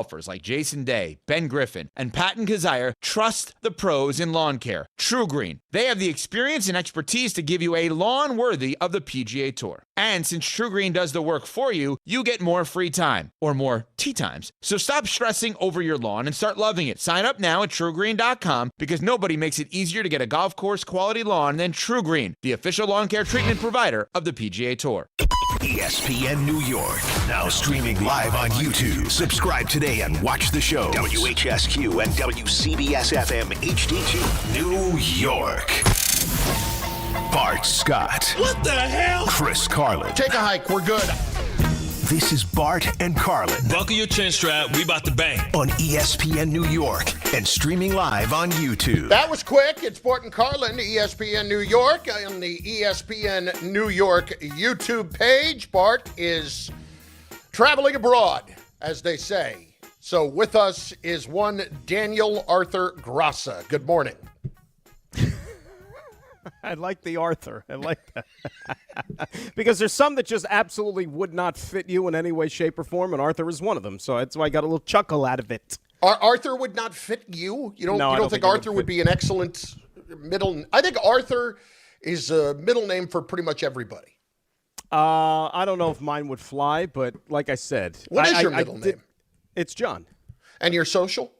Golfers like Jason Day, Ben Griffin, and Patton Kazire trust the pros in lawn care. True Green. They have the experience and expertise to give you a lawn worthy of the PGA Tour. And since True Green does the work for you, you get more free time, or more tee times. So stop stressing over your lawn and start loving it. Sign up now at TrueGreen.com because nobody makes it easier to get a golf course quality lawn than True Green, the official lawn care treatment provider of the PGA Tour. ESPN New York, now streaming live on YouTube. Subscribe today and watch the show. WHSQ and WCBS-FM HD2, New York. Bart Scott. What the hell? Chris Carlin. Take a hike. We're good. This is Bart and Carlin Buckle your chin strap. We about to bang. on ESPN New York and streaming live on YouTube. That was quick. It's Bart and Carlin, ESPN New York, on the ESPN New York YouTube page. Bart is traveling abroad, as they say. So with us is one Daniel Arthur Graca. Good morning. I like the Arthur. I like that. Because there's some that just absolutely would not fit you in any way, shape, or form, and Arthur is one of them. So that's why I got a little chuckle out of it. Arthur would not fit you? You don't think Arthur would be an excellent middle? I think Arthur is a middle name for pretty much everybody. I don't know if mine would fly, but like I said. What is your middle name? It's John. And your social?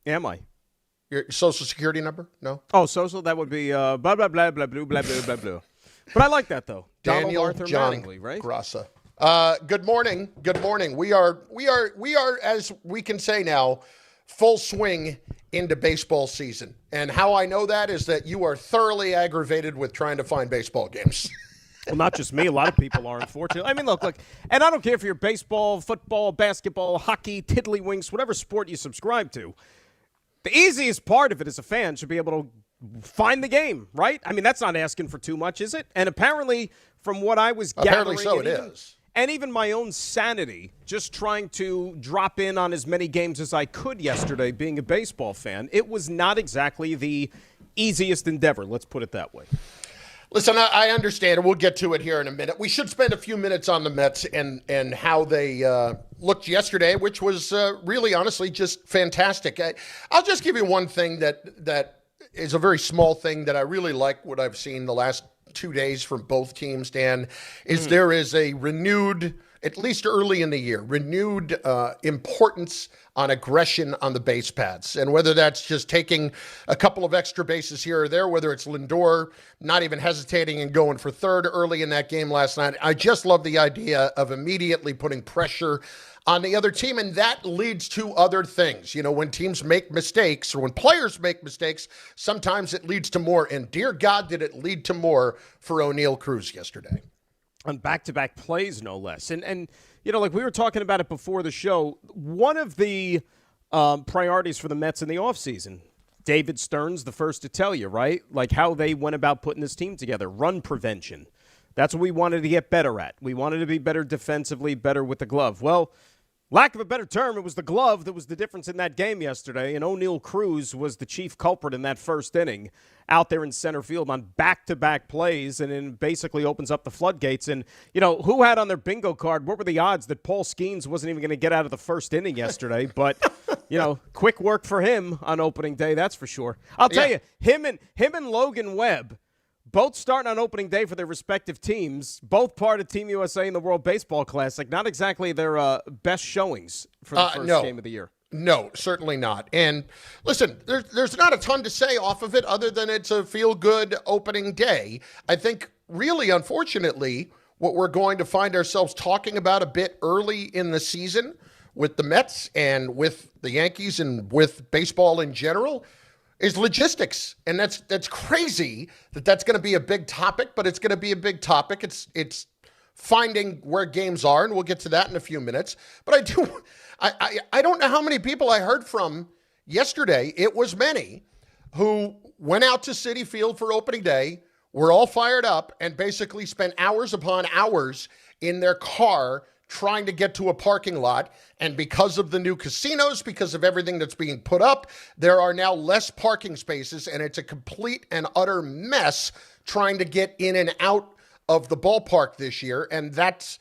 Am I? Your social security number? No? Oh, social? That would be blah, blah, blah, blah, blah, blah, blah, blah, blah. But I like that, though. Daniel Donald Arthur John Mattingly, right? Graca. Good morning. Good morning. We are, as we can say now, full swing into baseball season. And how I know that is that you are thoroughly aggravated with trying to find baseball games. Well, not just me. A lot of people are, unfortunately. I mean, look, and I don't care if you're baseball, football, basketball, hockey, tiddlywinks, whatever sport you subscribe to. The easiest part of it as a fan should be able to find the game, right? I mean, that's not asking for too much, is it? And apparently, from what I was gathering, apparently so it is. And even my own sanity, just trying to drop in on as many games as I could yesterday, being a baseball fan, it was not exactly the easiest endeavor. Let's put it that way. Listen, I understand, and we'll get to it here in a minute. We should spend a few minutes on the Mets and how they looked yesterday, which was really, honestly, just fantastic. I'll just give you one thing that is a very small thing that I really like what I've seen the last 2 days from both teams, Dan, is there is a renewed, at least early in the year, renewed importance on aggression on the base paths. And whether that's just taking a couple of extra bases here or there, whether it's Lindor not even hesitating and going for third early in that game last night. I just love the idea of immediately putting pressure on the other team, and that leads to other things. You know, when teams make mistakes or when players make mistakes, sometimes it leads to more. And dear God, did it lead to more for O'Neal Cruz yesterday. On back-to-back plays, no less. And you know, like we were talking about it before the show, one of the priorities for the Mets in the offseason, David Stern's the first to tell you, right? Like how they went about putting this team together. Run prevention. That's what we wanted to get better at. We wanted to be better defensively, better with the glove. Well, lack of a better term, it was the glove that was the difference in that game yesterday, and O'Neal Cruz was the chief culprit in that first inning out there in center field on back-to-back plays, and then basically opens up the floodgates. And, you know, who had on their bingo card, what were the odds that Paul Skenes wasn't even going to get out of the first inning yesterday? But, you know, quick work for him on opening day, that's for sure. I'll tell you, him and Logan Webb, both starting on opening day for their respective teams, both part of Team USA in the World Baseball Classic. Not exactly their best showings for the first game of the year. No, certainly not. And listen, there's not a ton to say off of it other than it's a feel-good opening day. I think really, unfortunately, what we're going to find ourselves talking about a bit early in the season with the Mets and with the Yankees and with baseball in general is logistics. And that's crazy that that's going to be a big topic, but it's going to be a big topic. It's finding where games are, and we'll get to that in a few minutes. But I don't know how many people I heard from yesterday. It was many who went out to Citi Field for opening day, were all fired up, and basically spent hours upon hours in their car trying to get to a parking lot. And because of the new casinos, because of everything that's being put up, there are now less parking spaces, and it's a complete and utter mess trying to get in and out of the ballpark this year. And that's,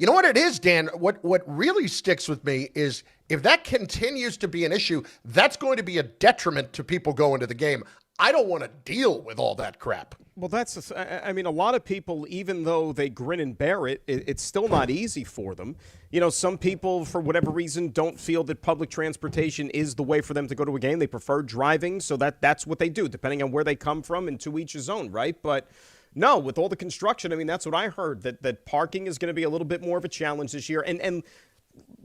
You know what it is, Dan? What really sticks with me is if that continues to be an issue, that's going to be a detriment to people going to the game. I don't want to deal with all that crap. Well, I mean, a lot of people, even though they grin and bear it, it's still not easy for them. You know, some people, for whatever reason, don't feel that public transportation is the way for them to go to a game. They prefer driving, so that's what they do, depending on where they come from, and to each his own, right? But no, with all the construction, I mean, that's what I heard, that parking is going to be a little bit more of a challenge this year. And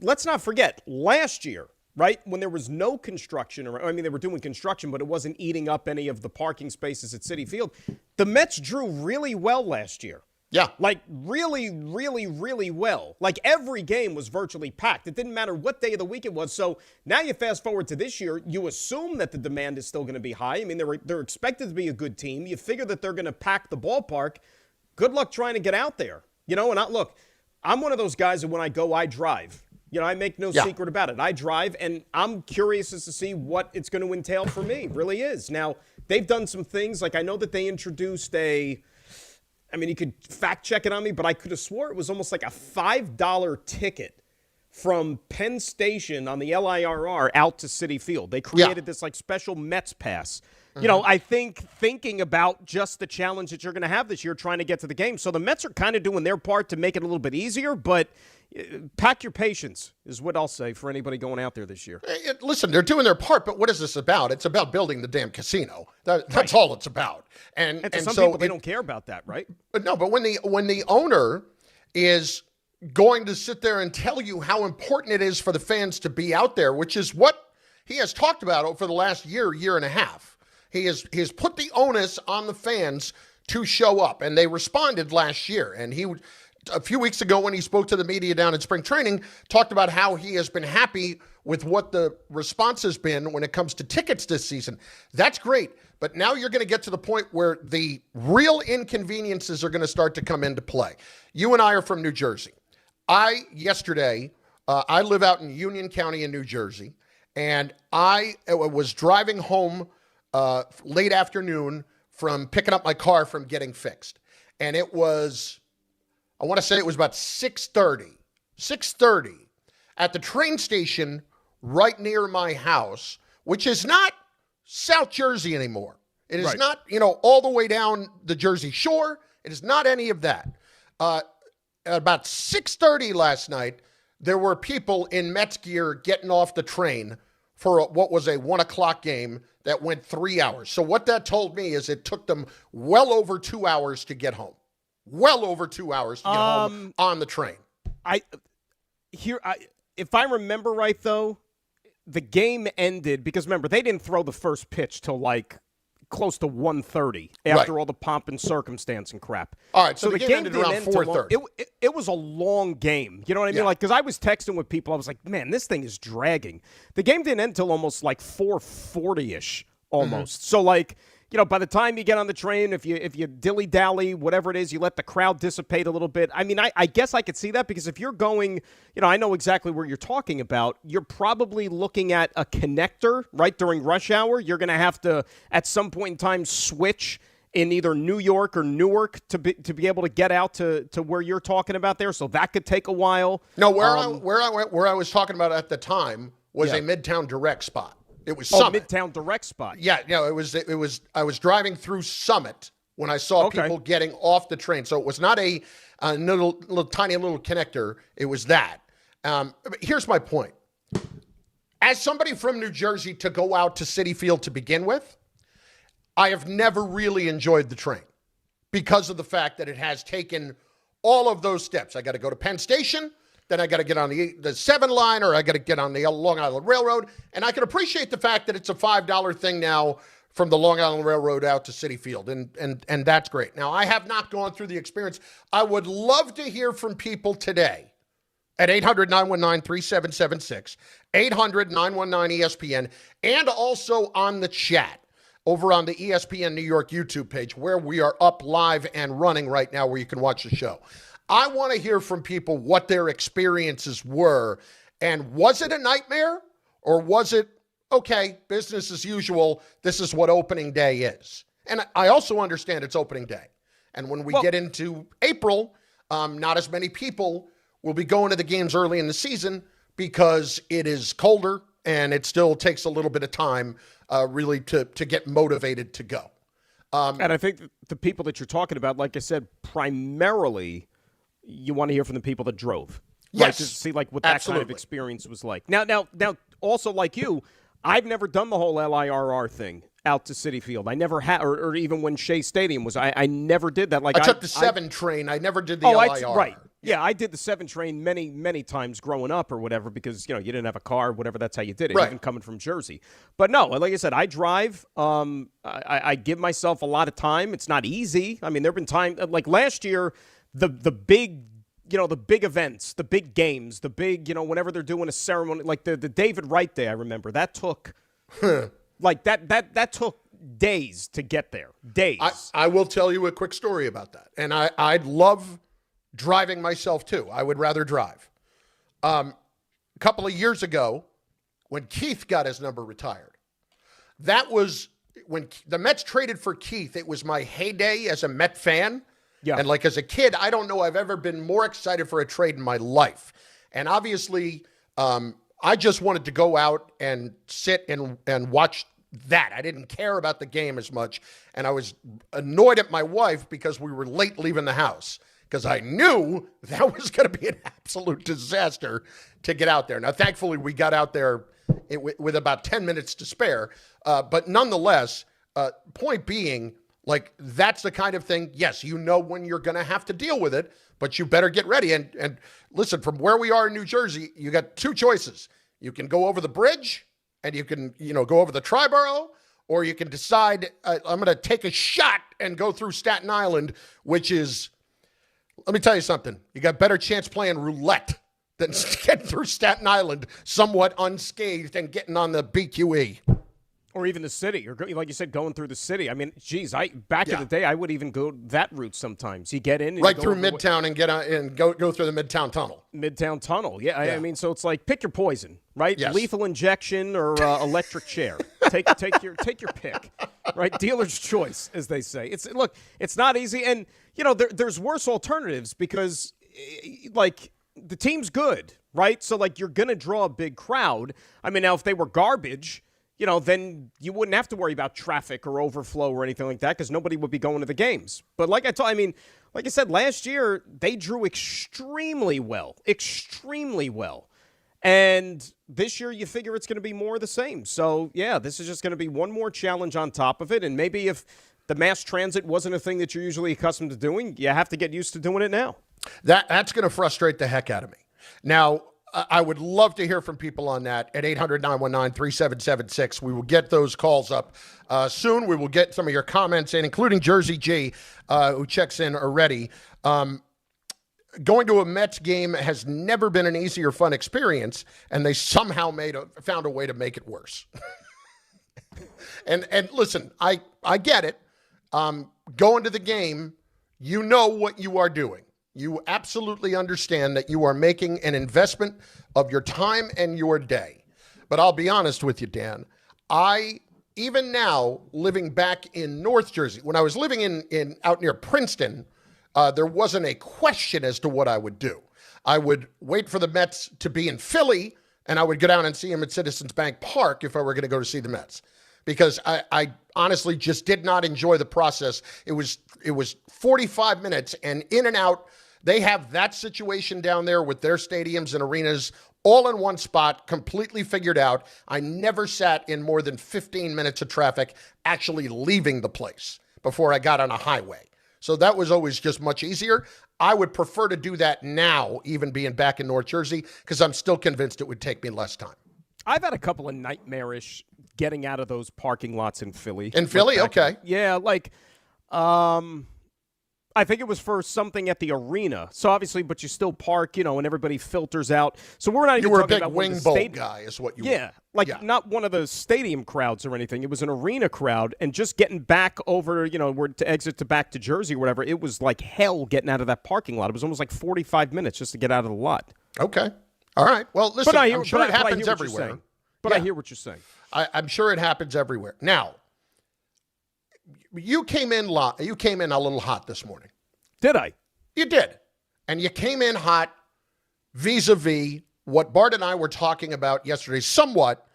let's not forget, last year, right, when there was no construction, I mean, they were doing construction, but it wasn't eating up any of the parking spaces at Citi Field, the Mets drew really well last year. Yeah. Like, really, really, really well. Like, every game was virtually packed. It didn't matter what day of the week it was. So now you fast forward to this year, you assume that the demand is still going to be high. I mean, they're expected to be a good team. You figure that they're going to pack the ballpark. Good luck trying to get out there. You know, and look, I'm one of those guys that when I go, I drive. You know, I make no secret about it. I drive, and I'm curious as to see what it's going to entail for me. It really is. Now, they've done some things. Like, I know that they introduced I mean, you could fact check it on me, but I could have swore it was almost like a $5 ticket from Penn Station on the LIRR out to Citi Field. They created this like special Mets pass. Mm-hmm. You know, I think thinking about just the challenge that you're going to have this year trying to get to the game. So the Mets are kind of doing their part to make it a little bit easier, but pack your patience is what I'll say for anybody going out there this year. Listen, they're doing their part, but what is this about? It's about building the damn casino. That's all it's about. And some so people, they don't care about that, right? But no, but when the owner is going to sit there and tell you how important it is for the fans to be out there, which is what he has talked about for the last year and a half. He has put the onus on the fans to show up, and they responded last year. And a few weeks ago when he spoke to the media down in spring training, talked about how he has been happy with what the response has been when it comes to tickets this season. That's great. But now you're going to get to the point where the real inconveniences are going to start to come into play. You and I are from New Jersey. Yesterday, I live out in Union County in New Jersey, and I was driving home late afternoon from picking up my car from getting fixed. And it was, I want to say it was about 6:30 at the train station right near my house, which is not South Jersey anymore. It is not, all the way down the Jersey Shore. It is not any of that. At about 6:30 last night, there were people in Mets gear getting off the train for what was a 1 o'clock game that went 3 hours. So what that told me is it took them well over 2 hours to get home. Well over 2 hours to get home on the train. If I remember right, though, the game ended because, remember, they didn't throw the first pitch till like close to 1:30 after all the pomp and circumstance and crap. All right, so the game ended around 4:30. It was a long game. You know what I mean? Like, because I was texting with people, I was like, man, this thing is dragging. The game didn't end until almost like 4:40-ish almost. So, like, by the time you get on the train, if you dilly-dally, whatever it is, you let the crowd dissipate a little bit. I mean, I guess I could see that because if you're going, I know exactly where you're talking about. You're probably looking at a connector, right, during rush hour. You're going to have to, at some point in time, switch in either New York or Newark to be able to get out to where you're talking about there. So that could take a while. No, where I was talking about at the time was a Midtown Direct spot. It was Summit. Midtown Direct spot. Yeah, it was. I was driving through Summit when I saw people getting off the train. So it was not a little tiny little connector. It was that. But here's my point. As somebody from New Jersey to go out to Citi Field to begin with, I have never really enjoyed the train because of the fact that it has taken all of those steps. I got to go to Penn Station. Then I got to get on the 7 line, or I got to get on the Long Island Railroad. And I can appreciate the fact that it's a $5 thing now from the Long Island Railroad out to Citi Field, and that's great. Now, I have not gone through the experience. I would love to hear from people today at 800-919-3776, 800-919-ESPN, and also on the chat over on the ESPN New York YouTube page where we are up live and running right now where you can watch the show. I want to hear from people what their experiences were, and was it a nightmare, or was it, okay, business as usual, this is what opening day is? And I also understand it's opening day. And when we get into April, not as many people will be going to the games early in the season because it is colder and it still takes a little bit of time really to get motivated to go. And I think the people that you're talking about, like I said, primarily you want to hear from the people that drove. Yes. Right? To see like what that kind of experience was like. Now, also like you, I've never done the whole LIRR thing out to Citi Field. I never had, or even when Shea Stadium was, I never did that. Like I took the 7 train. I never did the LIRR. Right. Yeah, I did the 7 train many, many times growing up or whatever because, you didn't have a car, whatever, that's how you did it, right. Even coming from Jersey. But no, like I said, I drive. I give myself a lot of time. It's not easy. I mean, there have been times, like last year, the big, the big events, the big games, the big, whenever they're doing a ceremony, like the David Wright Day, I remember, that took, like that took days to get there. Days. I will tell you a quick story about that. And I'd love driving myself too. I would rather drive. A couple of years ago, when Keith got his number retired, that was when the Mets traded for Keith. It was my heyday as a Met fan. Yeah. And like as a kid, I don't know I've ever been more excited for a trade in my life. And obviously, I just wanted to go out and sit and watch that. I didn't care about the game as much. And I was annoyed at my wife because we were late leaving the house because I knew that was going to be an absolute disaster to get out there. Now, thankfully, we got out there with about 10 minutes to spare. But nonetheless, point being, like, that's the kind of thing, yes, when you're going to have to deal with it, but you better get ready. And listen, from where we are in New Jersey, you got 2 choices. You can go over the bridge and you can, go over the Triborough, or you can decide, I'm going to take a shot and go through Staten Island, which is, let me tell you something. You got better chance playing roulette than getting through Staten Island somewhat unscathed and getting on the BQE. Or even the city, or like you said, going through the city. I mean, geez, back in the day, I would even go that route sometimes. You get in and right through Midtown and get on and go through the Midtown Tunnel. Midtown Tunnel, yeah. I mean, so it's like pick your poison, right? Yes. Lethal injection or electric chair. Take your pick, right? Dealer's choice, as they say. It's not easy, and there's worse alternatives because like the team's good, right? So like you're gonna draw a big crowd. I mean, now if they were garbage, then you wouldn't have to worry about traffic or overflow or anything like that because nobody would be going to the games. But like I said, last year, they drew extremely well. And this year, you figure it's going to be more of the same. So, yeah, this is just going to be one more challenge on top of it. And maybe if the mass transit wasn't a thing that you're usually accustomed to doing, you have to get used to doing it now. That's going to frustrate the heck out of me. Now, I would love to hear from people on that at 800-919-3776. We will get those calls up soon. We will get some of your comments in, including Jersey G, who checks in already. Going to a Mets game has never been an easy or fun experience, and they somehow found a way to make it worse. and listen, I get it. Going to the game, you know what you are doing. You absolutely understand that you are making an investment of your time and your day. But I'll be honest with you, Dan. Even now, living back in North Jersey, when I was living in out near Princeton, there wasn't a question as to what I would do. I would wait for the Mets to be in Philly, and I would go down and see them at Citizens Bank Park if I were going to go to see the Mets. Because I honestly just did not enjoy the process. It was 45 minutes and in and out. They have that situation down there with their stadiums and arenas all in one spot, completely figured out. I never sat in more than 15 minutes of traffic actually leaving the place before I got on a highway. So that was always just much easier. I would prefer to do that now, even being back in North Jersey, because I'm still convinced it would take me less time. I've had a couple of nightmarish getting out of those parking lots in Philly. In Philly? Okay. Yeah, I think it was for something at the arena. So obviously, but you still park, and everybody filters out. So we're not even talking about you were a big wing bowl guy is what you were. Yeah, not one of the stadium crowds or anything. It was an arena crowd. And just getting back over, where to exit to back to Jersey or whatever, it was like hell getting out of that parking lot. It was almost like 45 minutes just to get out of the lot. Okay. All right. Well, listen, I'm sure it happens everywhere. I hear what you're saying. I'm sure it happens everywhere. Now, you came in a little hot this morning. Did I? You did. And you came in hot vis-a-vis what Bart and I were talking about yesterday somewhat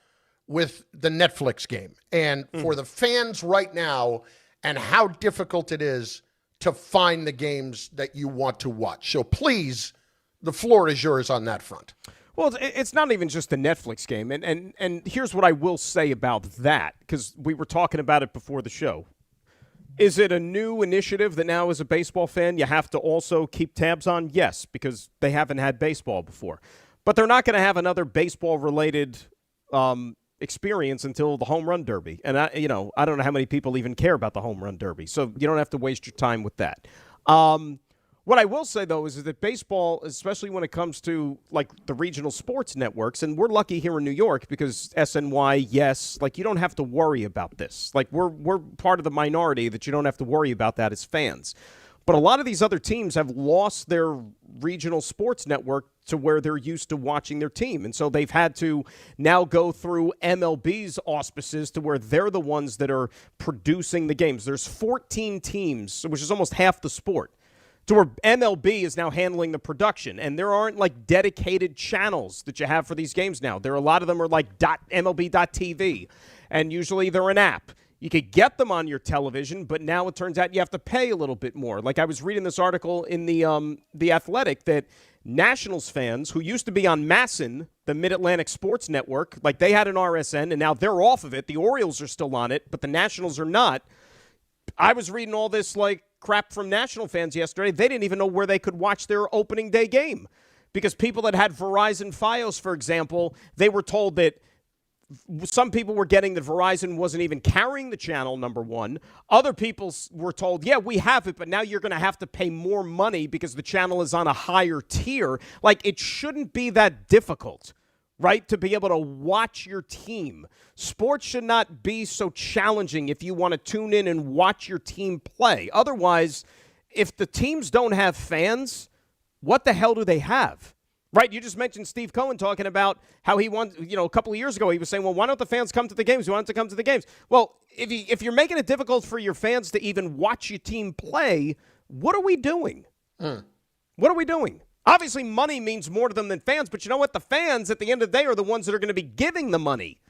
with the Netflix game. And for the fans right now and how difficult it is to find the games that you want to watch. So please, the floor is yours on that front. Well, it's not even just the Netflix game. And here's what I will say about that, because we were talking about it before the show. Is it a new initiative that now as a baseball fan you have to also keep tabs on? Yes, because they haven't had baseball before. But they're not going to have another baseball-related experience until the Home Run Derby. And, I don't know how many people even care about the Home Run Derby, so you don't have to waste your time with that. What I will say, though, is that baseball, especially when it comes to, like, the regional sports networks, and we're lucky here in New York because SNY, yes, like, you don't have to worry about this. Like, we're part of the minority that you don't have to worry about that as fans. But a lot of these other teams have lost their regional sports network to where they're used to watching their team. And so they've had to now go through MLB's auspices to where they're the ones that are producing the games. There's 14 teams, which is almost half the sport, to where MLB is now handling the production. And there aren't, like, dedicated channels that you have for these games now. A lot of them are like MLB.TV, and usually they're an app. You could get them on your television, but now it turns out you have to pay a little bit more. Like, I was reading this article in the Athletic that Nationals fans who used to be on MASN, the Mid-Atlantic Sports Network, like, they had an RSN, and now they're off of it. The Orioles are still on it, but the Nationals are not. I was reading all this, like, crap from National fans yesterday. They didn't even know where they could watch their opening day game because people that had Verizon Fios, for example, they were told that some people were getting that Verizon wasn't even carrying the channel, number one. Other people were told, yeah, we have it, but now you're going to have to pay more money because the channel is on a higher tier. Like, it shouldn't be that difficult, right, to be able to watch your team. Sports should not be so challenging if you want to tune in and watch your team play. Otherwise, if the teams don't have fans, what the hell do they have? Right, you just mentioned Steve Cohen talking about how he wants, a couple of years ago, he was saying, well, why don't the fans come to the games? We want them to come to the games. Well, if you're making it difficult for your fans to even watch your team play, what are we doing? What are we doing? Obviously, money means more to them than fans, but you know what? The fans, at the end of the day, are the ones that are going to be giving the money.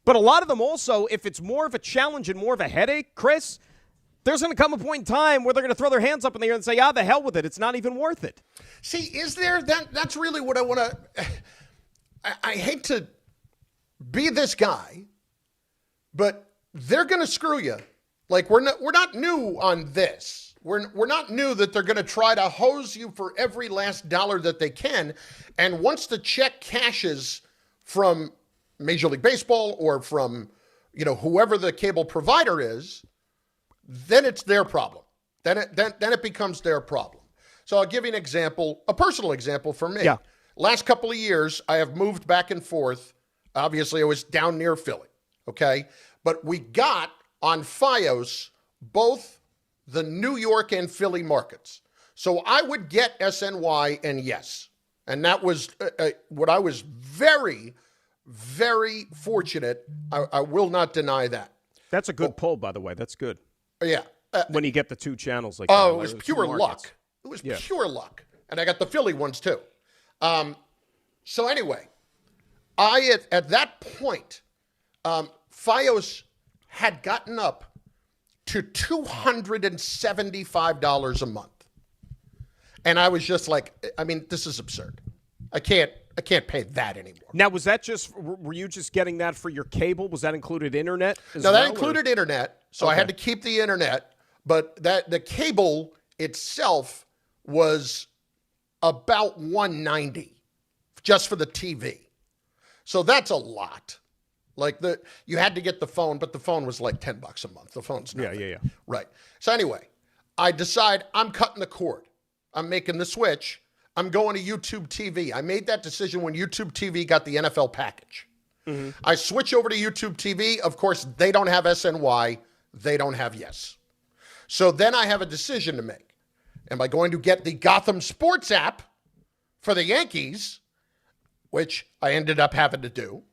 But a lot of them also, if it's more of a challenge and more of a headache, Chris, there's going to come a point in time where they're going to throw their hands up in the air and say, the hell with it. It's not even worth it. See, is there that's really what I want to I hate to be this guy, but they're going to screw you. Like, we're not new on this. We're not new that they're going to try to hose you for every last dollar that they can. And once the check cashes from Major League Baseball or from, whoever the cable provider is, then it's their problem. Then it becomes their problem. So I'll give you an example, a personal example for me. Yeah. Last couple of years, I have moved back and forth. Obviously, I was down near Philly, okay? But we got on Fios both the New York and Philly markets. So I would get SNY and yes. And that was what I was very, very fortunate. I will not deny that. That's a good poll, by the way. That's good. Yeah. When you get the two channels like that. Oh, it was pure luck. It was pure luck. And I got the Philly ones too. So anyway, I at that point, Fios had gotten up to $275 a month. And I was just like, this is absurd. I can't pay that anymore. Now, was that were you just getting that for your cable? Was that included internet as No, well, that included internet. So I had to keep the internet, but the cable itself was about $190 just for the TV. So that's a lot. Like you had to get the phone, but the phone was like $10 a month. The phone's nothing. Yeah. Right. So anyway, I decide I'm cutting the cord. I'm making the switch. I'm going to YouTube TV. I made that decision when YouTube TV got the NFL package. Mm-hmm. I switch over to YouTube TV. Of course, they don't have SNY. They don't have Yes. So then I have a decision to make. Am I going to get the Gotham Sports app for the Yankees, which I ended up having to do?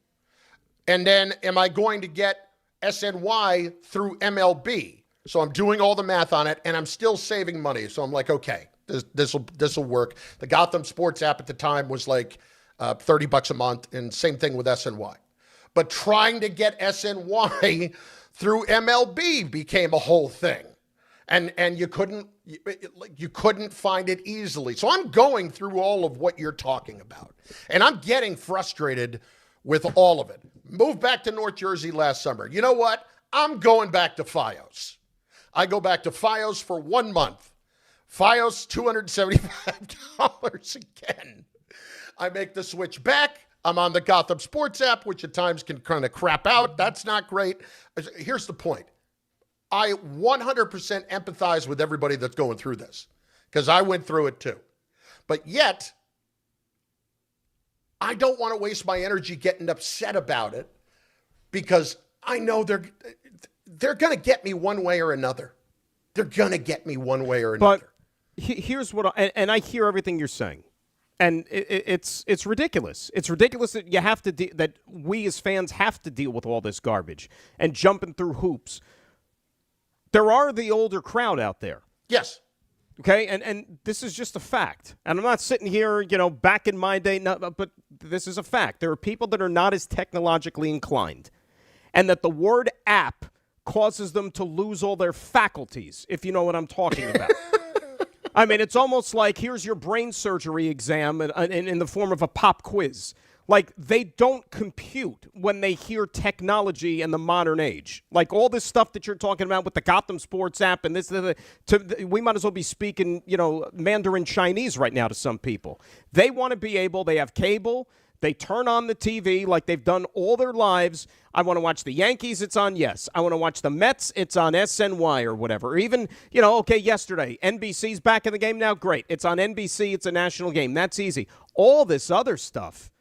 And then am I going to get SNY through MLB? So I'm doing all the math on it, and I'm still saving money. So I'm like, okay, This will work. The Gotham Sports app at the time was like $30 a month, and same thing with SNY. But trying to get SNY through MLB became a whole thing, and you couldn't find it easily. So I'm going through all of what you're talking about, and I'm getting frustrated with all of it. Moved back to North Jersey last summer. You know what? I'm going back to Fios. I go back to Fios for 1 month. Fios, $275 again. I make the switch back. I'm on the Gotham Sports app, which at times can kind of crap out. That's not great. Here's the point. I 100% empathize with everybody that's going through this because I went through it too. But yet, I don't want to waste my energy getting upset about it because I know they're going to get me one way or another. They're going to get me one way or another. But here's what I hear everything you're saying. And it's ridiculous. It's ridiculous that you have to that we as fans have to deal with all this garbage and jumping through hoops. There are the older crowd out there. Yes. Okay, and this is just a fact. And I'm not sitting here, back in my day, but this is a fact. There are people that are not as technologically inclined, and that the word app causes them to lose all their faculties, if you know what I'm talking about. I mean, it's almost like here's your brain surgery exam in the form of a pop quiz. Like, they don't compute when they hear technology and the modern age. Like, all this stuff that you're talking about with the Gotham Sports app and this, we might as well be speaking, Mandarin Chinese right now to some people. They want to be able, they have cable, they turn on the TV like they've done all their lives. I want to watch the Yankees, it's on Yes. I want to watch the Mets, it's on SNY or whatever. Or even, yesterday, NBC's back in the game now, great. It's on NBC, it's a national game. That's easy. All this other stuff.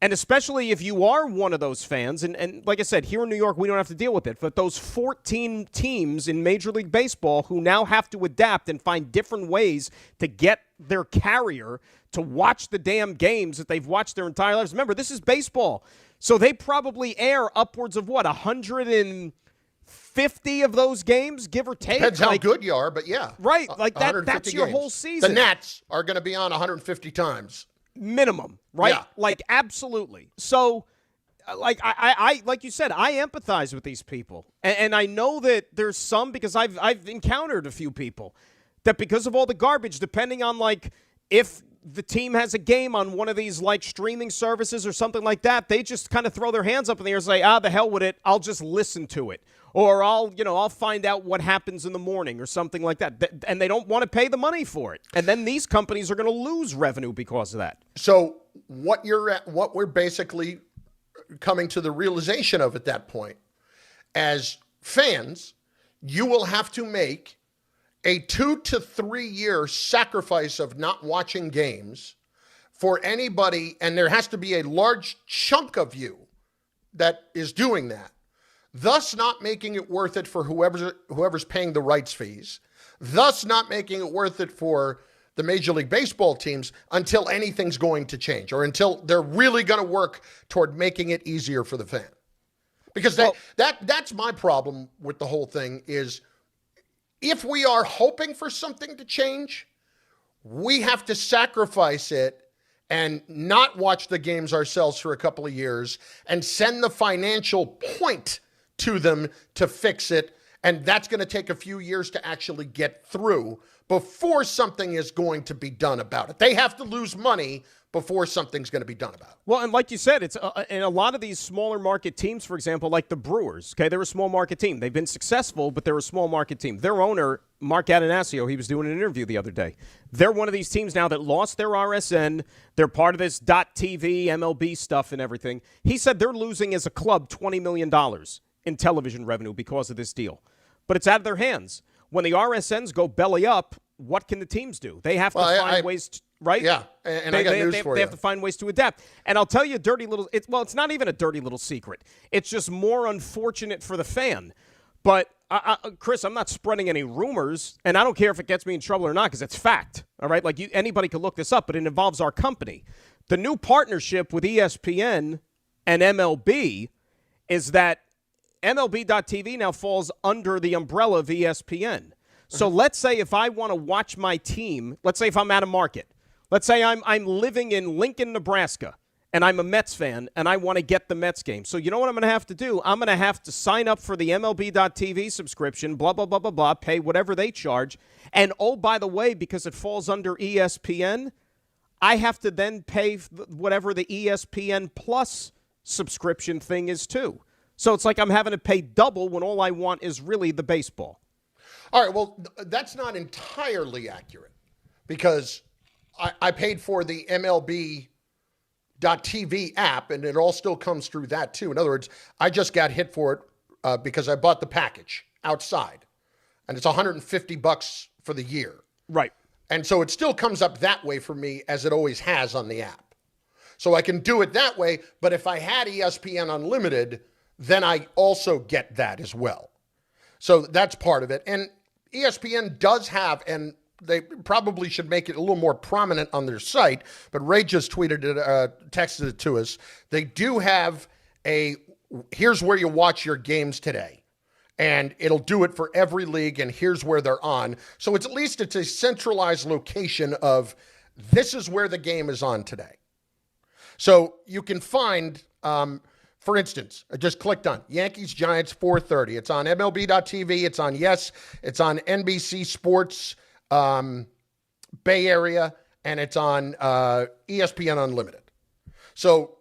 And especially if you are one of those fans, and like I said, here in New York, we don't have to deal with it, but those 14 teams in Major League Baseball who now have to adapt and find different ways to get their carrier to watch the damn games that they've watched their entire lives. Remember, this is baseball. So they probably air upwards of, 150 of those games, give or take? Depends how good you are, but yeah. Right, like that's your whole season. The Nats are going to be on 150 times. Minimum, right? Yeah. Like, absolutely. So, like I like you said, I empathize with these people, and I know that there's some, because I've encountered a few people that, because of all the garbage, depending on like if the team has a game on one of these like streaming services or something like that, they just kind of throw their hands up in the air and say, the hell with it, I'll just listen to it. Or I'll find out what happens in the morning or something like that. And they don't want to pay the money for it. And then these companies are going to lose revenue because of that. So what we're basically coming to the realization of at that point, as fans, you will have to make a 2 to 3 year sacrifice of not watching games for anybody. And there has to be a large chunk of you that is doing that, thus not making it worth it for whoever's paying the rights fees, thus not making it worth it for the Major League Baseball teams until anything's going to change or until they're really going to work toward making it easier for the fan. Because that's my problem with the whole thing is, if we are hoping for something to change, we have to sacrifice it and not watch the games ourselves for a couple of years and send the financial point to them to fix it. And that's going to take a few years to actually get through before something is going to be done about it. They have to lose money before something's going to be done about it. Well, and like you said, it's in a lot of these smaller market teams, for example, like the Brewers, okay, they're a small market team. They've been successful, but they're a small market team. Their owner, Mark Adanasio, he was doing an interview the other day. They're one of these teams now that lost their RSN. They're part of this .TV, MLB stuff and everything. He said they're losing as a club $20 million in television revenue because of this deal. But it's out of their hands. When the RSNs go belly up, what can the teams do? They have to find ways to, right? Yeah, and I got news for you. They have to find ways to adapt. And I'll tell you a dirty little, it's not even a dirty little secret. It's just more unfortunate for the fan. But, Chris, I'm not spreading any rumors, and I don't care if it gets me in trouble or not because it's fact, all right? Like, anybody could look this up, but it involves our company. The new partnership with ESPN and MLB is that MLB.TV now falls under the umbrella of ESPN. So let's say if I want to watch my team, let's say if I'm at a market, let's say I'm living in Lincoln, Nebraska, and I'm a Mets fan, and I want to get the Mets game. So you know what I'm going to have to do? I'm going to have to sign up for the MLB.TV subscription, blah, blah, blah, blah, blah, pay whatever they charge. And, oh, by the way, because it falls under ESPN, I have to then pay whatever the ESPN Plus subscription thing is too. So it's like I'm having to pay double when all I want is really the baseball. All right, well, that's not entirely accurate because I paid for the MLB.TV app, and it all still comes through that, too. In other words, I just got hit for it because I bought the package outside, and it's $150 for the year. Right. And so it still comes up that way for me as it always has on the app. So I can do it that way, but if I had ESPN Unlimited, then I also get that as well. So that's part of it. And ESPN does have, and they probably should make it a little more prominent on their site, but Ray just tweeted it, texted it to us. They do have here's where you watch your games today. And it'll do it for every league, and here's where they're on. So it's a centralized location of this is where the game is on today. So you can find, for instance, I just clicked on Yankees-Giants 4:30. It's on MLB.TV. It's on Yes. It's on NBC Sports Bay Area, and it's on ESPN Unlimited. So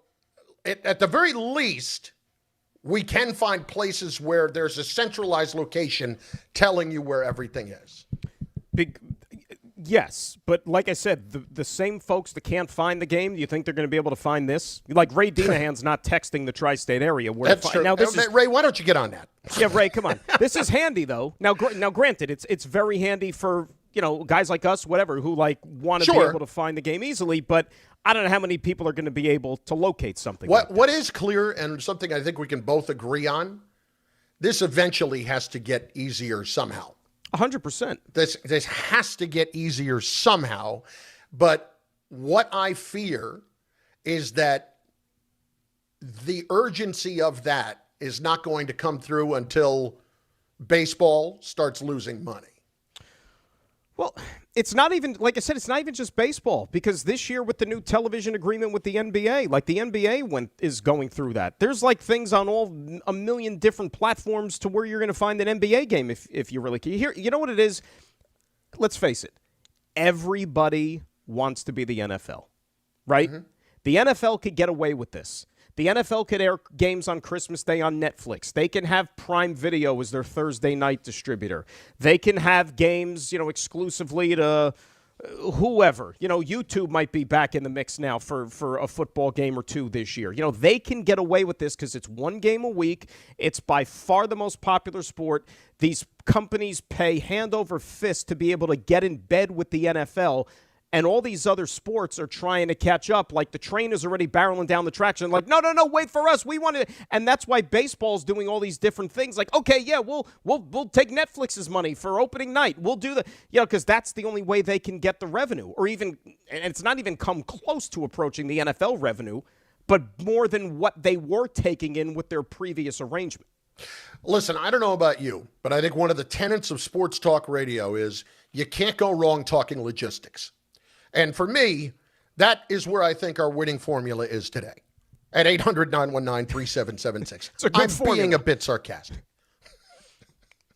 at the very least, we can find places where there's a centralized location telling you where everything is. Yes, but like I said, the same folks that can't find the game, do you think they're going to be able to find this? Like Ray Dinahan's not texting the tri-state area. That's true. Now, Ray, why don't you get on that? Yeah, Ray, come on. This is handy, though. Now, granted, it's very handy for guys like us, whatever, who want to be able to find the game easily, but I don't know how many people are going to be able to locate something like that. What is clear, and something I think we can both agree on, this eventually has to get easier somehow. 100%. This has to get easier somehow, but what I fear is that the urgency of that is not going to come through until baseball starts losing money. Well, it's not even, like I said, it's not even just baseball, because this year with the new television agreement with the NBA, like the NBA is going through that. There's like things on a million different platforms to where you're going to find an NBA game if you really can. You know what it is? Let's face it. Everybody wants to be the NFL, right? Mm-hmm. The NFL could get away with this. The NFL could air games on Christmas Day on Netflix. They can have Prime Video as their Thursday night distributor. They can have games, exclusively to whoever. YouTube might be back in the mix now for a football game or two this year. They can get away with this because it's one game a week. It's by far the most popular sport. These companies pay hand over fist to be able to get in bed with the NFL. And all these other sports are trying to catch up. Like the train is already barreling down the tracks. And like, no, wait for us. We want to. And that's why baseball's doing all these different things. Like, okay, yeah, we'll take Netflix's money for opening night. We'll do because that's the only way they can get the revenue. Or even, and it's not even come close to approaching the NFL revenue, but more than what they were taking in with their previous arrangement. Listen, I don't know about you, but I think one of the tenets of sports talk radio is you can't go wrong talking logistics. And for me, that is where I think our winning formula is today. At 800-919-3776. I'm being a bit sarcastic.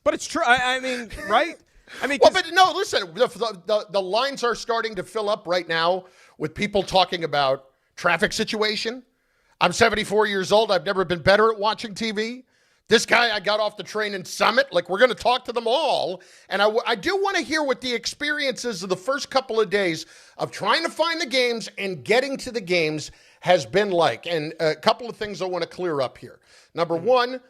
But it's true. I mean, right? I mean, well, but no, listen, the lines are starting to fill up right now with people talking about traffic situation. I'm 74 years old. I've never been better at watching TV. This guy, I got off the train in Summit. Like, we're going to talk to them all. And I do want to hear what the experiences of the first couple of days of trying to find the games and getting to the games has been like. And a couple of things I want to clear up here. Number one,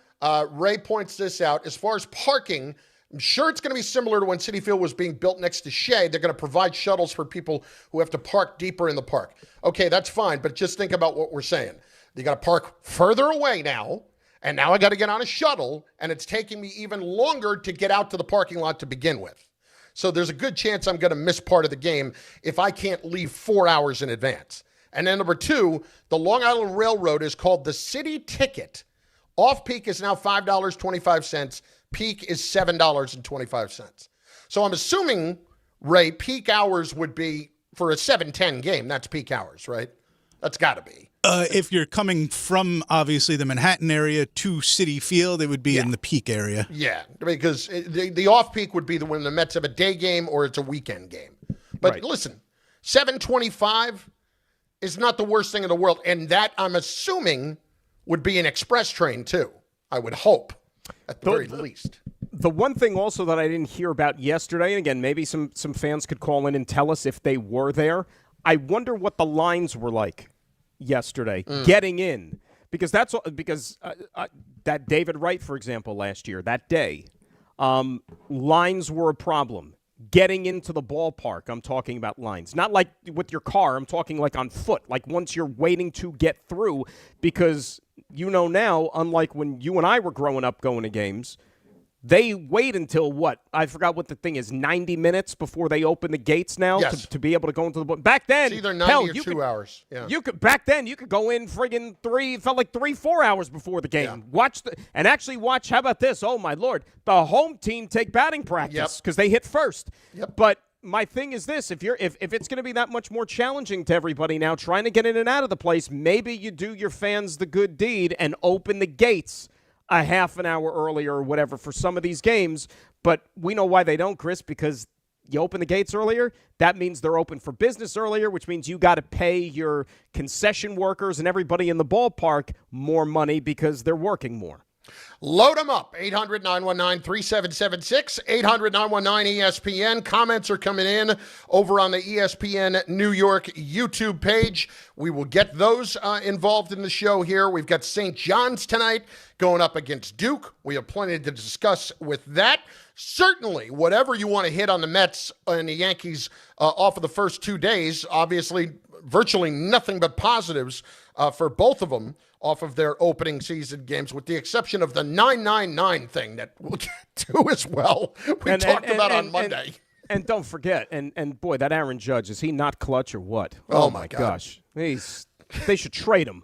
Ray points this out. As far as parking, I'm sure it's going to be similar to when Citi Field was being built next to Shea. They're going to provide shuttles for people who have to park deeper in the park. Okay, that's fine. But just think about what we're saying. You got to park further away now. And now I got to get on a shuttle, and it's taking me even longer to get out to the parking lot to begin with. So there's a good chance I'm going to miss part of the game if I can't leave 4 hours in advance. And then number two, the Long Island Railroad is called the City Ticket. Off-peak is now $5.25. Peak is $7.25. So I'm assuming, Ray, peak hours would be for a 7:10 game. That's peak hours, right? That's got to be. If you're coming from, obviously, the Manhattan area to Citi Field, it would be in the peak area. Yeah, because the off-peak would be when the Mets have a day game or it's a weekend game. But listen, 7:25 is not the worst thing in the world. And that, I'm assuming, would be an express train, too. I would hope, at the very least. The one thing also that I didn't hear about yesterday, and again, maybe some fans could call in and tell us if they were there, I wonder what the lines were like yesterday getting in. Because that David Wright, for example, last year, that day, lines were a problem. Getting into the ballpark, I'm talking about lines. Not like with your car, I'm talking like on foot, like once you're waiting to get through, because you know now, unlike when you and I were growing up going to games, they wait until what? I forgot what the thing is, 90 minutes before they open the gates now to be able to go into the ballpark. Back then, it's either 90 or 2 hours. Yeah. Back then, you could go in friggin' 4 hours before the game. Yeah. Watch, how about this? Oh, my Lord. The home team take batting practice because they hit first. Yep. But my thing is this, if it's going to be that much more challenging to everybody now trying to get in and out of the place, maybe you do your fans the good deed and open the gates a half an hour earlier or whatever for some of these games. But we know why they don't, Chris, because you open the gates earlier. That means they're open for business earlier, which means you got to pay your concession workers and everybody in the ballpark more money because they're working more. Load them up. 800-919-3776, 800-919-ESPN. Comments are coming in over on the ESPN New York YouTube page. We will get those involved in the show here. We've got St. John's tonight going up against Duke. We have plenty to discuss with that. Certainly, whatever you want to hit on the Mets and the Yankees off of the first 2 days, obviously virtually nothing but positives for both of them off of their opening season games, with the exception of the 999 thing that we'll get to as well. We talked about on Monday. And don't forget, and boy, that Aaron Judge, is he not clutch or what? Oh my gosh. They should trade him.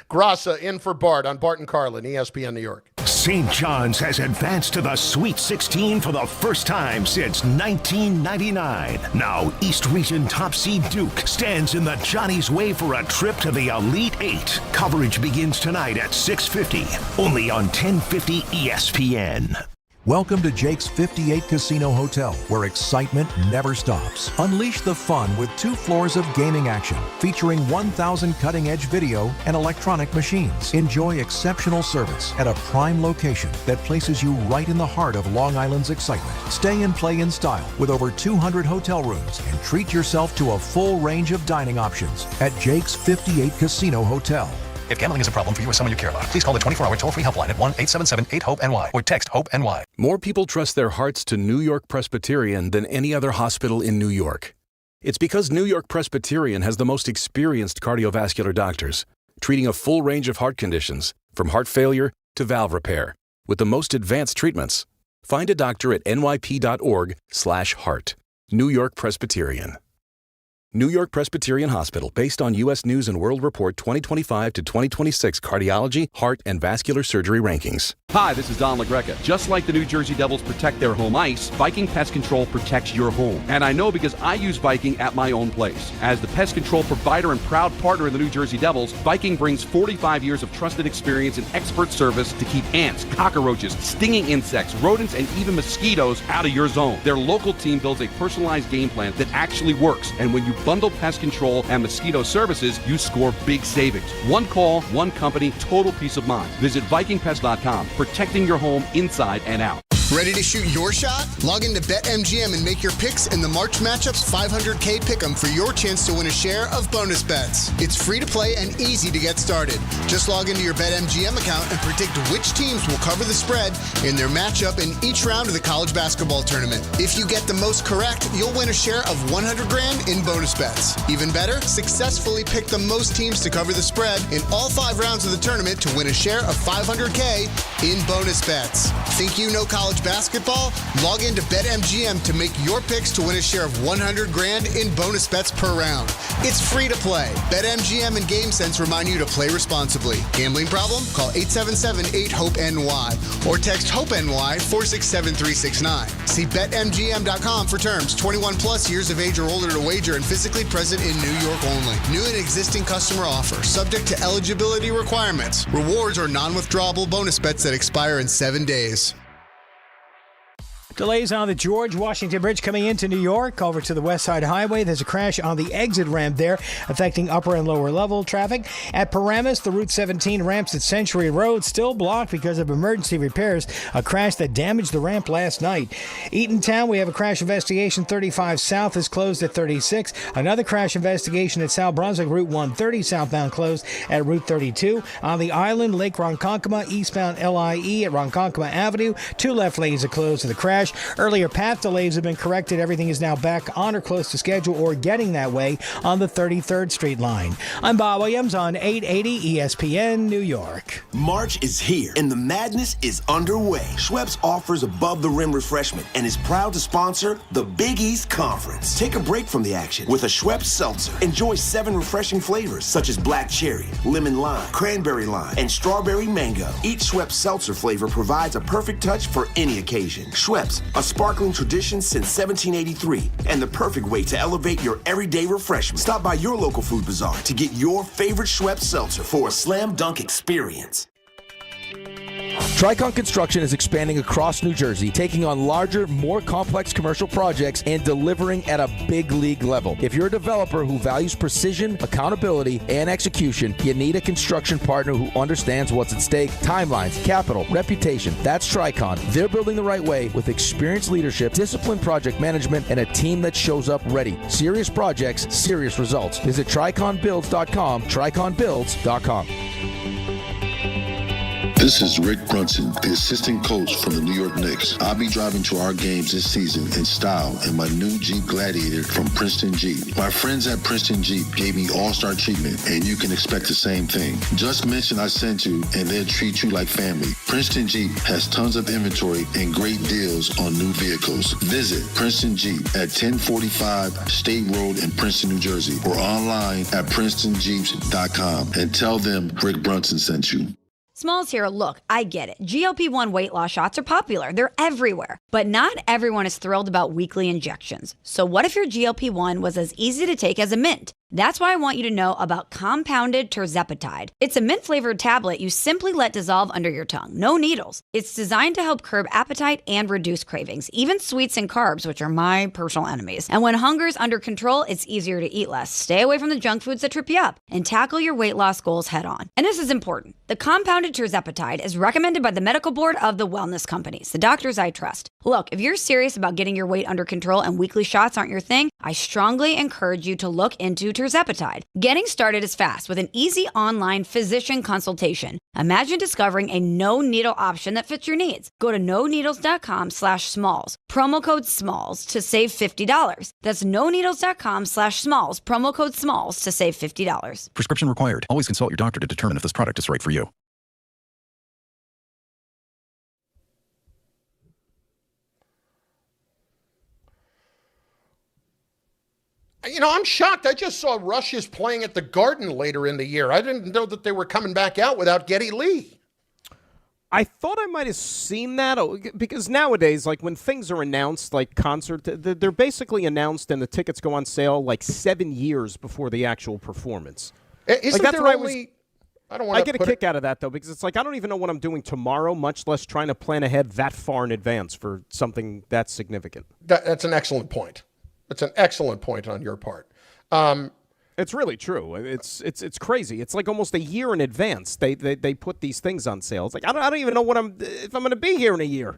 Graca in for Bart on Bart and Carlin, ESPN New York. St. John's has advanced to the Sweet 16 for the first time since 1999. Now, East Region top seed Duke stands in the Johnny's way for a trip to the Elite Eight. Coverage begins tonight at 6:50, only on 1050 ESPN. Welcome to Jake's 58 Casino Hotel, where excitement never stops. Unleash the fun with 2 floors of gaming action, featuring 1,000 cutting-edge video and electronic machines. Enjoy exceptional service at a prime location that places you right in the heart of Long Island's excitement. Stay and play in style with over 200 hotel rooms, and treat yourself to a full range of dining options at Jake's 58 Casino Hotel. If gambling is a problem for you or someone you care about, please call the 24-hour toll-free helpline at 1-877-8-HOPE-NY or text HOPE-NY. More people trust their hearts to New York Presbyterian than any other hospital in New York. It's because New York Presbyterian has the most experienced cardiovascular doctors, treating a full range of heart conditions, from heart failure to valve repair, with the most advanced treatments. Find a doctor at nyp.org/heart. New York Presbyterian. New York Presbyterian Hospital, based on U.S. News & World Report 2025 to 2026 cardiology, heart, and vascular surgery rankings. Hi, this is Don LaGreca. Just like the New Jersey Devils protect their home ice, Viking Pest Control protects your home. And I know because I use Viking at my own place. As the pest control provider and proud partner of the New Jersey Devils, Viking brings 45 years of trusted experience and expert service to keep ants, cockroaches, stinging insects, rodents, and even mosquitoes out of your zone. Their local team builds a personalized game plan that actually works. And when you bundle pest control and mosquito services, you score big savings. One call, one company, total peace of mind. Visit VikingPest.com, protecting your home inside and out. Ready to shoot your shot? Log into BetMGM and make your picks in the March Matchups 500K Pick'em for your chance to win a share of bonus bets. It's free to play and easy to get started. Just log into your BetMGM account and predict which teams will cover the spread in their matchup in each round of the college basketball tournament. If you get the most correct, you'll win a share of $100 grand in bonus bets. Even better, successfully pick the most teams to cover the spread in all 5 rounds of the tournament to win a share of $500K in bonus bets. Think you know college basketball? Log into BetMGM to make your picks to win a share of $100,000 in bonus bets per round. It's free to play. BetMGM and GameSense remind you to play responsibly. Gambling problem? Call 877-8-HOPE-NY or text HOPE-NY 467-369. See BetMGM.com for terms. 21 plus years of age or older to wager and physically present in New York only. New and existing customer offer. Subject to eligibility requirements. Rewards or non-withdrawable bonus bets that expire in 7 days. Delays on the George Washington Bridge coming into New York over to the West Side Highway. There's a crash on the exit ramp there, affecting upper and lower level traffic. At Paramus, the Route 17 ramps at Century Road still blocked because of emergency repairs, a crash that damaged the ramp last night. Eatontown, we have a crash investigation. 35 South is closed at 36. Another crash investigation at South Brunswick, Route 130 southbound closed at Route 32. On the island, Lake Ronkonkoma, eastbound LIE at Ronkonkoma Avenue. 2 left lanes are closed to the crash. Earlier path delays have been corrected. Everything is now back on or close to schedule or getting that way on the 33rd Street line. I'm Bob Williams on 880 ESPN New York. March is here and the madness is underway. Schweppes offers above-the-rim refreshment and is proud to sponsor the Big East Conference. Take a break from the action with a Schweppes seltzer. Enjoy 7 refreshing flavors such as black cherry, lemon lime, cranberry lime, and strawberry mango. Each Schweppes seltzer flavor provides a perfect touch for any occasion. Schweppes, a sparkling tradition since 1783 and the perfect way to elevate your everyday refreshment. Stop by your local food bazaar to get your favorite Schweppes seltzer for a slam dunk experience. Tricon Construction is expanding across New Jersey, taking on larger, more complex commercial projects and delivering at a big league level. If you're a developer who values precision, accountability, and execution, you need a construction partner who understands what's at stake, timelines, capital, reputation. That's Tricon. They're building the right way with experienced leadership, disciplined project management, and a team that shows up ready. Serious projects, serious results. Visit TriconBuilds.com, TriconBuilds.com. This is Rick Brunson, the assistant coach from the New York Knicks. I'll be driving to our games this season in style in my new Jeep Gladiator from Princeton Jeep. My friends at Princeton Jeep gave me all-star treatment, and you can expect the same thing. Just mention I sent you, and they'll treat you like family. Princeton Jeep has tons of inventory and great deals on new vehicles. Visit Princeton Jeep at 1045 State Road in Princeton, New Jersey, or online at PrincetonJeeps.com and tell them Rick Brunson sent you. Smalls here. Look, I get it. GLP-1 weight loss shots are popular. They're everywhere. But not everyone is thrilled about weekly injections. So what if your GLP-1 was as easy to take as a mint? That's why I want you to know about compounded tirzepatide. It's a mint-flavored tablet you simply let dissolve under your tongue. No needles. It's designed to help curb appetite and reduce cravings, even sweets and carbs, which are my personal enemies. And when hunger's under control, it's easier to eat less. Stay away from the junk foods that trip you up and tackle your weight loss goals head on. And this is important. The compounded tirzepatide is recommended by the medical board of the wellness companies, the doctors I trust. Look, if you're serious about getting your weight under control and weekly shots aren't your thing, I strongly encourage you to look into tirzepatide. Getting started is fast with an easy online physician consultation. Imagine discovering a no-needle option that fits your needs. Go to noneedles.com/smalls. Promo code SMALLS to save $50. That's noneedles.com/smalls. Promo code SMALLS to save $50. Prescription required. Always consult your doctor to determine if this product is right for you. You know, I'm shocked. I just saw Rush is playing at the Garden later in the year. I didn't know that they were coming back out without Geddy Lee. I thought I might have seen that because nowadays, like when things are announced, like concert, they're basically announced and the tickets go on sale like 7 years before the actual performance. Isn't like, there only... I get a kick out of that, though, because it's like I don't even know what I'm doing tomorrow, much less trying to plan ahead that far in advance for something that's significant. That's an excellent point. That's an excellent point on your part. It's really true. It's crazy. It's like almost a year in advance they put these things on sale. It's like I don't even know if I'm going to be here in a year.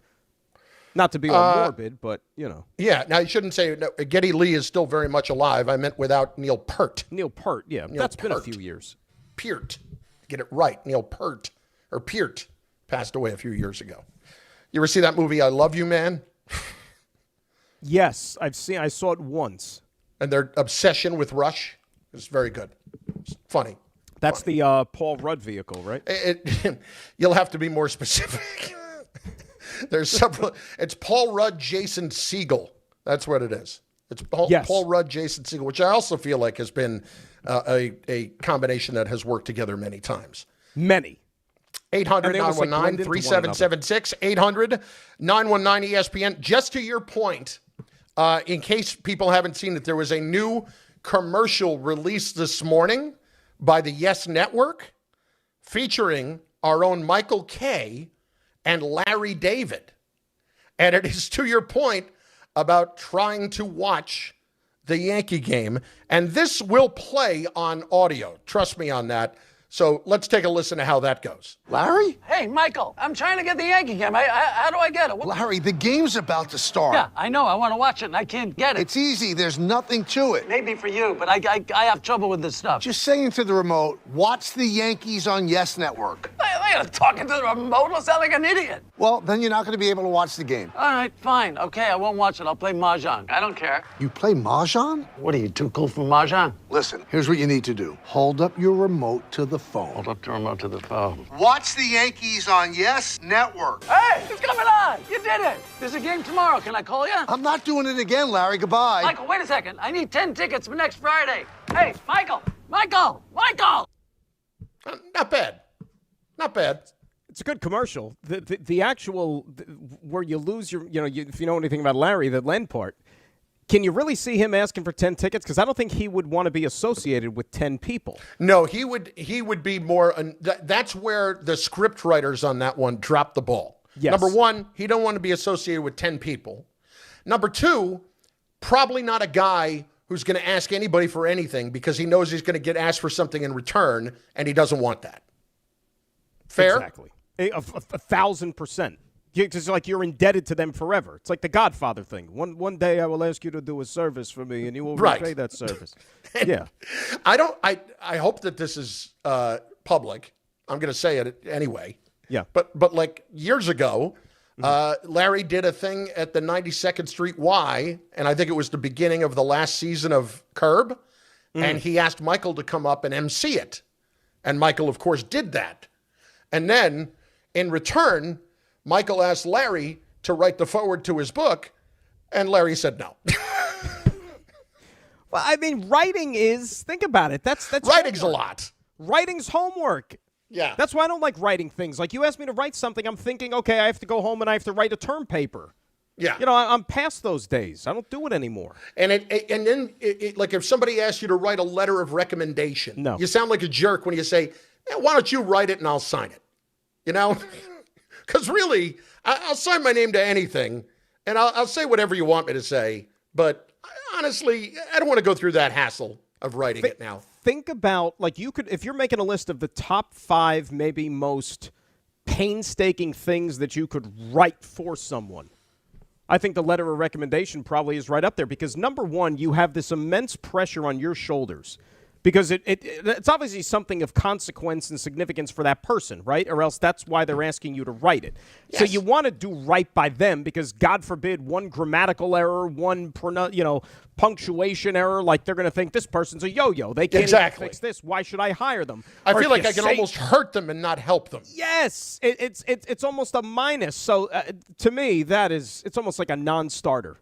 Not to be all morbid, but you know. Yeah. Now you shouldn't say no, Geddy Lee is still very much alive. I meant without Neil Peart. Neil Peart. Yeah, that's been a few years. Peart. Get it right. Neil Peart or Peart passed away a few years ago. You ever see that movie I Love You, Man? Yes, I saw it once. And their obsession with Rush is very good. It's funny. That's the Paul Rudd vehicle, right? You'll have to be more specific. There's several. It's Paul Rudd, Jason Segel. That's what it is. It's Paul Rudd, Jason Segel, which I also feel like has been a combination that has worked together many times. Many. 800-919-3776. 800-919-ESPN. Just to your point, in case people haven't seen it, there was a new commercial released this morning by the Yes Network featuring our own Michael Kay and Larry David. And it is to your point about trying to watch the Yankee game. And this will play on audio. Trust me on that. So let's take a listen to how that goes. Larry? Hey, Michael, I'm trying to get the Yankee game. How do I get it? Larry, the game's about to start. Yeah, I know. I want to watch it, and I can't get it. It's easy. There's nothing to it. Maybe for you, but I have trouble with this stuff. Just saying to the remote, watch the Yankees on Yes Network. I'm talking to the remote. I'll sound like an idiot. Well, then you're not going to be able to watch the game. All right, fine. Okay, I won't watch it. I'll play Mahjong. I don't care. You play Mahjong? What are you, too cool for Mahjong? Listen, here's what you need to do. Hold up your remote to the phone. Hold up the remote to the phone. Watch the Yankees on Yes Network. Hey, it's coming on. You did it. There's a game tomorrow. Can I call you? I'm not doing it again, Larry. Goodbye. Michael, wait a second. I need 10 tickets for next Friday. Hey, Michael! Not bad. Not bad. It's a good commercial. The actual where you lose your, if you know anything about Larry, the Len part, can you really see him asking for 10 tickets? Because I don't think he would want to be associated with 10 people. No, he would be more. That's where the script writers on that one dropped the ball. Yes. Number one, he don't want to be associated with 10 people. Number two, probably not a guy who's going to ask anybody for anything because he knows he's going to get asked for something in return, and he doesn't want that. Fair? Exactly. 1,000%. It's like you're indebted to them forever. It's like the Godfather thing. One day I will ask you to do a service for me, and you will repay that service. Yeah. I hope that this is public. I'm going to say it anyway. Yeah. But like years ago, Larry did a thing at the 92nd Street Y, and I think it was the beginning of the last season of Curb, and he asked Michael to come up and MC it. And Michael, of course, did that. And then, in return, Michael asked Larry to write the foreword to his book, and Larry said no. Well, I mean, writing is, think about it. That's writing's homework. A lot. Writing's homework. Yeah. That's why I don't like writing things. Like, you ask me to write something, I'm thinking, okay, I have to go home and I have to write a term paper. Yeah. I'm past those days. I don't do it anymore. And then like if somebody asks you to write a letter of recommendation, you sound like a jerk when you say, why don't you write it and I'll sign it? Because really, I'll sign my name to anything, and I'll say whatever you want me to say. But honestly, I don't want to go through that hassle of writing it now. Think about, like, you could, if you're making a list of the top 5 maybe most painstaking things that you could write for someone, I think the letter of recommendation probably is right up there because, number one, you have this immense pressure on your shoulders because it's obviously something of consequence and significance for that person, right? Or else that's why they're asking you to write it. Yes. So you want to do right by them because, God forbid, one grammatical error, one punctuation error, like they're going to think this person's a yo-yo. They can't even fix this. Why should I hire them? I feel like I can almost hurt them and not help them. Yes, it's almost a minus. So to me, it's almost like a non-starter.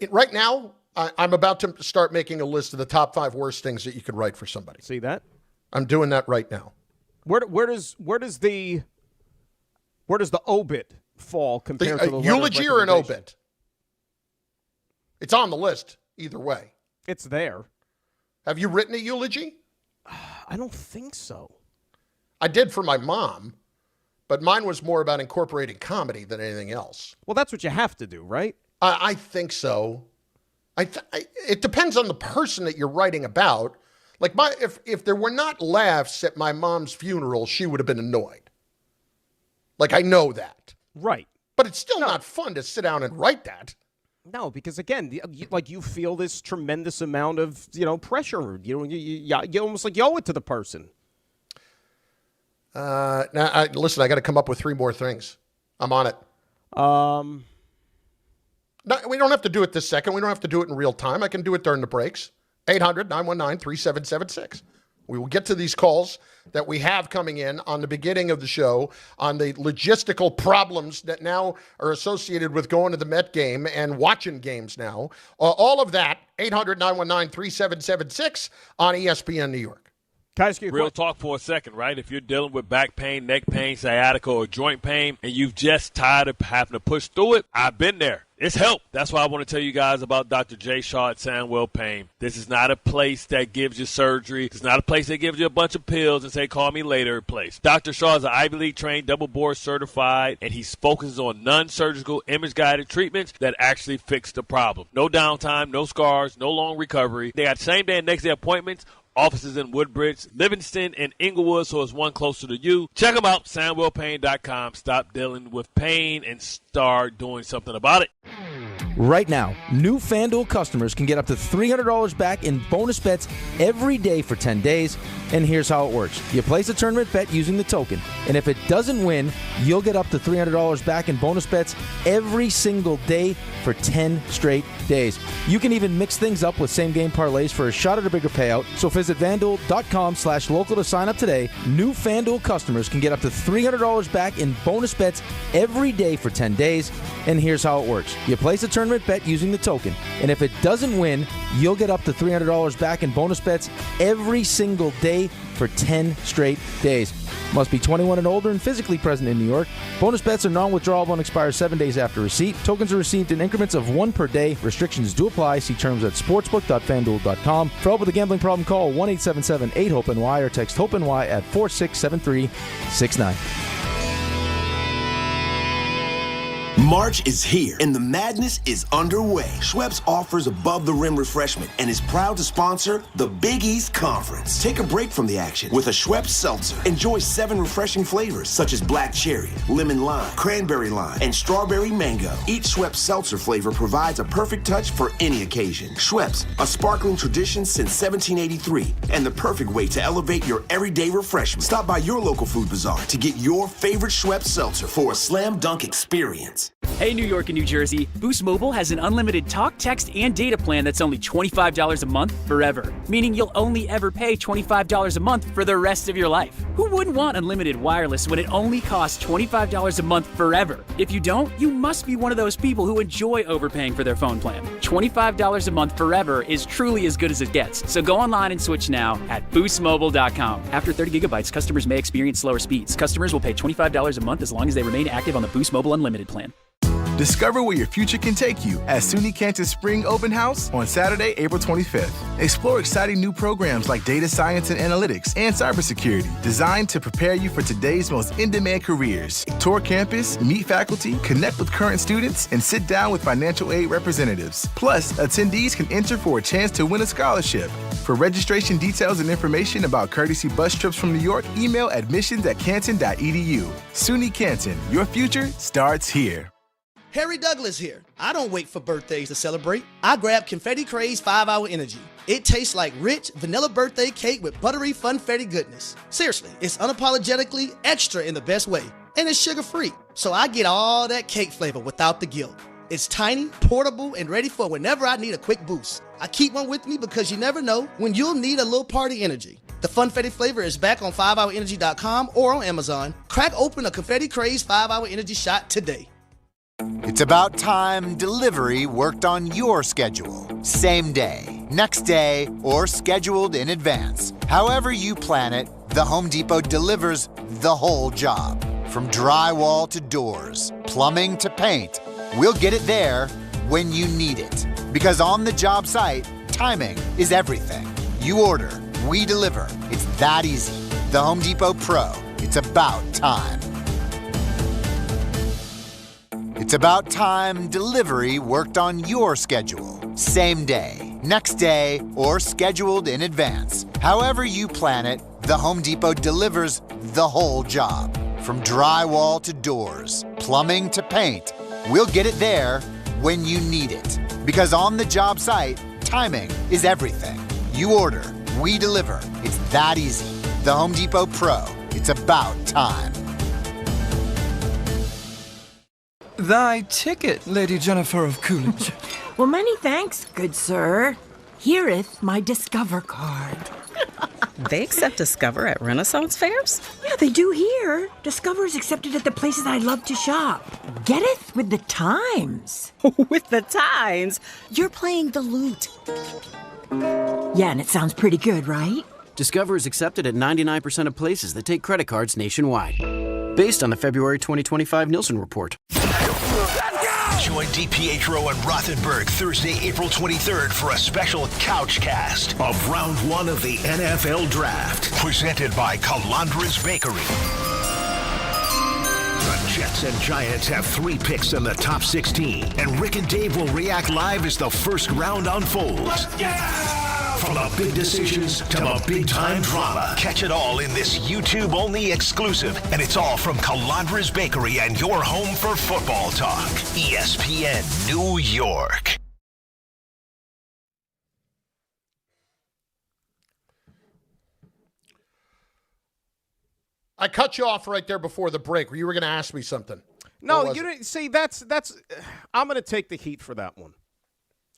Right now, I'm about to start making a list of the top 5 worst things that you could write for somebody. See that? I'm doing that right now. Where does the obit fall compared to the eulogy or an obit? It's on the list either way. It's there. Have you written a eulogy? I don't think so. I did for my mom, but mine was more about incorporating comedy than anything else. Well, that's what you have to do, right? I think so. It depends on the person that you're writing about. Like if there were not laughs at my mom's funeral, she would have been annoyed. Like I know that. Right. But it's still not fun to sit down and write that. No, because again, you feel this tremendous amount of, pressure. You almost like you owe it to the person. Listen, I got to come up with 3 more things. I'm on it. No, we don't have to do it this second. We don't have to do it in real time. I can do it during the breaks. 800-919-3776. We will get to these calls that we have coming in on the beginning of the show on the logistical problems that now are associated with going to the Met game and watching games now. All of that, 800-919-3776 on ESPN New York. Real talk for a second, right? If you're dealing with back pain, neck pain, sciatica, or joint pain, and you've just tired of having to push through it, I've been there. It's help. That's why I want to tell you guys about Dr. J. Shaw at Sandwell Pain. This is not a place that gives you surgery. It's not a place that gives you a bunch of pills and say, call me later place. Dr. Shaw is an Ivy League trained, double board certified, and he focuses on non-surgical, image-guided treatments that actually fix the problem. No downtime, no scars, no long recovery. They got same-day and next-day appointments. Offices in Woodbridge, Livingston, and Inglewood, so it's one closer to you. Check them out, SandwellPain.com. Stop dealing with pain and start doing something about it. Right now, new FanDuel customers can get up to $300 back in bonus bets every day for 10 days. And here's how it works. You place a tournament bet using the token, and if it doesn't win, you'll get up to $300 back in bonus bets every single day for 10 straight days. You can even mix things up with same-game parlays for a shot at a bigger payout. So visit FanDuel.com/local to sign up today. New FanDuel customers can get up to $300 back in bonus bets every day for 10 days. And here's how it works. You place a tournament bet using the token, and if it doesn't win, you'll get up to $300 back in bonus bets every single day for 10 straight days. Must be 21 and older and physically present in New York. Bonus bets are non-withdrawable and expire 7 days after receipt. Tokens are received in increments of 1 per day. Restrictions do apply. See terms at sportsbook.fanduel.com. For help with a gambling problem, call 1-877-8-HOPE-NY or text HOPE-NY at 467369. March is here, and the madness is underway. Schweppes offers above-the-rim refreshment and is proud to sponsor the Big East Conference. Take a break from the action with a Schweppes Seltzer. Enjoy 7 refreshing flavors, such as black cherry, lemon lime, cranberry lime, and strawberry mango. Each Schweppes Seltzer flavor provides a perfect touch for any occasion. Schweppes, a sparkling tradition since 1783, and the perfect way to elevate your everyday refreshment. Stop by your local food bazaar to get your favorite Schweppes Seltzer for a slam dunk experience. Hey, New York and New Jersey, Boost Mobile has an unlimited talk, text, and data plan that's only $25 a month forever, meaning you'll only ever pay $25 a month for the rest of your life. Who wouldn't want unlimited wireless when it only costs $25 a month forever? If you don't, you must be one of those people who enjoy overpaying for their phone plan. $25 a month forever is truly as good as it gets, so go online and switch now at boostmobile.com. After 30 gigabytes, customers may experience slower speeds. Customers will pay $25 a month as long as they remain active on the Boost Mobile Unlimited plan. Discover where your future can take you at SUNY Canton Spring Open House on Saturday, April 25th. Explore exciting new programs like data science and analytics and cybersecurity designed to prepare you for today's most in-demand careers. Tour campus, meet faculty, connect with current students, and sit down with financial aid representatives. Plus, attendees can enter for a chance to win a scholarship. For registration details and information about courtesy bus trips from New York, email admissions@canton.edu. SUNY Canton, your future starts here. Harry Douglas here. I don't wait for birthdays to celebrate. I grab Confetti Craze 5-Hour Energy. It tastes like rich vanilla birthday cake with buttery funfetti goodness. Seriously, it's unapologetically extra in the best way. And it's sugar-free, so I get all that cake flavor without the guilt. It's tiny, portable, and ready for whenever I need a quick boost. I keep one with me because you never know when you'll need a little party energy. The funfetti flavor is back on 5hourenergy.com or on Amazon. Crack open a Confetti Craze 5-Hour Energy shot today. It's about time delivery worked on your schedule. Same day, next day, or scheduled in advance. However you plan it, the Home Depot delivers the whole job. From drywall to doors, plumbing to paint, we'll get it there when you need it. Because on the job site, timing is everything. You order, we deliver. It's that easy. The Home Depot Pro. It's about time. It's about time delivery worked on your schedule. Same day, next day, or scheduled in advance. However you plan it, the Home Depot delivers the whole job. From drywall to doors, plumbing to paint, we'll get it there when you need it. Because on the job site, timing is everything. You order, we deliver. It's that easy. The Home Depot Pro. It's about time. Thy ticket, Lady Jennifer of Coolidge. Well, many thanks, good sir. Hereeth my Discover card. They accept Discover at Renaissance fairs? Yeah, they do here. Discover is accepted at the places I love to shop. Get it? With the times. With the times? You're playing the lute. Yeah, and it sounds pretty good, right? Discover is accepted at 99% of places that take credit cards nationwide. Based on the February 2025 Nielsen report. Join DiPietro and Rothenberg Thursday, April 23rd for a special couch cast of Round 1 of the NFL Draft. Presented by Calandra's Bakery. The Jets and Giants have 3 picks in the top 16, and Rick and Dave will react live as the first round unfolds. From the big decisions to the big-time drama. Catch it all in this YouTube-only exclusive, and it's all from Calandra's Bakery and your home for football talk. ESPN New York. I cut you off right there before the break. You were going to ask me something. No, you didn't. See, that's. I'm going to take the heat for that one.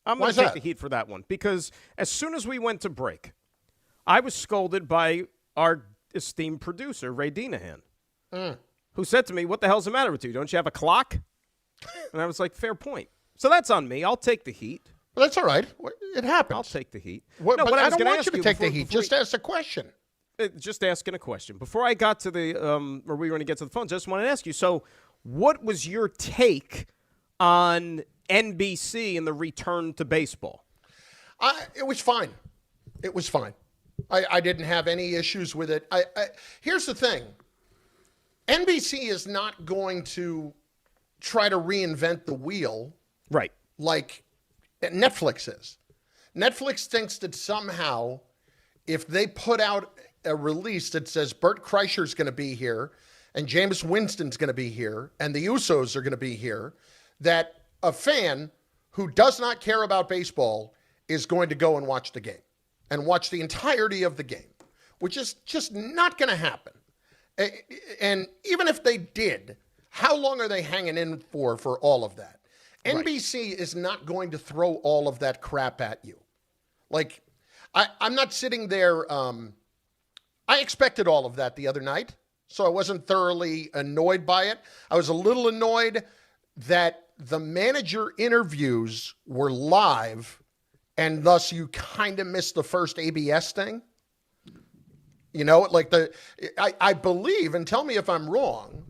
I'm going to take the heat for that one because as soon as we went to break, I was scolded by our esteemed producer, Ray Dinahan, who said to me, "What the hell's the matter with you? Don't you have a clock?" And I was like, "Fair point." So that's on me. I'll take the heat. Well, that's all right. It happens. I'll take the heat. But I don't want you to take the heat. Just ask a question. Just asking a question. Before I got to the, or we were going to get to the phones, I just wanted to ask you, so what was your take on NBC and the return to baseball? It was fine. It was fine. I didn't have any issues with it. Here's the thing. NBC is not going to try to reinvent the wheel. Right. Like Netflix is. Netflix thinks that somehow if they put out a release that says Bert Kreischer's going to be here and Jameis Winston's going to be here and the Usos are going to be here, that a fan who does not care about baseball is going to go and watch the game and watch the entirety of the game, which is just not going to happen. And even if they did, how long are they hanging in for all of that? Right. NBC is not going to throw all of that crap at you. Like, I'm not sitting there. I expected all of that the other night, so I wasn't thoroughly annoyed by it. I was a little annoyed that the manager interviews were live, and thus you kind of missed the first ABS thing. You know, like I believe, and tell me if I'm wrong,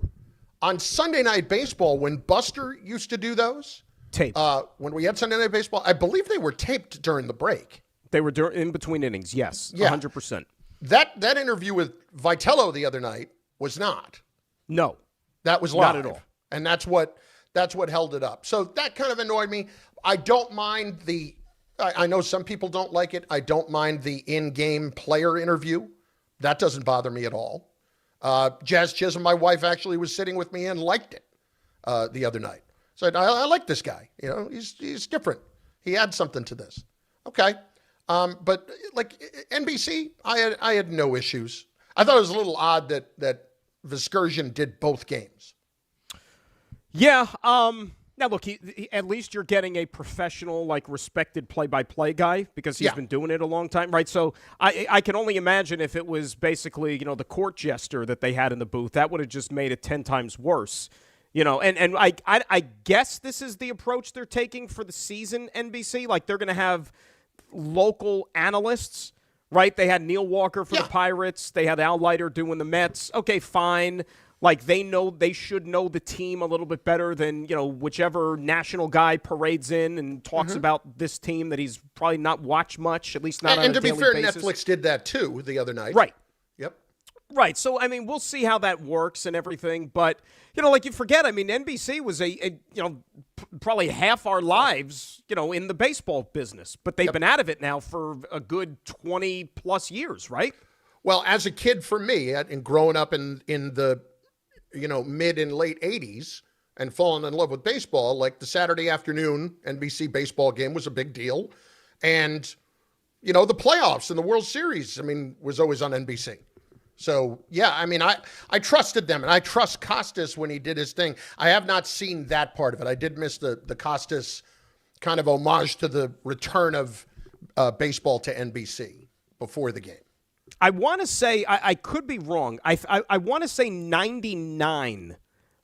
on Sunday Night Baseball, when Buster used to do those, taped. When we had Sunday Night Baseball, I believe they were taped during the break. They were in between innings, yes, yeah. 100%. That interview with Vitello the other night was not. No. That was live. Not at all. And that's what held it up. So that kind of annoyed me. I don't mind I know some people don't like it. I don't mind the in-game player interview. That doesn't bother me at all. Jazz Chisholm, my wife, actually was sitting with me and liked it the other night. So I like this guy. You know, he's different. He adds something to this. Okay. But like NBC, I had no issues. I thought it was a little odd that Viscursion did both games. Yeah. Now look, at least you're getting a professional, like respected play-by-play guy because he's been doing it a long time, right? So I can only imagine if it was basically, the court jester that they had in the booth, that would have just made it 10 times worse. And I guess this is the approach they're taking for the season, NBC. Like they're going to have local analysts, right? They had Neil Walker for the Pirates. They had Al Leiter doing the Mets. Okay, fine. Like they should know the team a little bit better than, whichever national guy parades in and talks about this team that he's probably not watched much, at least not on a daily basis. And to be fair, Netflix did that too the other night. Right. Yep. Right. So, we'll see how that works and everything. But, like you forget, NBC was probably half our lives, in the baseball business. But they've been out of it now for a good 20-plus years, right? Well, as a kid for me, and growing up in the, mid and late 80s and falling in love with baseball, like the Saturday afternoon NBC baseball game was a big deal. And, the playoffs and the World Series, was always on NBC. So, yeah, I trusted them, and I trust Costas when he did his thing. I have not seen that part of it. I did miss the Costas kind of homage to the return of baseball to NBC before the game. I want to say, I could be wrong. I want to say 99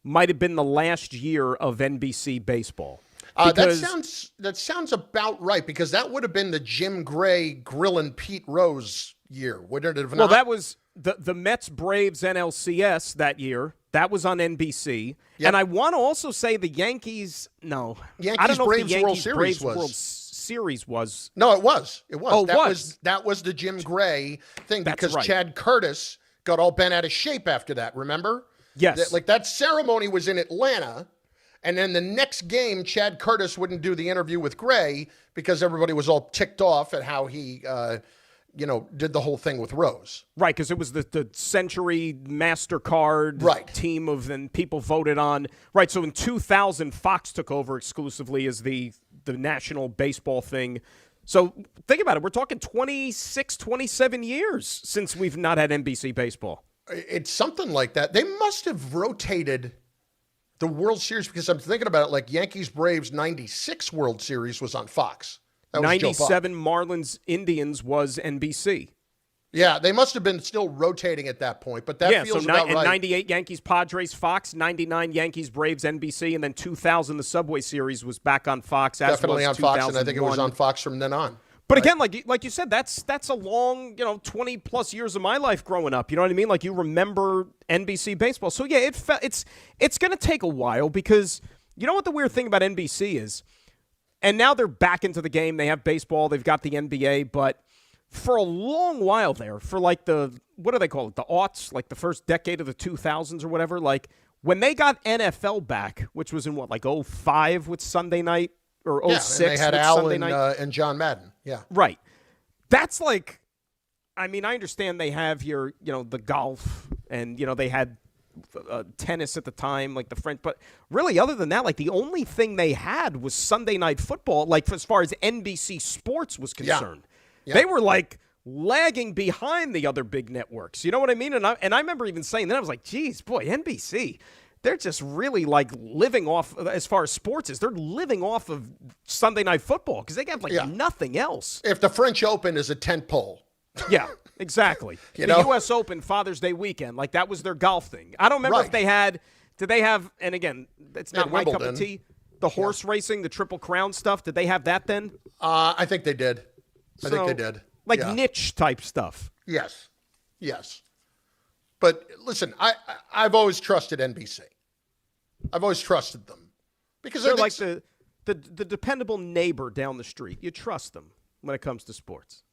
might have been the last year of NBC baseball. That sounds about right, because that would have been the Jim Gray, Grillin' Pete Rose year, wouldn't it have not? Well, that was the Mets Braves NLCS that year. That was on NBC. Yep. And I want to also say the Yankees. No, I don't know Braves if the World Yankees Series Braves was. World Series was. No, it was. It was. Oh, That was the Jim Gray thing, That's because right. Chad Curtis got all bent out of shape after that. Remember? Yes. That ceremony was in Atlanta. And then the next game, Chad Curtis wouldn't do the interview with Gray because everybody was all ticked off at how he, did the whole thing with Rose. Right, because it was the Century MasterCard team and people voted on. Right, so in 2000, Fox took over exclusively as the national baseball thing. So think about it. We're talking 26, 27 years since we've not had NBC baseball. It's something like that. They must have rotated the World Series, because I'm thinking about it, like Yankees Braves 96 World Series was on Fox. That was 97 Marlins Indians was NBC. Yeah, they must have been still rotating at that point, but that feels about right. 98 Yankees Padres Fox, 99 Yankees Braves NBC, and then 2000 the Subway Series was back on Fox. Definitely on Fox, and I think it was on Fox from then on. But again, like you said, that's a long, 20 plus years of my life growing up. You know what I mean? Like, you remember NBC baseball. So yeah, it's going to take a while, because you know what the weird thing about NBC is? And now they're back into the game. They have baseball. They've got the NBA. But for a long while there, for like what do they call it? The aughts, like the first decade of the 2000s or whatever. Like, when they got NFL back, which was in 05 with Sunday Night, or 06 and they had with Al Sunday Night. And John Madden. Yeah. Right. That's like, I mean, I understand they have the golf, and, they had tennis at the time, like the French. But really, other than that, like, the only thing they had was Sunday Night Football, like, as far as NBC Sports was concerned. Yeah. They were, like, lagging behind the other big networks. You know what I mean? And I remember even saying that. I was like, geez, boy, NBC, they're just really, like, living off, as far as sports is, they're living off of Sunday Night Football, because they have, like, nothing else. If the French Open is a tent pole. Yeah, exactly. The U.S. Open, Father's Day weekend, like, that was their golf thing. I don't remember if they had, did they have, and again, it's not my cup of tea, the horse racing, the Triple Crown stuff, did they have that then? I think they did. I think they did. Like niche type stuff. Yes. But listen, I've always trusted NBC. I've always trusted them, because they're like the dependable neighbor down the street. You trust them when it comes to sports.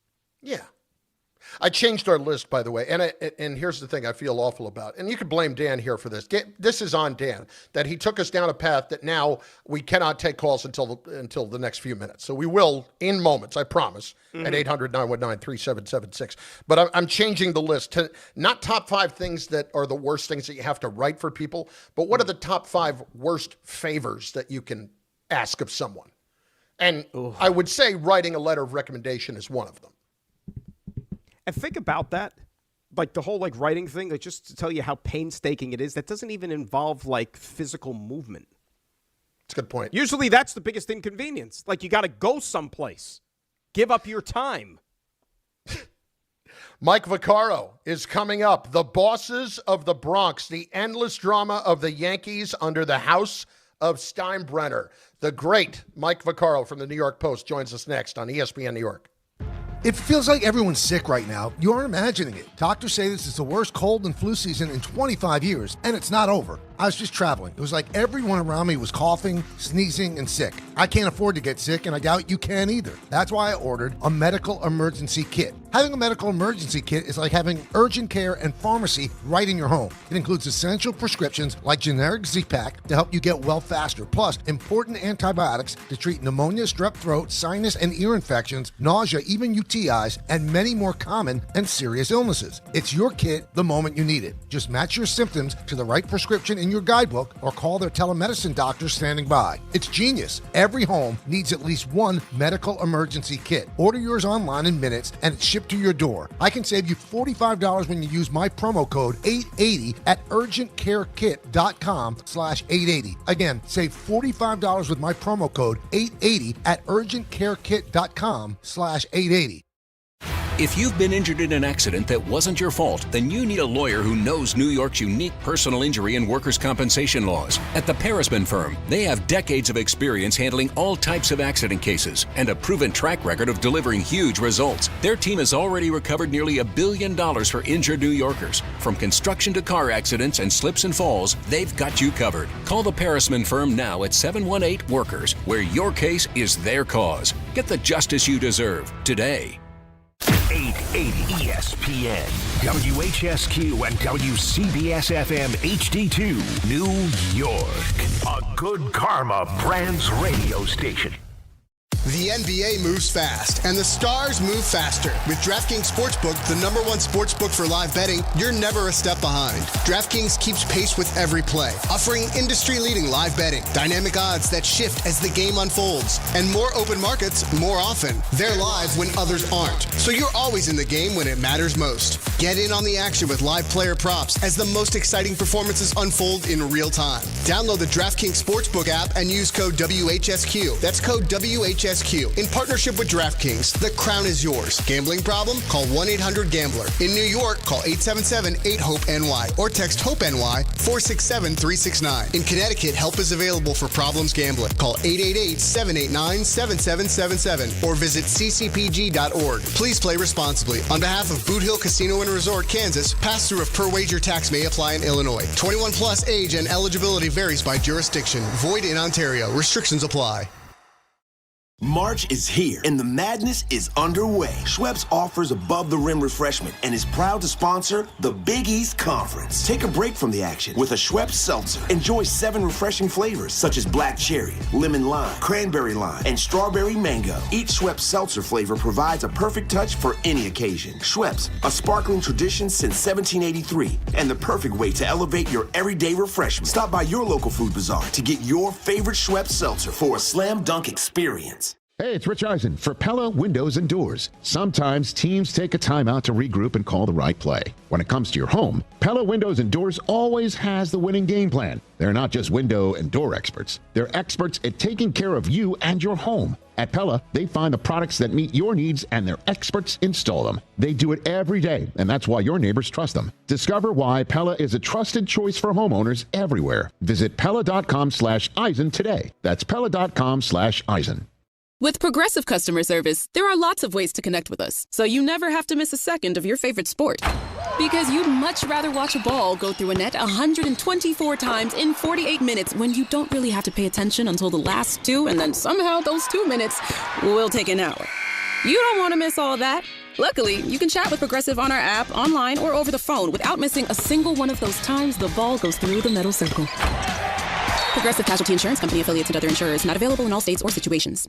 Yeah. I changed our list, by the way, and here's the thing I feel awful about, and you can blame Dan here for this. This is on Dan, that he took us down a path that now we cannot take calls until the next few minutes. So we will in moments, I promise, at 800-919-3776. But I'm changing the list to not top 5 things that are the worst things that you have to write for people, but what are the top 5 worst favors that you can ask of someone? And I would say writing a letter of recommendation is one of them. And think about that, like the whole like writing thing, like just to tell you how painstaking it is. That doesn't even involve like physical movement. That's a good point. Usually that's the biggest inconvenience. Like, you got to go someplace, give up your time. Mike Vaccaro is coming up. The bosses of the Bronx, the endless drama of the Yankees under the house of Steinbrenner. The great Mike Vaccaro from the New York Post joins us next on ESPN New York. It feels like everyone's sick right now. You aren't imagining it. Doctors say this is the worst cold and flu season in 25 years, and it's not over. I was just traveling. It was like everyone around me was coughing, sneezing, and sick. I can't afford to get sick, and I doubt you can either. That's why I ordered a medical emergency kit. Having a medical emergency kit is like having urgent care and pharmacy right in your home. It includes essential prescriptions like generic Z-Pak to help you get well faster, plus important antibiotics to treat pneumonia, strep throat, sinus and ear infections, nausea, even UTIs, and many more common and serious illnesses. It's your kit the moment you need it. Just match your symptoms to the right prescription in your guidebook or call their telemedicine doctor standing by. It's genius. Every home needs at least one medical emergency kit. Order yours online in minutes and it's shipped to your door. I can save you $45 when you use my promo code 880 at urgentcarekit.com/880. Again, save $45 with my promo code 880 at urgentcarekit.com/880. If you've been injured in an accident that wasn't your fault, then you need a lawyer who knows New York's unique personal injury and workers' compensation laws. At the Parisman Firm, they have decades of experience handling all types of accident cases and a proven track record of delivering huge results. Their team has already recovered nearly $1 billion for injured New Yorkers. From construction to car accidents and slips and falls, they've got you covered. Call the Parisman Firm now at 718-WORKERS, where your case is their cause. Get the justice you deserve today. 880 ESPN, WHSQ, and WCBS-FM HD2, New York. A Good Karma Brands radio station. The NBA moves fast, and the stars move faster. With DraftKings Sportsbook, the #1 sportsbook for live betting, you're never a step behind. DraftKings keeps pace with every play, offering industry-leading live betting, dynamic odds that shift as the game unfolds, and more open markets more often. They're live when others aren't, so you're always in the game when it matters most. Get in on the action with live player props as the most exciting performances unfold in real time. Download the DraftKings Sportsbook app and use code WHSQ. That's code WHSQ. In partnership with DraftKings, the crown is yours. Gambling problem? Call 1-800-GAMBLER. In New York, call 877-8-HOPE-NY or text HOPE-NY 467-369. In Connecticut, help is available for problems gambling. Call 888-789-7777 or visit ccpg.org. Please play responsibly. On behalf of Boot Hill Casino and Resort, Kansas, pass-through of per-wager tax may apply in Illinois. 21 plus age and eligibility varies by jurisdiction. Void in Ontario. Restrictions apply. March is here, and the madness is underway. Schweppes offers above-the-rim refreshment and is proud to sponsor the Big East Conference. Take a break from the action with a Schweppes Seltzer. Enjoy 7 refreshing flavors, such as black cherry, lemon lime, cranberry lime, and strawberry mango. Each Schweppes Seltzer flavor provides a perfect touch for any occasion. Schweppes, a sparkling tradition since 1783, and the perfect way to elevate your everyday refreshment. Stop by your local food bazaar to get your favorite Schweppes Seltzer for a slam dunk experience. Hey, it's Rich Eisen for Pella Windows and Doors. Sometimes teams take a timeout to regroup and call the right play. When it comes to your home, Pella Windows and Doors always has the winning game plan. They're not just window and door experts. They're experts at taking care of you and your home. At Pella, they find the products that meet your needs and their experts install them. They do it every day, and that's why your neighbors trust them. Discover why Pella is a trusted choice for homeowners everywhere. Visit Pella.com/Eisen today. That's Pella.com/Eisen. With Progressive Customer Service, there are lots of ways to connect with us, so you never have to miss a second of your favorite sport. Because you'd much rather watch a ball go through a net 124 times in 48 minutes when you don't really have to pay attention until the last 2, and then somehow those 2 minutes will take an hour. You don't want to miss all that. Luckily, you can chat with Progressive on our app, online, or over the phone without missing a single one of those times the ball goes through the metal circle. Progressive Casualty Insurance Company, affiliates, and other insurers. Not available in all states or situations.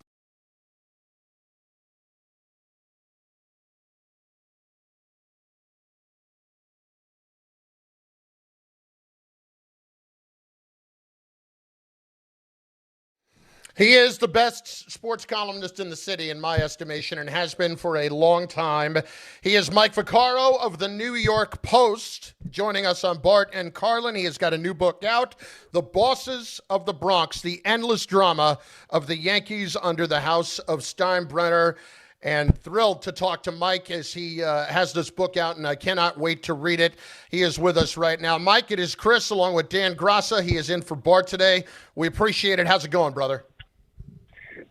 He is the best sports columnist in the city, in my estimation, and has been for a long time. He is Mike Vaccaro of the New York Post, joining us on Bart and Carlin. He has got a new book out, The Bosses of the Bronx, the endless drama of the Yankees under the house of Steinbrenner. And thrilled to talk to Mike as he has this book out, and I cannot wait to read it. He is with us right now. Mike, it is Chris along with Dan Graca. He is in for Bart today. We appreciate it. How's it going, brother?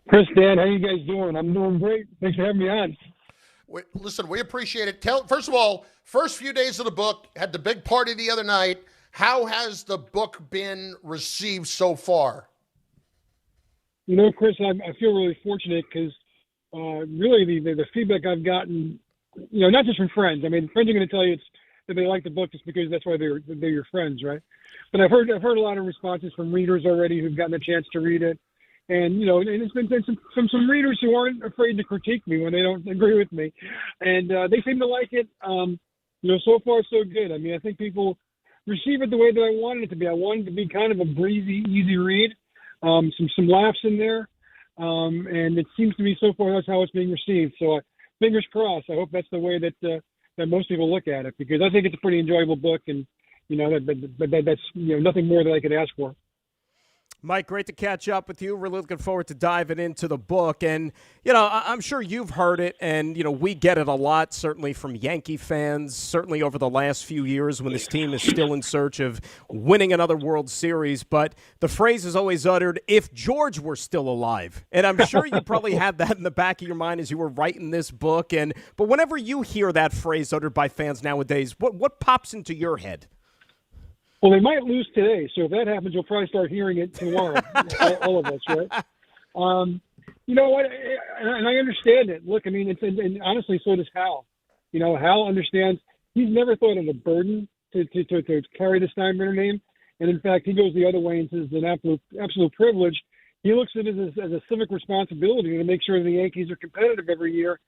Chris, Dan, how you guys doing? I'm doing great. Thanks for having me on. Listen, we appreciate it. First of all, first few days of the book, had the big party the other night. How has the book been received so far? You know, Chris, I feel really fortunate because really the feedback I've gotten, you know, not just from friends. I mean, friends are going to tell you that they like the book just because that's why they're your friends, right? But I've heard a lot of responses from readers already who've gotten a chance to read it. And, you know, and it's been from some readers who aren't afraid to critique me when they don't agree with me. And they seem to like it. You know, so far, so good. I mean, I think people receive it the way that I wanted it to be. I wanted it to be kind of a breezy, easy read, some laughs in there. And it seems to be so far that's how it's being received. So fingers crossed. I hope that's the way that most people look at it, because I think it's a pretty enjoyable book. And, you know, that's, you know, nothing more that I could ask for. Mike, great to catch up with you. Really looking forward to diving into the book. And, you know, I'm sure you've heard it, and, you know, we get it a lot, certainly from Yankee fans, certainly over the last few years when this team is still in search of winning another World Series. But the phrase is always uttered, if George were still alive. And I'm sure you probably had that in the back of your mind as you were writing this book. But whenever you hear that phrase uttered by fans nowadays, what pops into your head? Well, they might lose today, so if that happens, you'll probably start hearing it tomorrow, all of us, right? You know what? And I understand it. Look, I mean, and honestly, so does Hal. You know, Hal understands. He's never thought of a burden to carry the Steinbrenner name, and in fact, he goes the other way and says it's an absolute privilege. He looks at it as a civic responsibility to make sure the Yankees are competitive every year.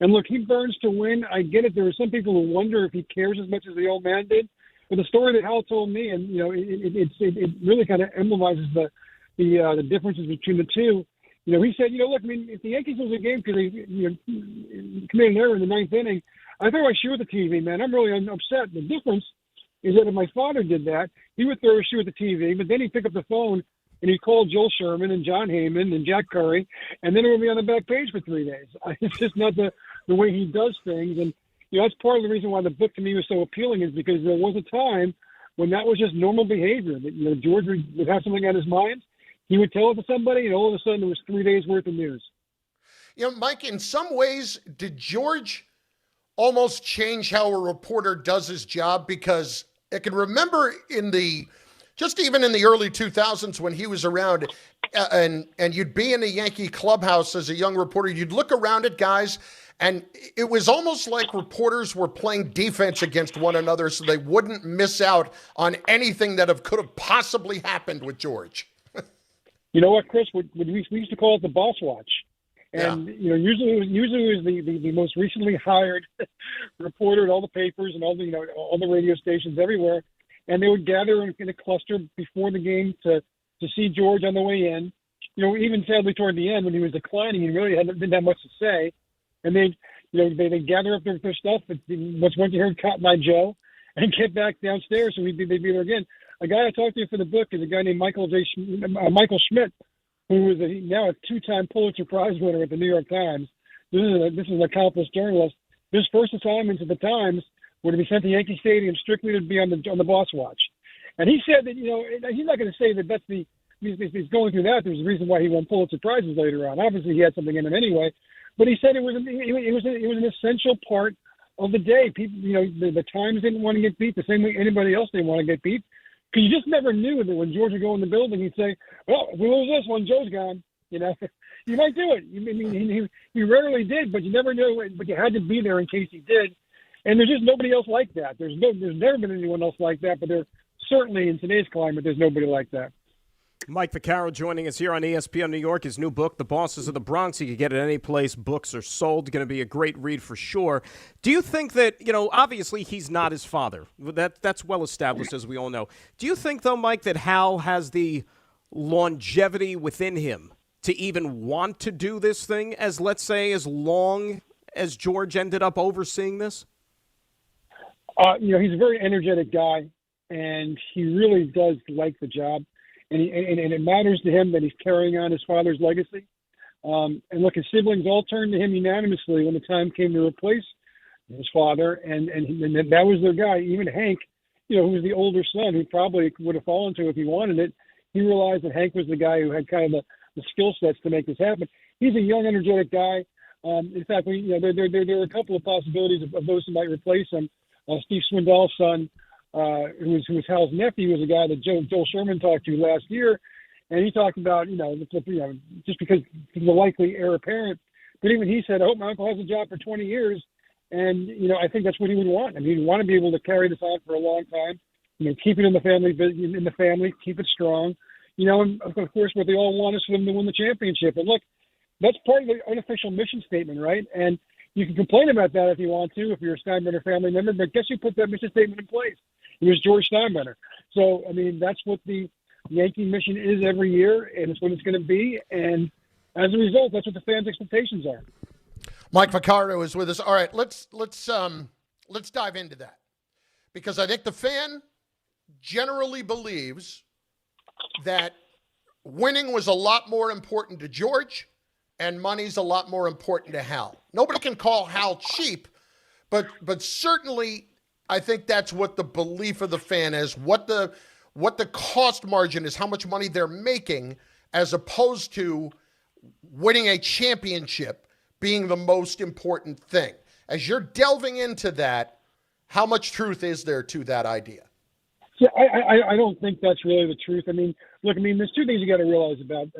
And look, he burns to win. I get it. There are some people who wonder if he cares as much as the old man did. But the story that Hal told me, and you know, it really kind of emblemizes the differences between the two. You know, he said, you know, look, I mean, if the Yankees lose a game because they committed an error in the ninth inning, I throw a shoe at the TV, man. I'm really upset. The difference is that if my father did that, he would throw a shoe at the TV, but then he'd pick up the phone and he'd call Joel Sherman and John Heyman and Jack Curry, and then it would be on the back page for 3 days. It's just not the way he does things. And you know, that's part of the reason why the book to me was so appealing, is because there was a time when that was just normal behavior. That, you know, George would have something on his mind, he would tell it to somebody, and all of a sudden there was 3 days worth of news. You know, Mike, in some ways, did George almost change how a reporter does his job? Because I can remember just even in the early 2000s when he was around, and you'd be in a Yankee clubhouse as a young reporter, you'd look around at guys, and it was almost like reporters were playing defense against one another so they wouldn't miss out on anything that could have possibly happened with George. You know what, Chris? We used to call it the boss watch. And, you know, usually it was the most recently hired reporter at all the papers and all the radio stations everywhere. And they would gather in a cluster before the game to see George on the way in. You know, even sadly toward the end when he was declining, he really didn't have much to say. And they gather up their stuff. Once you heard Cotton Eye Joe, and get back downstairs, so they'd be there again. A guy I talked to for the book is a guy named Michael Schmidt, who was now a 2-time Pulitzer Prize winner at the New York Times. This is an accomplished journalist. His first assignments at the Times were to be sent to Yankee Stadium strictly to be on the boss watch. And he said that, you know, he's not going to say that he's going through that. There's a reason why he won Pulitzer Prizes later on. Obviously, he had something in him anyway. But he said it was an essential part of the day. People, you know, the Times didn't want to get beat the same way anybody else didn't want to get beat, because you just never knew that when George would go in the building, he'd say, "Well, if we lose this one, Joe's gone." You know, you might do it. I mean, he rarely did, but you never knew. But you had to be there in case he did. And there's just nobody else like that. There's never been anyone else like that. But certainly in today's climate, there's nobody like that. Mike Vaccaro joining us here on ESPN New York. His new book, The Bosses of the Bronx. You can get it any place books are sold. Going to be a great read for sure. Do you think that, you know, obviously he's not his father. That's well established, as we all know. Do you think, though, Mike, that Hal has the longevity within him to even want to do this thing as, let's say, as long as George ended up overseeing this? You know, he's a very energetic guy, and he really does like the job. And it matters to him that he's carrying on his father's legacy. And look, his siblings all turned to him unanimously when the time came to replace his father, and that was their guy. Even Hank, you know, who was the older son, who probably would have fallen to if he wanted it, he realized that Hank was the guy who had kind of the skill sets to make this happen. He's a young, energetic guy. In fact, there are a couple of possibilities of those who might replace him. Steve Swindoll's son, who was Hal's nephew, was a guy that Joel Sherman talked to last year, and he talked about, just because he's a likely heir apparent. But even he said, "I hope my uncle has a job for 20 years," and I think that's what he would want. I mean, he'd want to be able to carry this on for a long time. Keep it in the family, keep it strong. And of course, what they all want is for them to win the championship. And look, that's part of the unofficial mission statement, right? And you can complain about that if you want to, if you're a Steinbrenner family member, but guess who put that mission statement in place? It was George Steinbrenner. So, I mean, that's what the Yankee mission is every year, and it's what it's going to be. And as a result, that's what the fans' expectations are. Mike Vaccaro is with us. All right, let's dive into that, because I think the fan generally believes that winning was a lot more important to George, and money's a lot more important to Hal. Nobody can call Hal cheap, but certainly I think that's what the belief of the fan is, what the cost margin is, how much money they're making, as opposed to winning a championship being the most important thing. As you're delving into that, how much truth is there to that idea? Yeah, I don't think that's really the truth. I mean, look, there's two things you got to realize about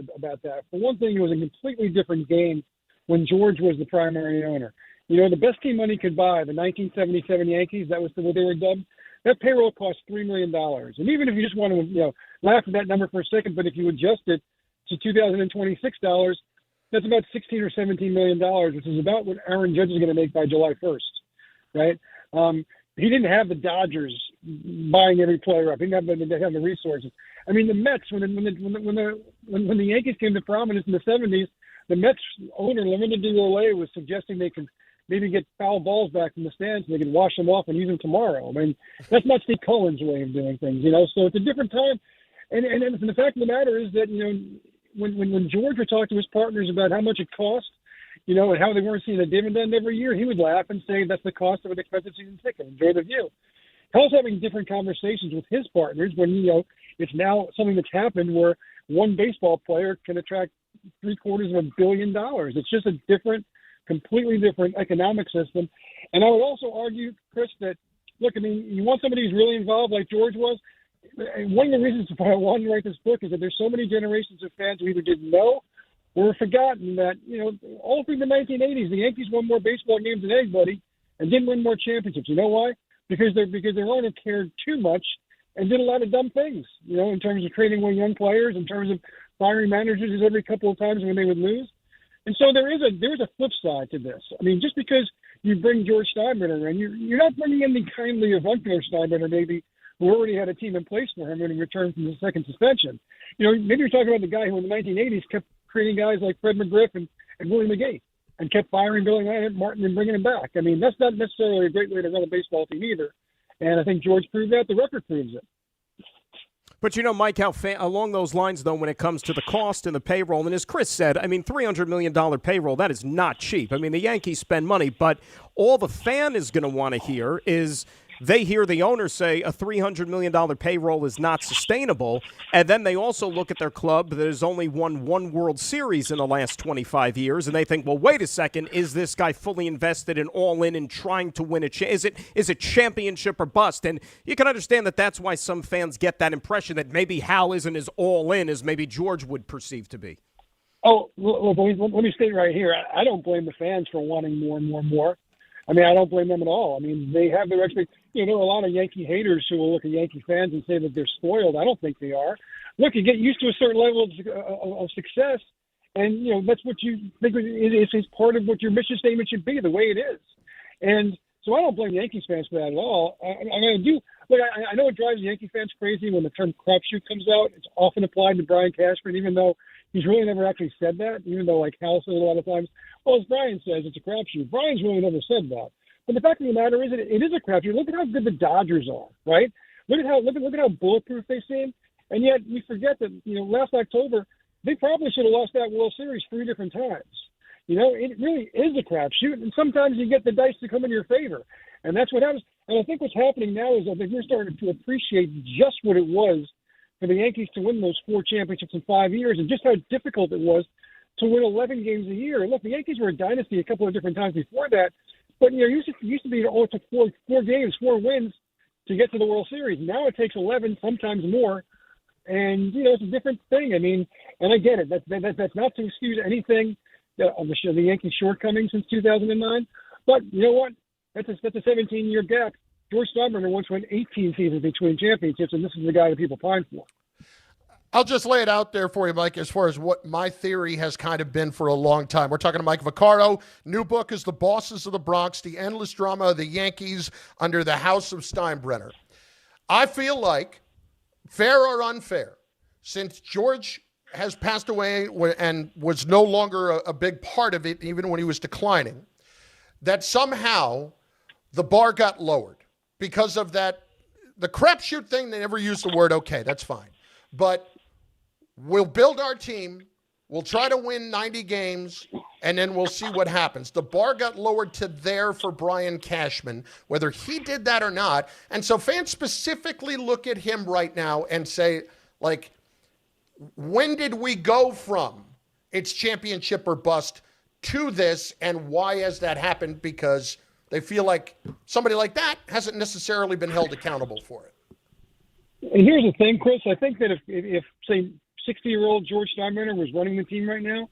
that. For one thing, it was a completely different game when George was the primary owner. The best team money could buy, the 1977 Yankees, that was what they were dubbed, that payroll cost $3 million. And even if you just want to, laugh at that number for a second, but if you adjust it to 2026 dollars, that's about $16 or $17 million, which is about what Aaron Judge is going to make by July 1st, right? He didn't have the Dodgers buying every player up. He didn't have the resources. The Mets, when the Yankees came to prominence in the 70s, the Mets owner, Laminda DeRolay, was suggesting they could maybe get foul balls back from the stands and they could wash them off and use them tomorrow. That's not Steve Cohen's way of doing things, so it's a different time. And the fact of the matter is that, when George would talk to his partners about how much it cost, and how they weren't seeing a dividend every year, he would laugh and say that's the cost of an expensive season ticket. Enjoy the view. Hal's having different conversations with his partners when, it's now something that's happened where one baseball player can attract $750 million. It's just a completely different economic system. And I would also argue, Chris, that, look, you want somebody who's really involved like George was. One of the reasons why I wanted to write this book is that there's so many generations of fans who either didn't know or have forgotten that, all through the 1980s, the Yankees won more baseball games than anybody and didn't win more championships. You know why? Because their owner cared too much and did a lot of dumb things, in terms of trading away young players, in terms of firing managers every couple of times when they would lose. And so there is a flip side to this. Just because you bring George Steinbrenner in, you're not bringing in the kindly or unfair Steinbrenner, maybe, who already had a team in place for him when he returned from the second suspension. Maybe you're talking about the guy who in the 1980s kept creating guys like Fred McGriff and Willie McGee and kept firing Billy Martin and bringing him back. That's not necessarily a great way to run a baseball team either. And I think George proved that. The record proves it. But, Mike, along those lines, though, when it comes to the cost and the payroll, and as Chris said, $300 million payroll, that is not cheap. The Yankees spend money, but all the fan is going to want to hear is they hear the owner say a $300 million payroll is not sustainable, and then they also look at their club that has only won one World Series in the last 25 years, and they think, well, wait a second, is this guy fully invested and all in and trying to win is it championship or bust? And you can understand that that's why some fans get that impression that maybe Hal isn't as all in as maybe George would perceive to be. Oh, well, let me state right here, I don't blame the fans for wanting more and more and more. I don't blame them at all. They have their expectations. There are a lot of Yankee haters who will look at Yankee fans and say that they're spoiled. I don't think they are. Look, you get used to a certain level of success, and, that's what you think is part of what your mission statement should be, the way it is. And so I don't blame Yankees fans for that at all. I know it drives Yankee fans crazy when the term crapshoot comes out. It's often applied to Brian Cashman, even though he's really never actually said that, even though, like Hal says a lot of times, well, as Brian says, it's a crapshoot. Brian's really never said that. But the fact of the matter is that it is a crapshoot. Look at how good the Dodgers are, right? Look at how bulletproof they seem. And yet we forget that, last October, they probably should have lost that World Series 3 different times. It really is a crapshoot. And sometimes you get the dice to come in your favor. And that's what happens. And I think what's happening now is I think we're starting to appreciate just what it was for the Yankees to win those 4 championships in 5 years and just how difficult it was to win 11 games a year. And look, the Yankees were a dynasty a couple of different times before that, but it used to be it took 4 games, 4 wins to get to the World Series. Now it takes 11, sometimes more, and it's a different thing. And I get it. That's not to excuse anything of the Yankees' shortcomings since 2009. But you know what? That's a 17-year gap. George Steinbrenner once went 18 seasons between championships, and this is the guy that people pine for. I'll just lay it out there for you, Mike, as far as what my theory has kind of been for a long time. We're talking to Mike Vaccaro. New book is The Bosses of the Bronx, the endless drama of the Yankees under the House of Steinbrenner. I feel like, fair or unfair, since George has passed away and was no longer a big part of it, even when he was declining, that somehow the bar got lowered because of that. The crapshoot thing, they never used the word, okay, that's fine. But we'll build our team, we'll try to win 90 games, and then we'll see what happens. The bar got lowered to there for Brian Cashman, whether he did that or not. And so fans specifically look at him right now and say, like, when did we go from it's championship or bust to this, and why has that happened? Because they feel like somebody like that hasn't necessarily been held accountable for it. And here's the thing, Chris. I think that if say, 60-year-old George Steinbrenner was running the team right now,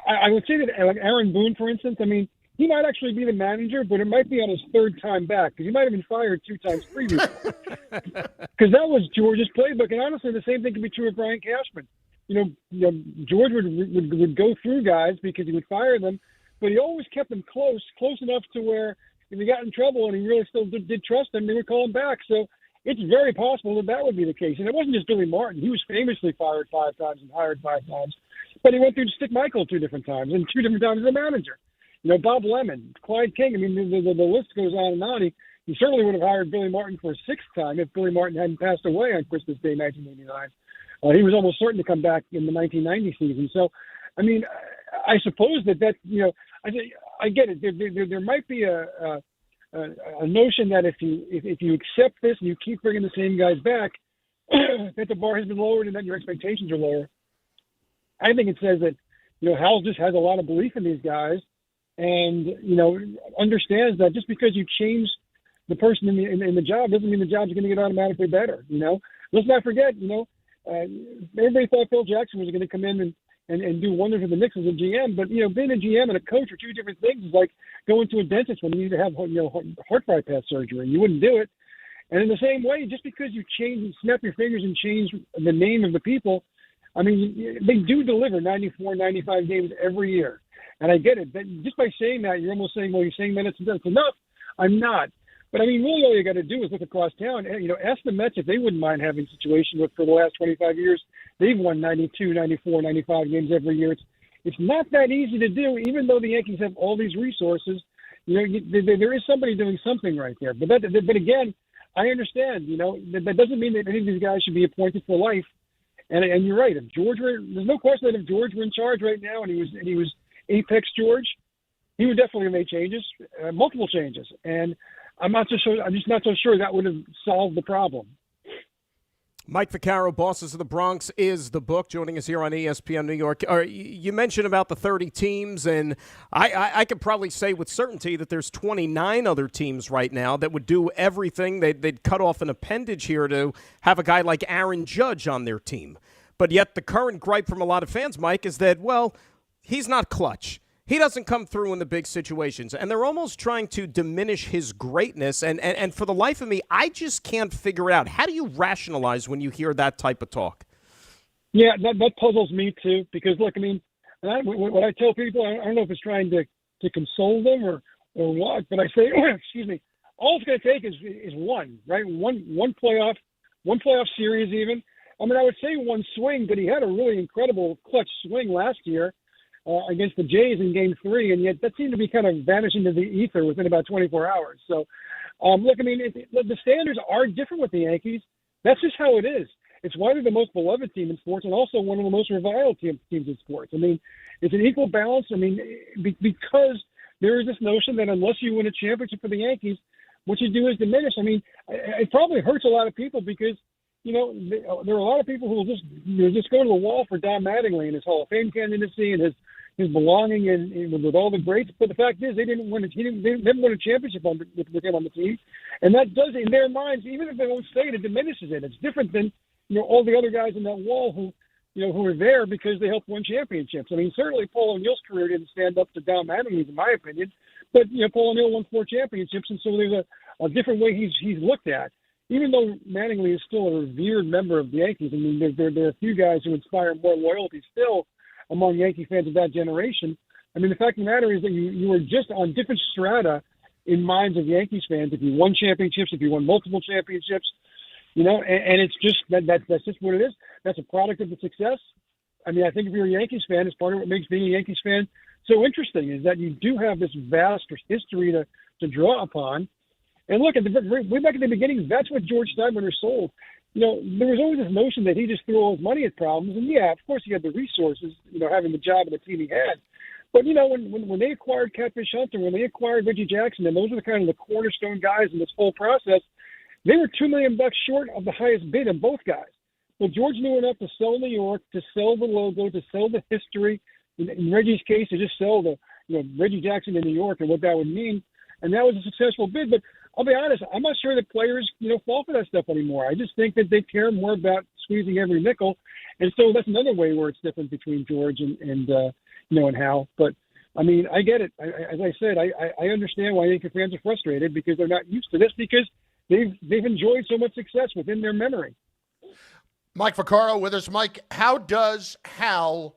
I would say that, like Aaron Boone, for instance, I mean, he might actually be the manager, but it might be on his third time back because he might have been fired 2 times previously. Because that was George's playbook. And honestly, the same thing could be true of Brian Cashman. You know, George would go through guys because he would fire them, but he always kept them close enough to where if he got in trouble and he really still did trust them, they would call him back. So it's very possible that would be the case. And it wasn't just Billy Martin. He was famously fired 5 times and hired 5 times. But he went through Stick Michael 2 different times and 2 different times as a manager. You know, Bob Lemon, Clyde King. I mean, the list goes on and on. He certainly would have hired Billy Martin for a 6th time if Billy Martin hadn't passed away on Christmas Day, 1989. He was almost certain to come back in the 1990 season. So, I mean, I suppose that you know, I get it. There might be a notion that if you accept this and you keep bringing the same guys back, that the bar has been lowered and that your expectations are lower. I think it says that, you know, Hal just has a lot of belief in these guys, and you know, understands that just because you change the person in the job doesn't mean the job's going to get automatically better. You know, let's not forget. You know, everybody thought Phil Jackson was going to come in and do wonders with the Knicks as a GM, but you know, being a GM and a coach are 2 different things. It's like going to a dentist when you need to have heart bypass surgery. You wouldn't do it. And in the same way, just because you change and snap your fingers and change the name of the people, I mean, they do deliver 94, 95 games every year. And I get it. But just by saying that, you're almost saying, well, you're saying that it's enough. I'm not. But, I mean, really all you got to do is look across town. And, you know, ask the Mets if they wouldn't mind having a situation where for the last 25 years, they've won 92, 94, 95 games every year. It's not that easy to do, even though the Yankees have all these resources. You know, there is somebody doing something right there. But again, I understand, you know, that doesn't mean that any of these guys should be appointed for life. And you're right. If George were, there's no question that if George were in charge right now and he was Apex George, he would definitely have made changes, multiple changes. And I'm just not so sure that would have solved the problem. Mike Vaccaro, Bosses of the Bronx, is the book, joining us here on ESPN New York. You mentioned about the 30 teams, and I could probably say with certainty that there's 29 other teams right now that would do everything. They'd cut off an appendage here to have a guy like Aaron Judge on their team. But yet the current gripe from a lot of fans, Mike, is that, well, he's not clutch. He doesn't come through in the big situations, and they're almost trying to diminish his greatness. And for the life of me, I just can't figure it out. How do you rationalize when you hear that type of talk? Yeah, that puzzles me too. Because look, I mean, what I tell people, I don't know if it's trying to console them or what, but I say, excuse me, all it's going to take is one, right? One playoff series even. I mean, I would say one swing, but he had a really incredible clutch swing last year. Against the Jays in Game 3, and yet that seemed to be kind of vanishing into the ether within about 24 hours. So, look, I mean, the standards are different with the Yankees. That's just how it is. It's why they're the most beloved team in sports and also one of the most reviled teams in sports. I mean, it's an equal balance. I mean, because there is this notion that unless you win a championship for the Yankees, what you do is diminish. I mean, it probably hurts a lot of people because, you know, there are a lot of people who will just go to the wall for Don Mattingly and his Hall of Fame candidacy and his belonging with all the greats. But the fact is, they didn't win. They never won a championship with him on the team, and that does, in their minds, even if they won't say it, it diminishes it. It's different than, you know, all the other guys in that wall who were there because they helped win championships. I mean, certainly Paul O'Neill's career didn't stand up to Don Mattingly's, in my opinion. But you know, Paul O'Neill won 4 championships, and so there's a different way he's looked at. Even though Mattingly is still a revered member of the Yankees, I mean, there are a few guys who inspire more loyalty still among Yankee fans of that generation. I mean, the fact of the matter is that you were just on different strata in minds of Yankees fans. If you won championships, if you won multiple championships, you know, and it's just that's just what it is. That's a product of the success. I mean, I think if you're a Yankees fan, it's part of what makes being a Yankees fan so interesting is that you do have this vast history to draw upon. And look, way back at the beginning, that's what George Steinbrenner sold. there was always this notion that he just threw all his money at problems. And, yeah, of course he had the resources, having the job and the team he had. But, when they acquired Catfish Hunter, when they acquired Reggie Jackson, and those were the cornerstone guys in this whole process, they were $2 million short of the highest bid of both guys. Well, George knew enough to sell New York, to sell the logo, to sell the history. In Reggie's case, to just sell the Reggie Jackson in New York and what that would mean. And that was a successful bid. But I'll be honest, I'm not sure that players, fall for that stuff anymore. I just think that they care more about squeezing every nickel. And so that's another way where it's different between George and Hal. But, I mean, I get it. As I said, I understand why Yankee fans are frustrated because they're not used to this because they've enjoyed so much success within their memory. Mike Vaccaro with us. Mike, how does Hal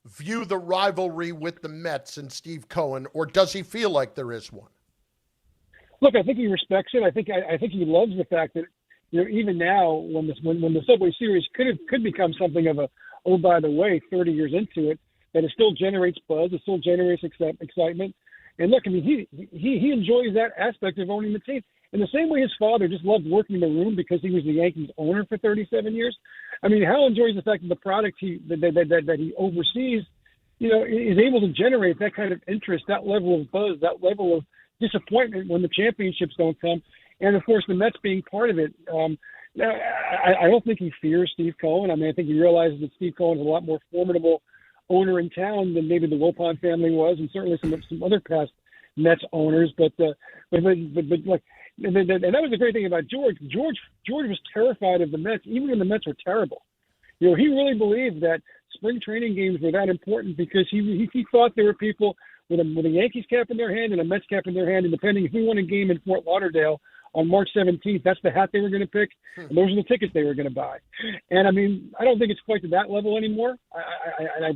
view the rivalry with the Mets and Steve Cohen, or does he feel like there is one? Look, I think he respects it. I think he loves the fact that even now when the Subway Series could become something of a, oh, by the way, 30 years into it, that it still generates buzz, it still generates excitement. And look, I mean, he enjoys that aspect of owning the team. In the same way his father just loved working the room because he was the Yankees owner for 37 years. I mean, Hal enjoys the fact that the product that he oversees, is able to generate that kind of interest, that level of buzz, that level of disappointment when the championships don't come. And, of course, the Mets being part of it. I don't think he fears Steve Cohen. I mean, I think he realizes that Steve Cohen is a lot more formidable owner in town than maybe the Wilpon family was, and certainly some other past Mets owners. But like, and that was the great thing about George. George was terrified of the Mets, even when the Mets were terrible. He really believed that spring training games were that important because he thought there were people with a Yankees cap in their hand and a Mets cap in their hand, and depending if we won a game in Fort Lauderdale on March 17th, that's the hat they were going to pick, and those are the tickets they were going to buy. And I mean, I don't think it's quite to that level anymore. I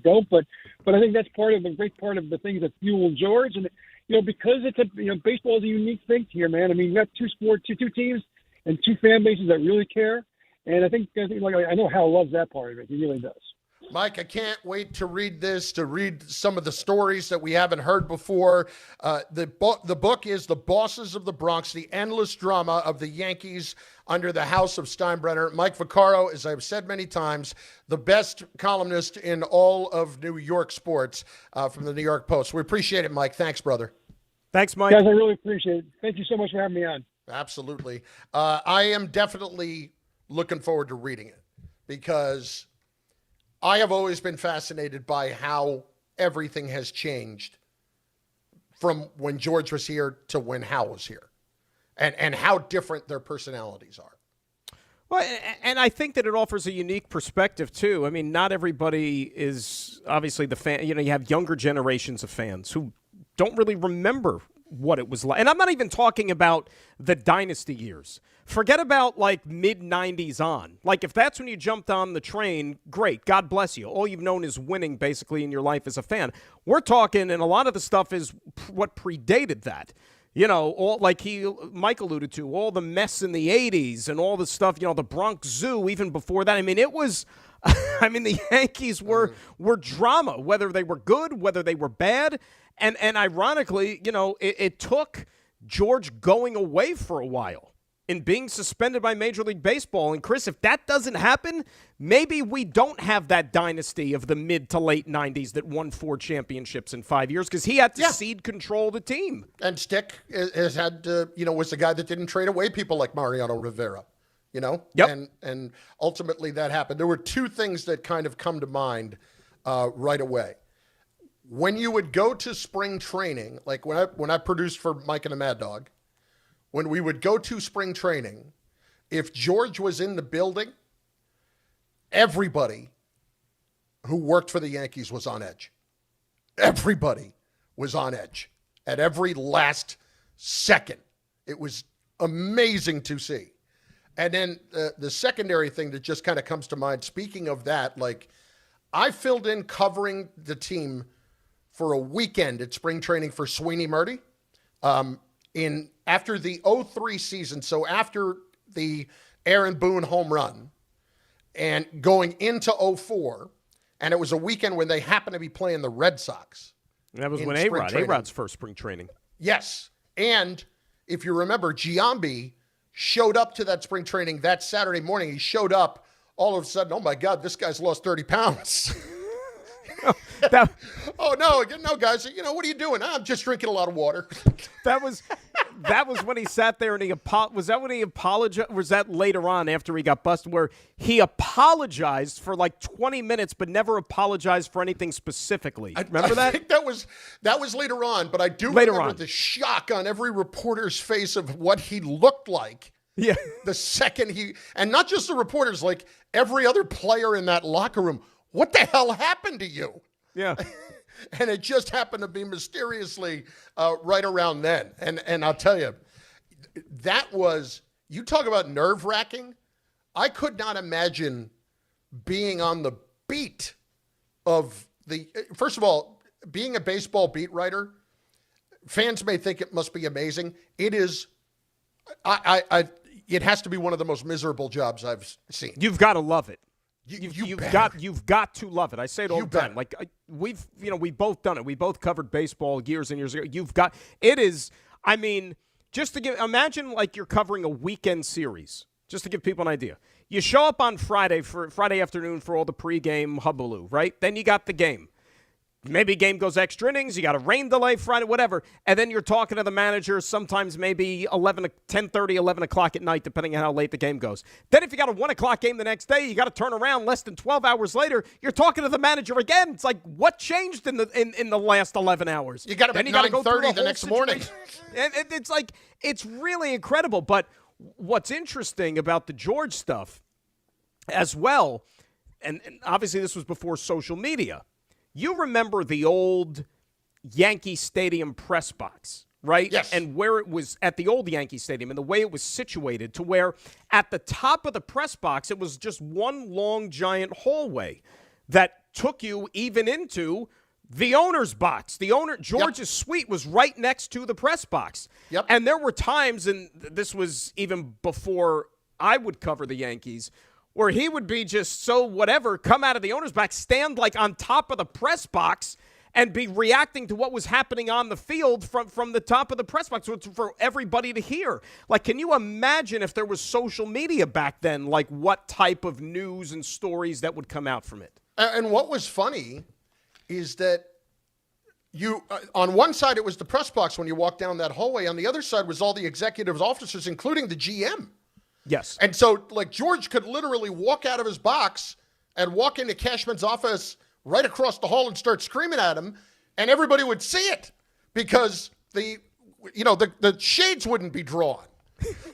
don't, but I think that's great part of the things that fuel George. And because it's baseball is a unique thing here, man. I mean, you got two teams and two fan bases that really care. And I think I know Hal loves that part of it. He really does. Mike, I can't wait to read some of the stories that we haven't heard before. The book is The Bosses of the Bronx, the endless drama of the Yankees under the House of Steinbrenner. Mike Vaccaro, as I've said many times, the best columnist in all of New York sports from the New York Post. We appreciate it, Mike. Thanks, brother. Thanks, Mike. Guys, I really appreciate it. Thank you so much for having me on. Absolutely. I am definitely looking forward to reading it because I have always been fascinated by how everything has changed from when George was here to when Hal was here and how different their personalities are. Well, and I think that it offers a unique perspective, too. I mean, not everybody is obviously the fan. You have younger generations of fans who don't really remember what it was like. And I'm not even talking about the dynasty years. Forget about like mid-90s on. Like if that's when you jumped on the train, great. God bless you. All you've known is winning basically in your life as a fan. We're talking, and a lot of the stuff is what predated that. All like Mike alluded to, all the mess in the 80s and all the stuff, the Bronx Zoo even before that. I mean, it was the Yankees were drama, whether they were good, whether they were bad. And ironically, it took George going away for a while and being suspended by Major League Baseball. And, Chris, if that doesn't happen, maybe we don't have that dynasty of the mid to late 90s that won 4 championships in 5 years because he had to cede control of the team. And Stick has had, was the guy that didn't trade away people like Mariano Rivera, Yep. And ultimately that happened. There were 2 things that kind of come to mind right away. When you would go to spring training, like when I produced for Mike and the Mad Dog, when we would go to spring training, if George was in the building, everybody who worked for the Yankees was on edge. Everybody was on edge at every last second. It was amazing to see. And then the secondary thing that just kind of comes to mind, speaking of that, like I filled in covering the team for a weekend at spring training for Sweeney Murdy after the 2003 season, so after the Aaron Boone home run and going into 2004, and it was a weekend when they happened to be playing the Red Sox. And that was when A-Rod's first spring training. Yes, and if you remember, Giambi showed up to that spring training that Saturday morning. He showed up, all of a sudden, oh my God, this guy's lost 30 pounds. Oh no, guys! What are you doing? I'm just drinking a lot of water. That was when he sat there and he was that when he apologized? Was that later on after he got busted, where he apologized for like 20 minutes, but never apologized for anything specifically? Remember that? I think that was later on, but I do remember the shock on every reporter's face of what he looked like. Yeah, the second and not just the reporters, like every other player in that locker room. What the hell happened to you? Yeah. And it just happened to be mysteriously right around then. And I'll tell you, that was, you talk about nerve-wracking. I could not imagine being on the beat of first of all, being a baseball beat writer, fans may think it must be amazing. It is, it has to be one of the most miserable jobs I've seen. You've got to love it. You've got to love it. I say it all the time. Like we've both done it. We both covered baseball years and years ago. It is. I mean, just to imagine like you're covering a weekend series. Just to give people an idea, you show up on Friday afternoon for all the pregame hubbaloo, right? Then you got the game. Maybe game goes extra innings, you got a rain delay Friday, whatever, and then you're talking to the manager sometimes maybe 10:30, 11 o'clock at night, depending on how late the game goes. Then if you got a 1 o'clock game the next day, you got to turn around less than 12 hours later, you're talking to the manager again. It's like, what changed in the last 11 hours? You got to be 9:30 the next morning. And it's like, it's really incredible. But what's interesting about the George stuff as well, and obviously this was before social media, you remember the old Yankee Stadium press box, right? Yes. And where it was at the old Yankee Stadium and the way it was situated to where at the top of the press box, it was just one long giant hallway that took you even into the owner's box. George's suite was right next to the press box. Yep. And there were times, and this was even before I would cover the Yankees, where he would be just so whatever, come out of the owner's box, stand like on top of the press box and be reacting to what was happening on the field from the top of the press box for everybody to hear. Like, can you imagine if there was social media back then, like what type of news and stories that would come out from it? And what was funny is that on one side it was the press box when you walked down that hallway. On the other side was all the executive officers, including the GM. Yes. And so, like, George could literally walk out of his box and walk into Cashman's office right across the hall and start screaming at him, and everybody would see it because the shades wouldn't be drawn.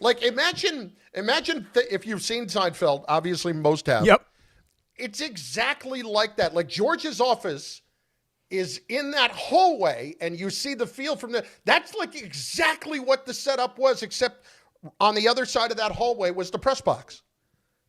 Like, imagine if you've seen Seinfeld, obviously most have. Yep. It's exactly like that. Like, George's office is in that hallway, and you see the field from there. That's like exactly what the setup was, except on the other side of that hallway was the press box.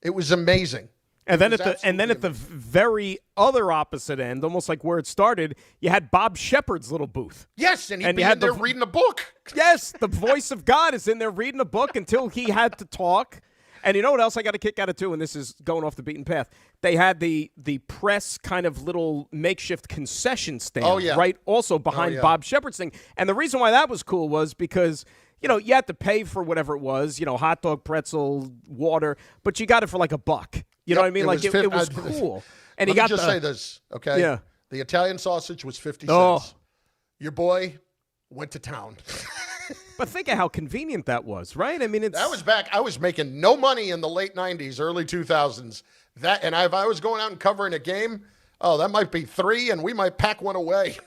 It was amazing. And then at the very other opposite end, almost like where it started, you had Bob Shepard's little booth. Yes, and he'd be in there reading a book. Yes, the voice of God is in there reading a book until he had to talk. And you know what else I got a kick out of too, and this is going off the beaten path. They had the press kind of little makeshift concession stand, right, also behind Bob Shepard's thing. And the reason why that was cool was because – you had to pay for whatever it was, hot dog, pretzel, water, but you got it for like $1. You know what I mean? It was cool. And Let me just say this, okay? Yeah. The Italian sausage was 50 cents. Your boy went to town. But think of how convenient that was, right? I mean, that was back. I was making no money in the late 90s, early 2000s. And if I was going out and covering a game, that might be 3, and we might pack one away.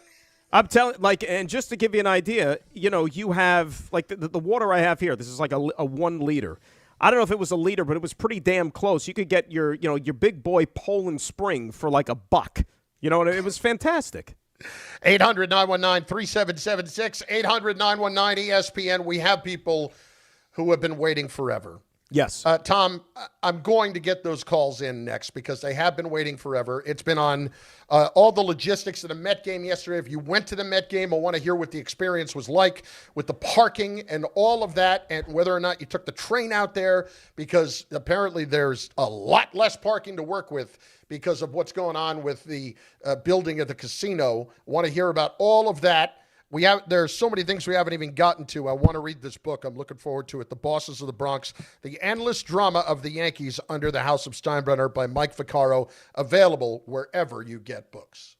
I'm telling, and just to give you an idea, you have, like, the water I have here, this is like a 1 liter. I don't know if it was a liter, but it was pretty damn close. You could get your big boy Poland Spring for like $1. It was fantastic. 800-919-3776, 800-919-ESPN. We have people who have been waiting forever. Yes. Tom, I'm going to get those calls in next because they have been waiting forever. It's been on all the logistics of the Met game yesterday. If you went to the Met game, I want to hear what the experience was like with the parking and all of that, and whether or not you took the train out there, because apparently there's a lot less parking to work with because of what's going on with the building of the casino. I want to hear about all of that. There's so many things we haven't even gotten to. I want to read this book. I'm looking forward to it. The Bosses of the Bronx, The Endless Drama of the Yankees Under the House of Steinbrenner by Mike Vaccaro, available wherever you get books.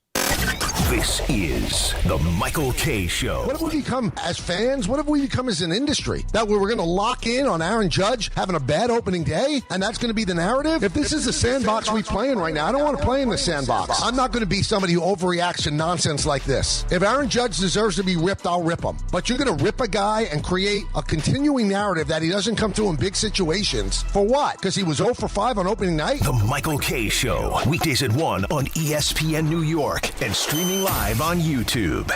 This is the Michael K. Show. What have we become as fans? What have we become as an industry? That we're going to lock in on Aaron Judge having a bad opening day, and that's going to be the narrative? If this is the sandbox we play in right now, I don't want to play in the sandbox. I'm not going to be somebody who overreacts to nonsense like this. If Aaron Judge deserves to be ripped, I'll rip him. But you're going to rip a guy and create a continuing narrative that he doesn't come through in big situations. For what? Because he was 0 for 5 on opening night? The Michael K. Show. Weekdays at 1 on ESPN New York and streaming live on YouTube.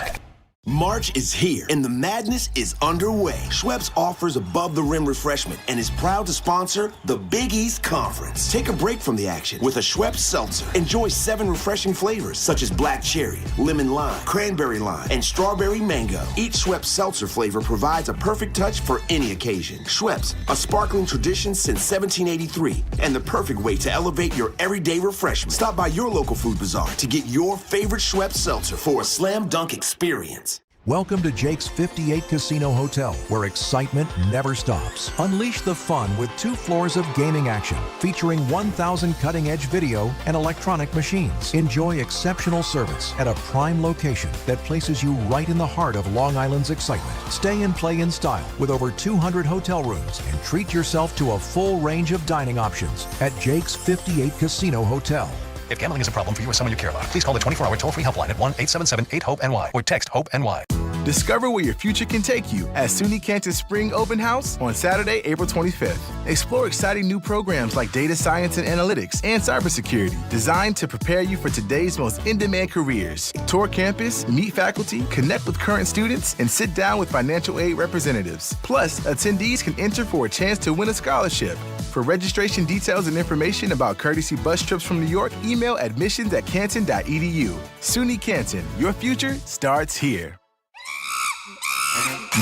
March is here, and the madness is underway. Schweppes offers above-the-rim refreshment and is proud to sponsor the Big East Conference. Take a break from the action with a Schweppes Seltzer. Enjoy 7 refreshing flavors, such as black cherry, lemon lime, cranberry lime, and strawberry mango. Each Schweppes Seltzer flavor provides a perfect touch for any occasion. Schweppes, a sparkling tradition since 1783, and the perfect way to elevate your everyday refreshment. Stop by your local food bazaar to get your favorite Schweppes Seltzer for a slam dunk experience. Welcome to Jake's 58 Casino Hotel, where excitement never stops. Unleash the fun with 2 floors of gaming action, featuring 1,000 cutting-edge video and electronic machines. Enjoy exceptional service at a prime location that places you right in the heart of Long Island's excitement. Stay and play in style with over 200 hotel rooms and treat yourself to a full range of dining options at Jake's 58 Casino Hotel. If gambling is a problem for you or someone you care about, please call the 24-hour toll-free helpline at 1-877-8-HOPE-NY or text HOPE-NY. Discover where your future can take you at SUNY Canton's Spring Open House on Saturday, April 25th. Explore exciting new programs like data science and analytics and cybersecurity, designed to prepare you for today's most in-demand careers. Tour campus, meet faculty, connect with current students, and sit down with financial aid representatives. Plus, attendees can enter for a chance to win a scholarship. For registration details and information about courtesy bus trips from New York, email admissions@canton.edu. SUNY Canton, your future starts here.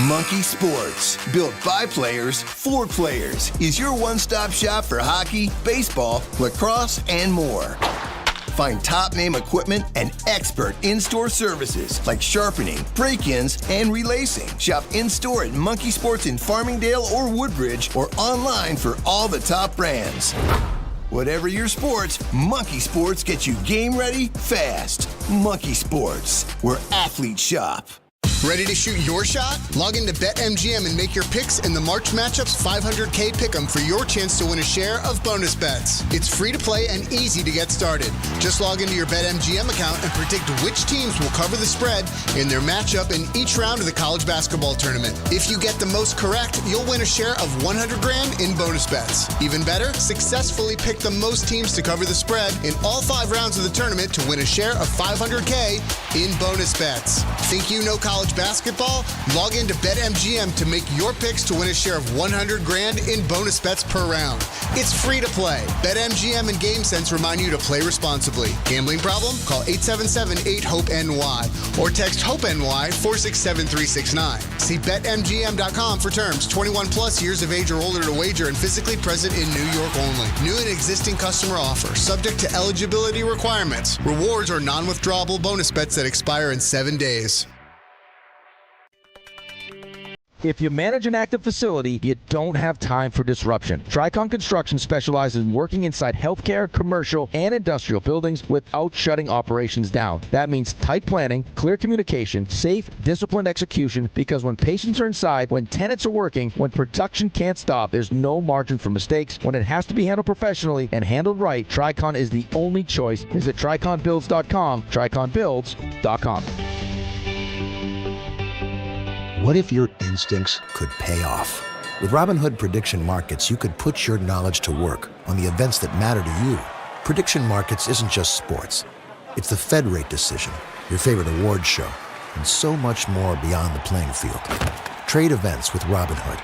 Monkey Sports, built by players for players, is your one-stop shop for hockey, baseball, lacrosse, and more. Find top-name equipment and expert in-store services like sharpening, break-ins, and relacing. Shop in-store at Monkey Sports in Farmingdale or Woodbridge, or online for all the top brands. Whatever your sports, Monkey Sports gets you game ready fast. Monkey Sports, where athletes shop. Ready to shoot your shot? Log into BetMGM and make your picks in the March Matchups 500K Pick'em for your chance to win a share of bonus bets. It's free to play and easy to get started. Just log into your BetMGM account and predict which teams will cover the spread in their matchup in each round of the college basketball tournament. If you get the most correct, you'll win a share of $100 grand in bonus bets. Even better, successfully pick the most teams to cover the spread in all 5 rounds of the tournament to win a share of $500K in bonus bets. Think you know college basketball? Log into BetMGM to make your picks to win a share of $100 grand in bonus bets per round. It's free to play. BetMGM and GameSense remind you to play responsibly. Gambling problem? Call 877-8-HOPE-NY or text HOPE-NY 467-369. See BetMGM.com for terms. 21 plus years of age or older to wager and physically present in New York only. New and existing customer offer. Subject to eligibility requirements. Rewards are non-withdrawable bonus bets that expire in 7 days. If you manage an active facility, you don't have time for disruption. Tricon Construction specializes in working inside healthcare, commercial, and industrial buildings without shutting operations down. That means tight planning, clear communication, safe, disciplined execution, because when patients are inside, when tenants are working, when production can't stop, there's no margin for mistakes. When it has to be handled professionally and handled right, Tricon is the only choice. Visit TriconBuilds.com, TriconBuilds.com. What if your instincts could pay off? With Robinhood Prediction Markets, you could put your knowledge to work on the events that matter to you. Prediction Markets isn't just sports. It's the Fed rate decision, your favorite awards show, and so much more beyond the playing field. Trade events with Robinhood.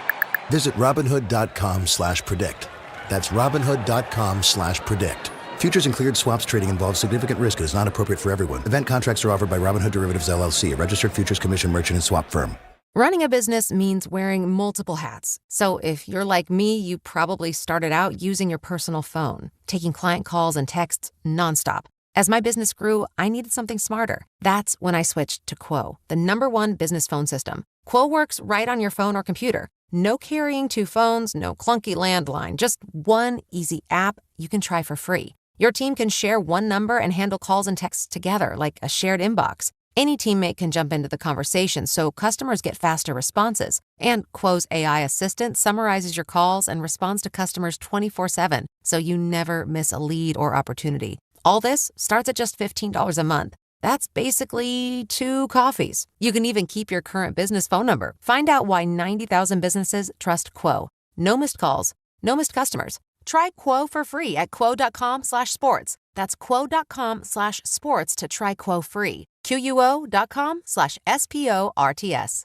Visit Robinhood.com/predict. That's Robinhood.com/predict. Futures and cleared swaps trading involves significant risk and is not appropriate for everyone. Event contracts are offered by Robinhood Derivatives LLC, a registered futures commission merchant and swap firm. Running a business means wearing multiple hats. So if you're like me, you probably started out using your personal phone, taking client calls and texts nonstop. As my business grew, I needed something smarter. That's when I switched to Quo, the #1 business phone system. Quo works right on your phone or computer. No carrying two phones, no clunky landline, just one easy app you can try for free. Your team can share one number and handle calls and texts together like a shared inbox. Any teammate can jump into the conversation so customers get faster responses. And Quo's AI assistant summarizes your calls and responds to customers 24/7, so you never miss a lead or opportunity. All this starts at just $15 a month. That's basically 2 coffees. You can even keep your current business phone number. Find out why 90,000 businesses trust Quo. No missed calls, no missed customers. Try Quo for free at quo.com/sports. That's quo.com/sports to try Quo free. QUO.com/SPORTS.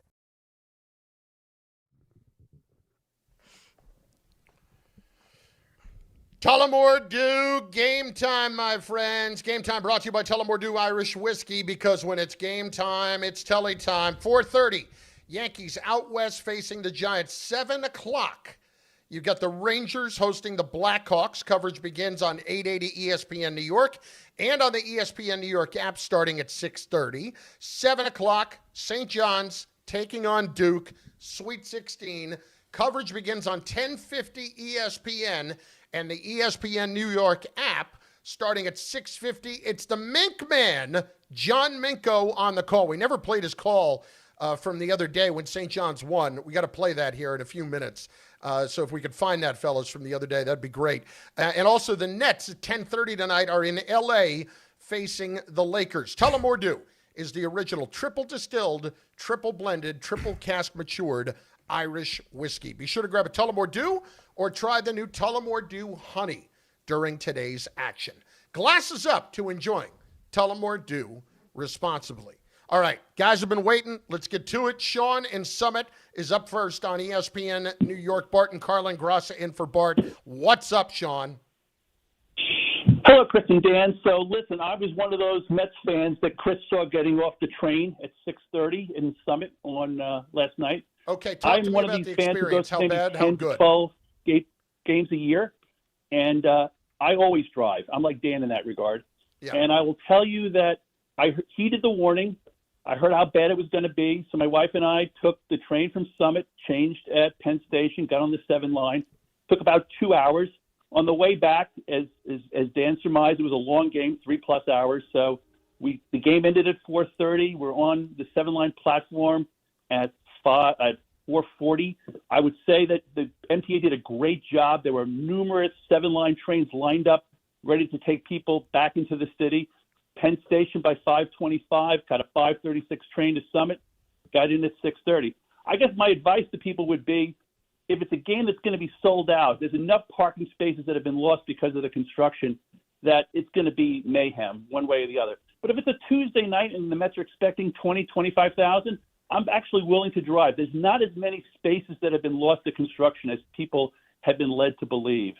Tullamore Dew, game time, my friends. Game time brought to you by Tullamore Dew Irish Whiskey, because when it's game time, it's Tully time. 4:30, Yankees out west facing the Giants. 7 o'clock, you've got the Rangers hosting the Blackhawks. Coverage begins on 880 ESPN New York and on the ESPN New York app starting at 6:30. 7 o'clock, St. John's taking on Duke, Sweet 16. Coverage begins on 1050 ESPN and the ESPN New York app starting at 6:50. It's the Mink Man, John Minko, on the call. We never played his call from the other day when St. John's won. We got to play that here in a few minutes. So if we could find that, fellas, from the other day, that'd be great. And also the Nets at 10:30 tonight are in L.A. facing the Lakers. Tullamore Dew is the original triple distilled, triple blended, triple cask matured Irish whiskey. Be sure to grab a Tullamore Dew or try the new Tullamore Dew Honey during today's action. Glasses up to enjoying Tullamore Dew responsibly. All right, guys have been waiting. Let's get to it. Sean in Summit is up first on ESPN New York. Bart and Carlin Graca in for Bart. What's up, Sean? Hello, Chris and Dan. So, listen, I was one of those Mets fans that Chris saw getting off the train at 6:30 in Summit on last night. Okay, talk to me about the experience. How bad, how good? 12 games a year, and I always drive. I'm like Dan in that regard. Yeah. And I will tell you that I heeded the warning. I heard how bad it was going to be, so my wife and I took the train from Summit, changed at Penn Station, got on the 7 line. Took about 2 hours. On the way back, as Dan surmised, it was a long game, 3+ hours. So the game ended at 4:30. We're on the 7-line platform at 4:40. I would say that the MTA did a great job. There were numerous 7-line trains lined up, ready to take people back into the city. Penn Station by 5:25, got a 5:36 train to Summit, got in at 6:30. I guess my advice to people would be, if it's a game that's going to be sold out, there's enough parking spaces that have been lost because of the construction that it's going to be mayhem one way or the other. But if it's a Tuesday night and the Mets are expecting 25,000, I'm actually willing to drive. There's not as many spaces that have been lost to construction as people have been led to believe.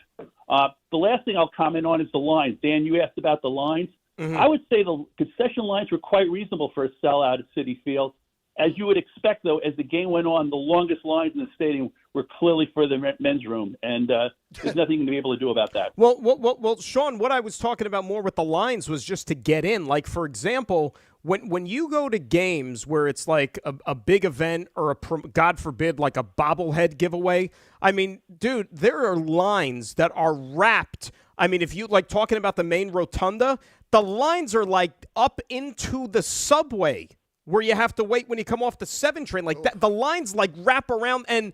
The last thing I'll comment on is the lines. Dan, you asked about the lines. Mm-hmm. I would say the concession lines were quite reasonable for a sellout at Citi Field. As you would expect, though, as the game went on, the longest lines in the stadium were clearly for the men's room, and there's nothing to be able to do about that. Well, Sean, what I was talking about more with the lines was just to get in. Like, for example, when you go to games where it's like a big event or God forbid, like a bobblehead giveaway, I mean, dude, there are lines that are wrapped. I mean, if you like talking about the main rotunda, the lines are like up into the subway, where you have to wait when you come off the 7 train. Like that, the lines like wrap around, and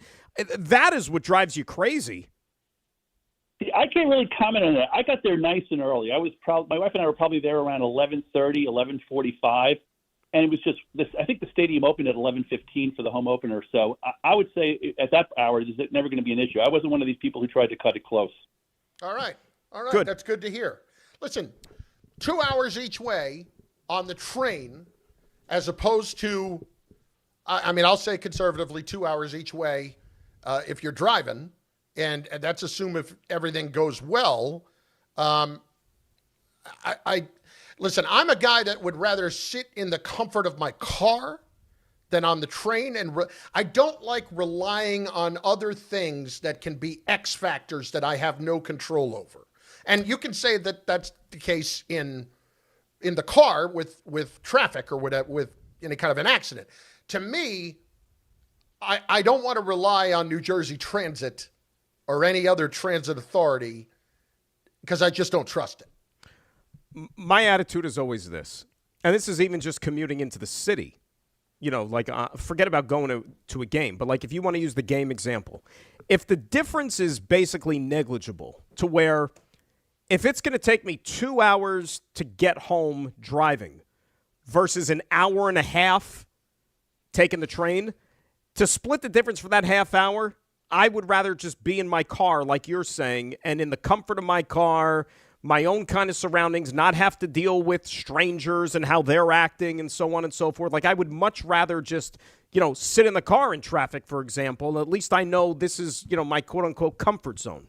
that is what drives you crazy. I can't really comment on that. I got there nice and early. My wife and I were probably there around 11:30, 11:45, and it was just this. I think the stadium opened at 11:15 for the home opener. So I would say at that hour, is it never going to be an issue. I wasn't one of these people who tried to cut it close. All right. Good. That's good to hear. Listen, 2 hours each way on the train, as opposed to, I mean, I'll say conservatively 2 hours each way if you're driving, and that's assume if everything goes well. Listen, I'm a guy that would rather sit in the comfort of my car than on the train, and I don't like relying on other things that can be X factors that I have no control over. And you can say that that's the case in in the car with traffic or whatever, with any kind of an accident. To me, I don't want to rely on New Jersey Transit or any other transit authority because I just don't trust it. My attitude is always this, and this is even just commuting into the city. Forget about going to a game, but like if you want to use the game example, if the difference is basically negligible to where if it's going to take me 2 hours to get home driving versus an hour and a half taking the train, to split the difference for that half hour, I would rather just be in my car, like you're saying, and in the comfort of my car, my own kind of surroundings, not have to deal with strangers and how they're acting and so on and so forth. Like, I would much rather just, sit in the car in traffic, for example. At least I know this is, my quote-unquote comfort zone.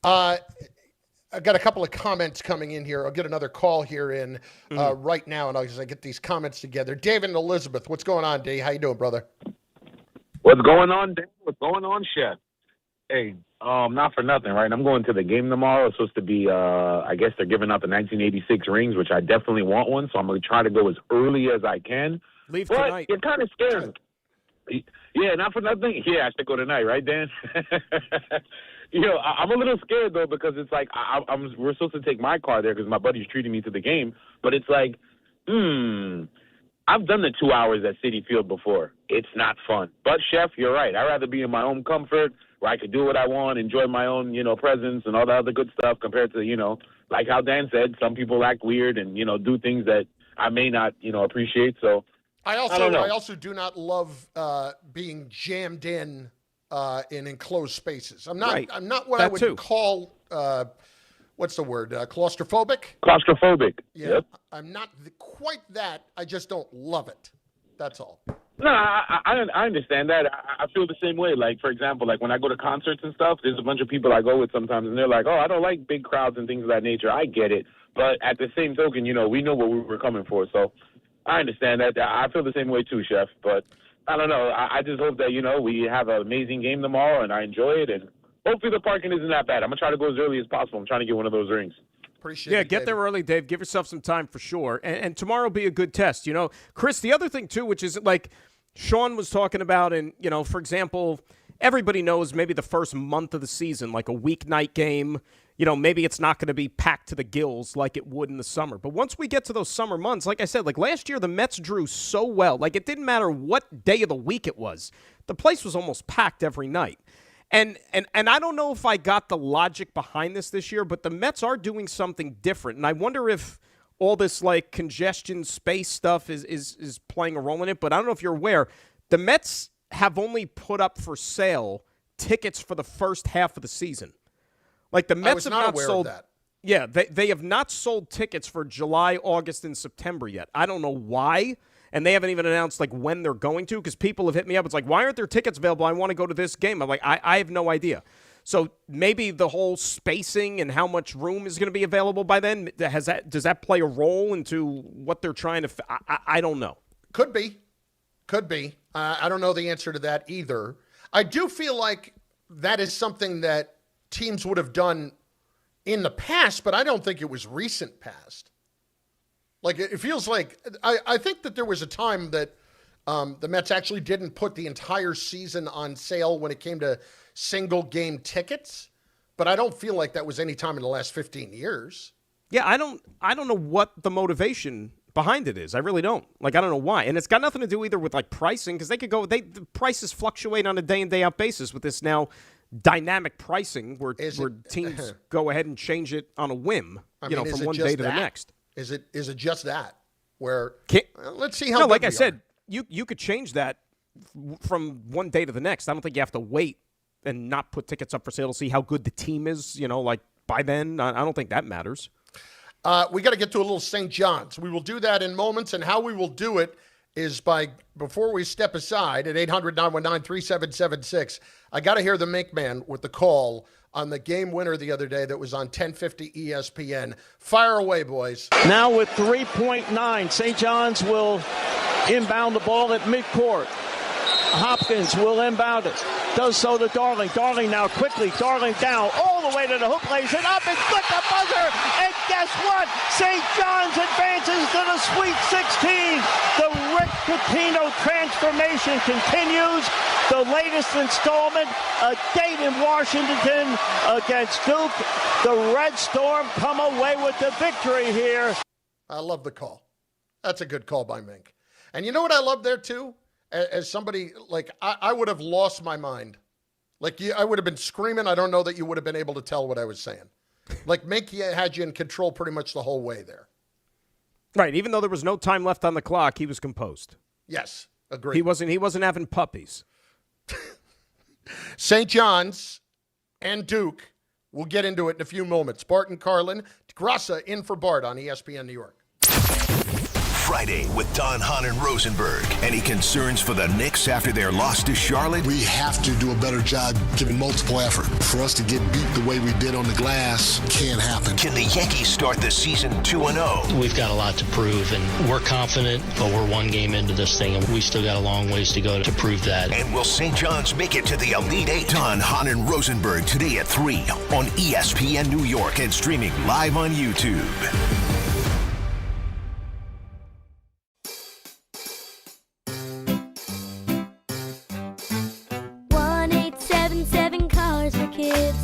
I've got a couple of comments coming in here. I'll get another call here in right now, and I'll get these comments together. David and Elizabeth, what's going on, Dave? How you doing, brother? What's going on, Dan? What's going on, Chef? Hey, not for nothing, right? I'm going to the game tomorrow. It's supposed to be, I guess they're giving out the 1986 rings, which I definitely want one, so I'm going to try to go as early as I can. Leave but tonight. You're kind of scared. Yeah, not for nothing. Yeah, I should go tonight, right, Dan? I'm a little scared, though, because it's like we're supposed to take my car there because my buddy's treating me to the game, but it's like, I've done the 2 hours at Citi Field before. It's not fun. But, Chef, you're right. I'd rather be in my own comfort where I could do what I want, enjoy my own, presence and all the other good stuff compared to, like how Dan said, some people act weird and, do things that I may not, appreciate. So I also do not love being jammed in enclosed spaces. I'm not what I would call what's the word? Claustrophobic? Claustrophobic. Yeah. Yep. I'm not quite that. I just don't love it. That's all. No, I understand that. I feel the same way. Like, for example, like when I go to concerts and stuff, there's a bunch of people I go with sometimes, and they're like, oh, I don't like big crowds and things of that nature. I get it. But at the same token, we know what we were coming for. So I understand that. I feel the same way too, Chef. But I don't know. I just hope that, we have an amazing game tomorrow, and I enjoy it, and hopefully the parking isn't that bad. I'm going to try to go as early as possible. I'm trying to get one of those rings. Appreciate it, get there early, Dave. Give yourself some time for sure. And tomorrow will be a good test. Chris, the other thing, too, which is like Sean was talking about, and, for example, everybody knows maybe the first month of the season, like a weeknight game, maybe it's not going to be packed to the gills like it would in the summer. But once we get to those summer months, like I said, like last year, the Mets drew so well. Like it didn't matter what day of the week it was. The place was almost packed every night. And I don't know if I got the logic behind this year, but the Mets are doing something different. And I wonder if all this like congestion space stuff is playing a role in it. But I don't know if you're aware, the Mets have only put up for sale tickets for the first half of the season. Like the Mets have not sold that. Yeah, they have not sold tickets for July, August, and September yet. I don't know why. And they haven't even announced like when they're going to, because people have hit me up. It's like, why aren't there tickets available? I want to go to this game. I'm like, I have no idea. So maybe the whole spacing and how much room is going to be available by then, does that play a role into what they're trying to I don't know. Could be. I don't know the answer to that either. I do feel like that is something that teams would have done in the past, but I don't think it was recent past. Like, it feels like I think that there was a time that the Mets actually didn't put the entire season on sale when it came to single game tickets, but I don't feel like that was any time in the last 15 years. Yeah, I don't know what the motivation behind it is. I really don't. Like, I don't know why. And it's got nothing to do either with like pricing, because the prices fluctuate on a day in, day out basis with this now dynamic pricing where teams go ahead and change it on a whim, from one day to the next. Is it just that? Where let's see how. No, like I said, you could change that from one day to the next. I don't think you have to wait and not put tickets up for sale to see how good the team is. Like by then, I don't think that matters. We got to get to a little St. John's. We will do that in moments, and how we will do it is before we step aside at 800-919-3776. I got to hear the Mink Man with the call on the game winner the other day that was on 1050 ESPN. Fire away, boys. Now with 3.9, St. John's will inbound the ball at midcourt. Hopkins will inbound it. Does so to Darling. Darling now quickly. Darling down all the way to the hoop. Lays it up and flick the buzzer. And guess guess what? St. John's advances to the Sweet 16. The Rick Pitino transformation continues. The latest installment, a date in Washington against Duke. The Red Storm come away with the victory here. I love the call. That's a good call by Mink. And you know what I love there, too? As somebody, like, I would have lost my mind. Like, I would have been screaming. I don't know that you would have been able to tell what I was saying. Like, Mink had you in control pretty much the whole way there. Right. Even though there was no time left on the clock, he was composed. Yes. Agreed. He wasn't having puppies. St. John's and Duke. We'll get into it in a few moments. Bart and Carlin. Graca in for Bart on ESPN New York. Friday with Don, Hahn, and Rosenberg. Any concerns for the Knicks after their loss to Charlotte? We have to do a better job giving multiple effort. For us to get beat the way we did on the glass can't happen. Can the Yankees start the season 2-0? We've got a lot to prove, and we're confident, but we're one game into this thing, and we still got a long ways to go to prove that. And will St. John's make it to the Elite Eight? Don, Hahn, and Rosenberg today at 3 on ESPN New York and streaming live on YouTube. 1-877 Cars for Kids.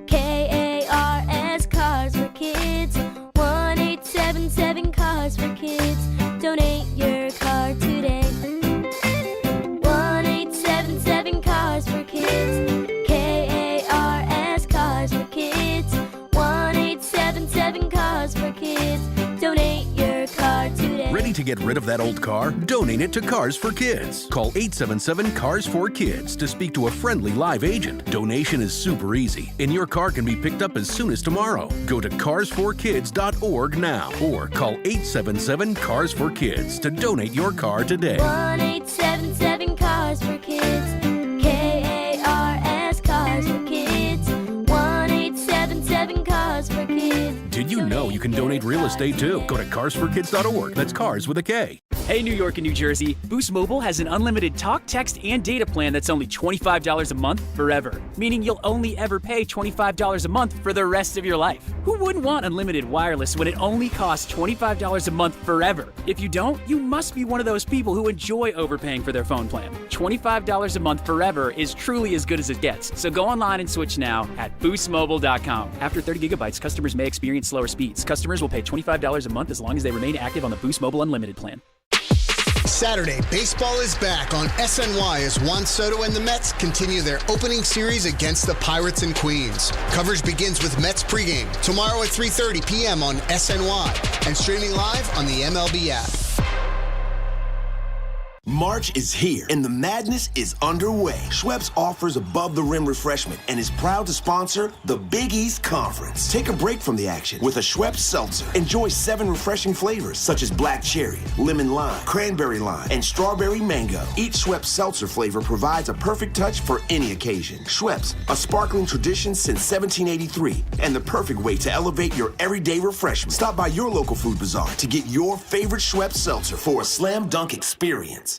KARS Cars for Kids. 1-877 Cars for Kids. Donate your car today. 1-877 Cars for Kids. KARS Cars for Kids. 1-877 Cars for Kids. Donate your car today. Ready to get rid of that old car? Donate it to Cars for Kids. Call 877-CARS-4-KIDS to speak to a friendly live agent. Donation is super easy, and your car can be picked up as soon as tomorrow. Go to carsforkids.org now or call 877-CARS-4-KIDS to donate your car today. 1-877 Cars for Kids. KARS Cars for Kids. 1-877 Cars for Kids. Did you know you can donate real estate too? Go to carsforkids.org. That's cars with a K. Hey, New York and New Jersey, Boost Mobile has an unlimited talk, text, and data plan that's only $25 a month forever, meaning you'll only ever pay $25 a month for the rest of your life. Who wouldn't want unlimited wireless when it only costs $25 a month forever? If you don't, you must be one of those people who enjoy overpaying for their phone plan. $25 a month forever is truly as good as it gets, so go online and switch now at boostmobile.com. After 30 gigabytes, customers may experience slower speeds. Customers will pay $25 a month as long as they remain active on the Boost Mobile Unlimited plan. Saturday, baseball is back on SNY as Juan Soto and the Mets continue their opening series against the Pirates and Queens. Coverage begins with Mets pregame tomorrow at 3:30 p.m. on SNY and streaming live on the MLB app. March is here, and the madness is underway. Schweppes offers above-the-rim refreshment and is proud to sponsor the Big East Conference. Take a break from the action with a Schweppes Seltzer. Enjoy 7 refreshing flavors, such as black cherry, lemon lime, cranberry lime, and strawberry mango. Each Schweppes Seltzer flavor provides a perfect touch for any occasion. Schweppes, a sparkling tradition since 1783, and the perfect way to elevate your everyday refreshment. Stop by your local food bazaar to get your favorite Schweppes Seltzer for a slam dunk experience.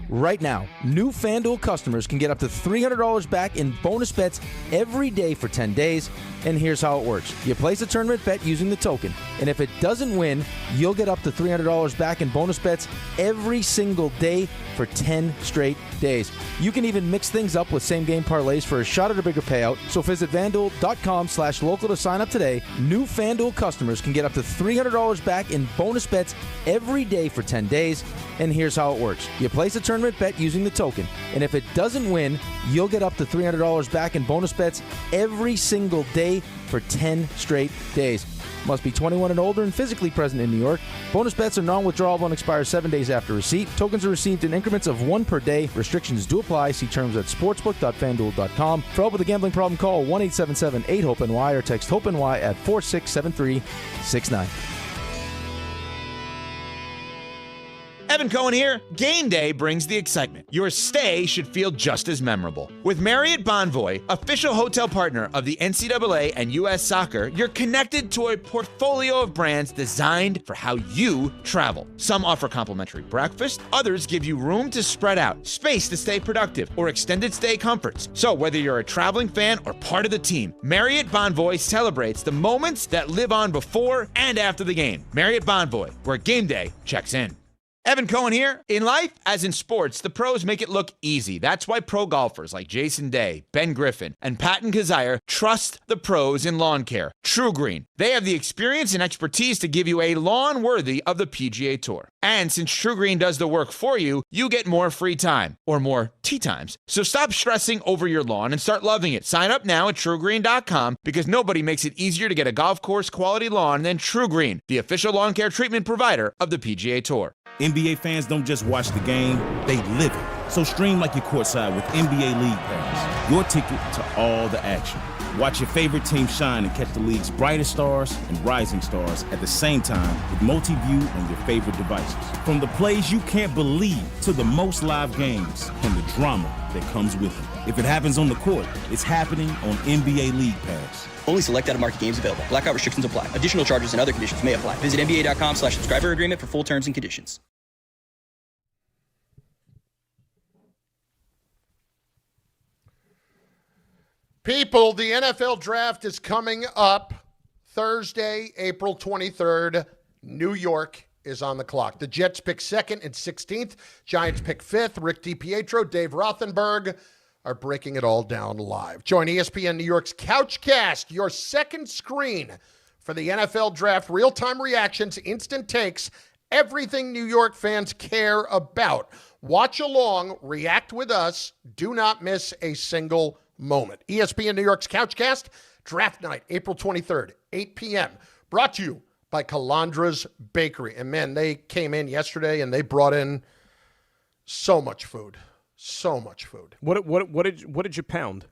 Right now, new FanDuel customers can get up to $300 back in bonus bets every day for 10 days. And here's how it works. You place a tournament bet using the token, and if it doesn't win, you'll get up to $300 back in bonus bets every single day for 10 straight days. You can even mix things up with same-game parlays for a shot at a bigger payout. So visit FanDuel.com/local to sign up today. New FanDuel customers can get up to $300 back in bonus bets every day for 10 days. And here's how it works. You place a tournament bet using the token, and if it doesn't win, you'll get up to $300 back in bonus bets every single day for 10 straight days. Must be 21 and older and physically present in New York. Bonus bets are non-withdrawable and expire 7 days after receipt. Tokens are received in increments of 1 per day. Restrictions do apply. See terms at sportsbook.fanduel.com. For help with a gambling problem, call 1-877-8-HOPE-NY or text HOPE-NY at 467369. Evan Cohen here. Game day brings the excitement. Your stay should feel just as memorable. With Marriott Bonvoy, official hotel partner of the NCAA and U.S. Soccer, you're connected to a portfolio of brands designed for how you travel. Some offer complimentary breakfast, others give you room to spread out, space to stay productive, or extended stay comforts. So whether you're a traveling fan or part of the team, Marriott Bonvoy celebrates the moments that live on before and after the game. Marriott Bonvoy, where game day checks in. Evan Cohen here. In life, as in sports, the pros make it look easy. That's why pro golfers like Jason Day, Ben Griffin, and Patton Kazire trust the pros in lawn care. True Green. They have the experience and expertise to give you a lawn worthy of the PGA Tour. And since True Green does the work for you, you get more free time, or more tee times. So stop stressing over your lawn and start loving it. Sign up now at TrueGreen.com because nobody makes it easier to get a golf course quality lawn than True Green, the official lawn care treatment provider of the PGA Tour. NBA fans don't just watch the game, they live it. So stream like you're courtside with NBA League Pass, your ticket to all the action. Watch your favorite team shine and catch the league's brightest stars and rising stars at the same time with multi-view on your favorite devices. From the plays you can't believe to the most live games and the drama that comes with it. If it happens on the court, it's happening on NBA League Pass. Only select out-of-market games available. Blackout restrictions apply. Additional charges and other conditions may apply. Visit NBA.com/subscriber agreement for full terms and conditions. People, the NFL draft is coming up Thursday, April 23rd. New York is on the clock. The Jets pick 2nd and 16th. Giants pick 5th. Rick DiPietro, Dave Rothenberg are breaking it all down live. Join ESPN New York's Couchcast, your second screen for the NFL draft. Real-time reactions, instant takes, everything New York fans care about. Watch along, react with us. Do not miss a single moment. ESPN New York's Couchcast, draft night, April 23rd, 8 p.m. Brought to you by Calandra's Bakery. And man, they came in yesterday and they brought in so much food. So much food. What did you pound?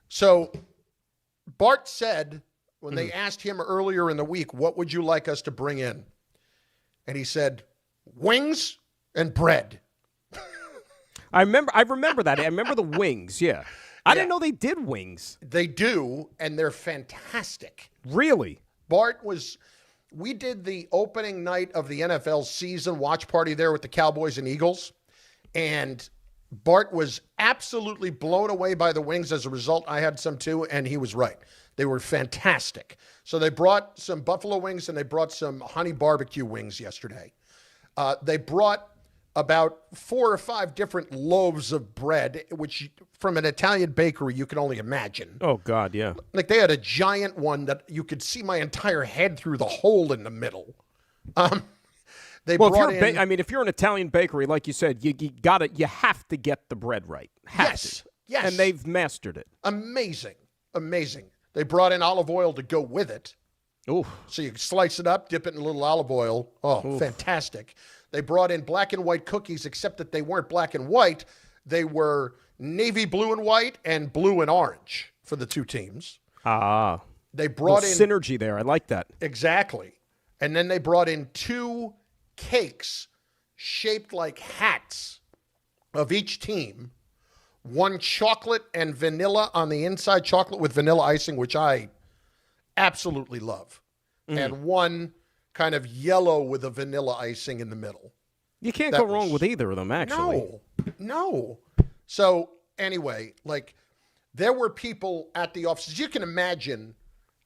So Bart said when they asked him earlier in the week, what would you like us to bring in? And he said, wings and bread. I remember that. I remember the wings, yeah. I didn't know they did wings. They do, and they're fantastic. Really? We did the opening night of the NFL season watch party there with the Cowboys and Eagles, and Bart was absolutely blown away by the wings. As a result, I had some too, and he was right. They were fantastic. So they brought some buffalo wings, and they brought some honey barbecue wings yesterday. They brought about 4 or 5 different loaves of bread, which from an Italian bakery you can only imagine. Oh, God, yeah. Like they had a giant one that you could see my entire head through the hole in the middle. If you're an Italian bakery, like you said, you have to get the bread right. Yes. And they've mastered it. Amazing. They brought in olive oil to go with it. Ooh. So you slice it up, dip it in a little olive oil. Oh, oof. Fantastic. They brought in black and white cookies, except that they weren't black and white. They were navy blue and white and blue and orange for the two teams. Ah. They brought in synergy there. I like that. Exactly. And then they brought in 2 cakes shaped like hats of each team. One chocolate and vanilla on the inside, chocolate with vanilla icing, which I absolutely love. And one kind of yellow with a vanilla icing in the middle. You can't go wrong with either of them, actually. No. So anyway, there were people at the offices. You can imagine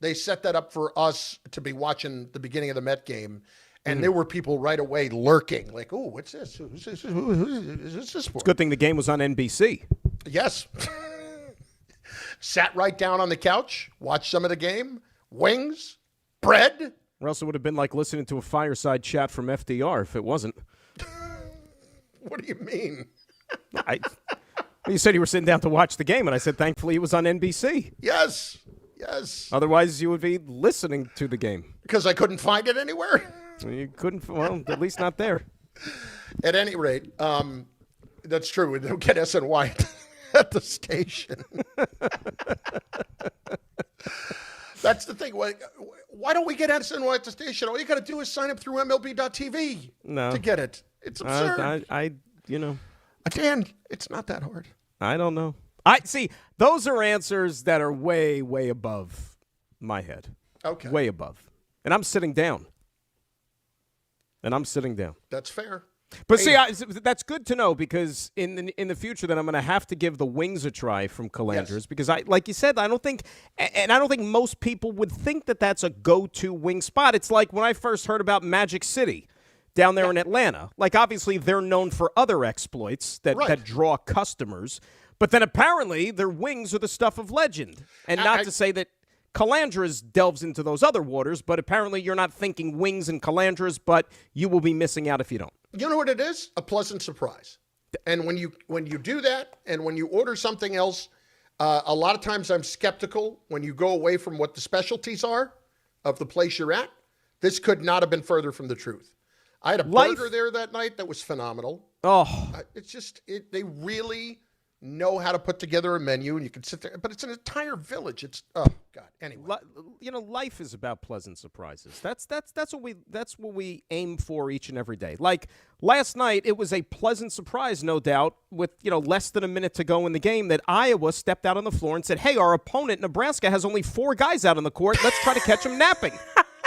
they set that up for us to be watching the beginning of the Met game, and there were people right away lurking, like, oh, what's this? Who's this? Who is this for? It's a good thing the game was on NBC. Yes. Sat right down on the couch, watched some of the game, wings, bread. Or else it would have been like listening to a fireside chat from FDR if it wasn't. What do you mean? You said you were sitting down to watch the game, and I said thankfully it was on NBC. Yes. Otherwise, you would be listening to the game. Because I couldn't find it anywhere? You couldn't, well, at least not there. At any rate, that's true. We don't get SNY at the station. That's the thing. Why don't we get Edison at the station? All you got to do is sign up through MLB.tv to get it. It's absurd. Dan, it's not that hard. I don't know. I see. Those are answers that are way, way above my head. Okay. Way above. And I'm sitting down. That's fair. But see, that's good to know because in the future, then I'm going to have to give the wings a try from Calandras because like you said, I don't think most people would think that that's a go-to wing spot. It's like when I first heard about Magic City down there in Atlanta. Like obviously they're known for other exploits that draw customers, but then apparently their wings are the stuff of legend. And not to say that Calandras delves into those other waters, but apparently you're not thinking wings and Calandras, but you will be missing out if you don't. You know what it is? A pleasant surprise. And when you do that and when you order something else, a lot of times I'm skeptical when you go away from what the specialties are of the place you're at. This could not have been further from the truth. I had a burger there that night that was phenomenal. It's just, they really know how to put together a menu, and you can sit there. But it's an entire village. It's God. Anyway, life is about pleasant surprises. That's what we aim for each and every day. Like last night, it was a pleasant surprise, no doubt, with less than a minute to go in the game, that Iowa stepped out on the floor and said, "Hey, our opponent Nebraska has only 4 guys out on the court. Let's try to catch them napping."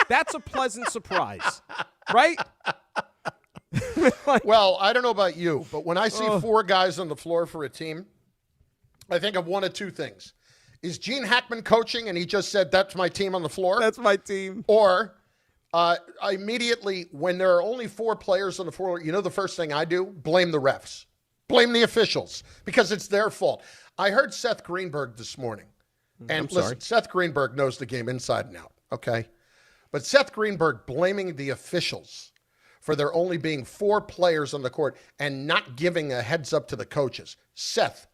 That's a pleasant surprise, right? Well, I don't know about you, but when I see 4 guys on the floor for a team, I think of one of 2 things. Is Gene Hackman coaching and he just said, "That's my team on the floor"? That's my team. Or immediately, when there are only 4 players on the floor, the first thing I do? Blame the refs. Blame the officials because it's their fault. I heard Seth Greenberg this morning. And listen, Seth Greenberg knows the game inside and out, okay? But Seth Greenberg blaming the officials for there only being 4 players on the court and not giving a heads up to the coaches. Seth,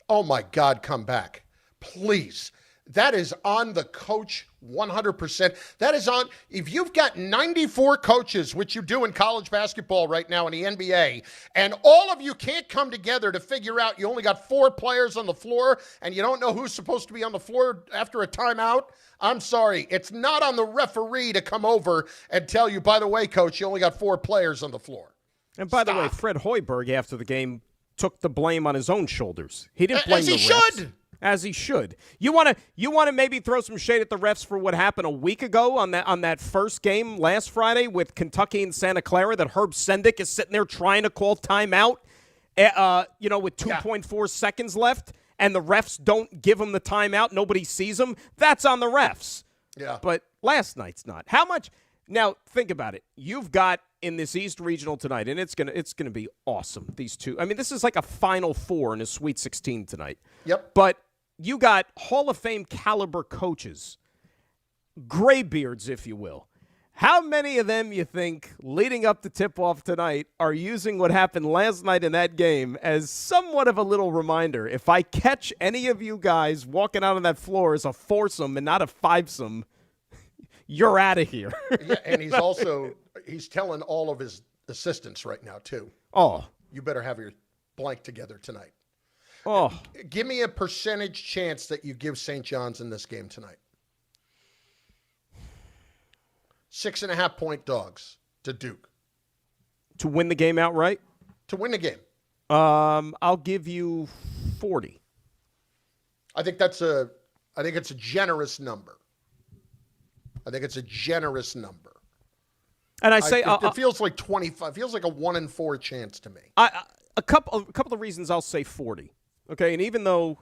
oh my God, come back. Please. That is on the coach 100%. That is on, if you've got 94 coaches, which you do in college basketball right now in the NBA, and all of you can't come together to figure out you only got 4 players on the floor and you don't know who's supposed to be on the floor after a timeout, I'm sorry. It's not on the referee to come over and tell you, by the way, coach, you only got 4 players on the floor. And by the way, Fred Hoiberg, after the game, took the blame on his own shoulders. He didn't blame the refs. As he should. As he should. You want to maybe throw some shade at the refs for what happened a week ago on that first game last Friday with Kentucky and Santa Clara, that Herb Sendick is sitting there trying to call timeout, with 2.4 seconds left, and the refs don't give him the timeout. Nobody sees him. That's on the refs. Yeah. But last night's not. How much? Now think about it. You've got in this East Regional tonight, and it's gonna be awesome. These 2. I mean, this is like a Final Four in a Sweet 16 tonight. Yep. But you got Hall of Fame caliber coaches, graybeards, if you will. How many of them you think, leading up to tip-off tonight, are using what happened last night in that game as somewhat of a little reminder? If I catch any of you guys walking out on that floor as a foursome and not a fivesome, you're out of here. Yeah, and he's telling all of his assistants right now, too. Oh. You better have your blank together tonight. Oh. Give me a percentage chance that you give St. John's in this game tonight. 6.5-point dogs to Duke. To win the game outright? To win the game. I'll give you 40. I think it's a generous number. And I say it feels like 25. It feels like a 1-in-4 chance to me. A couple of reasons I'll say 40. Okay, and even though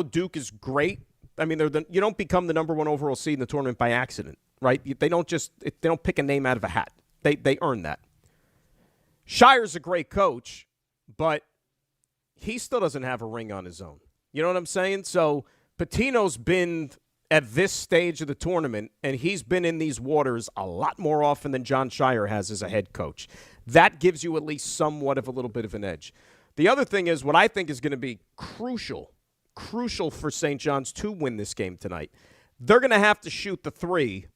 Duke is great, I mean you don't become the number 1 overall seed in the tournament by accident, right? They don't pick a name out of a hat. They earn that. Shire's a great coach, but he still doesn't have a ring on his own. You know what I'm saying? So Pitino's been at this stage of the tournament, and he's been in these waters a lot more often than John Shire has as a head coach. That gives you at least somewhat of a little bit of an edge. The other thing is what I think is going to be crucial for St. John's to win this game tonight. They're going to have to shoot the 3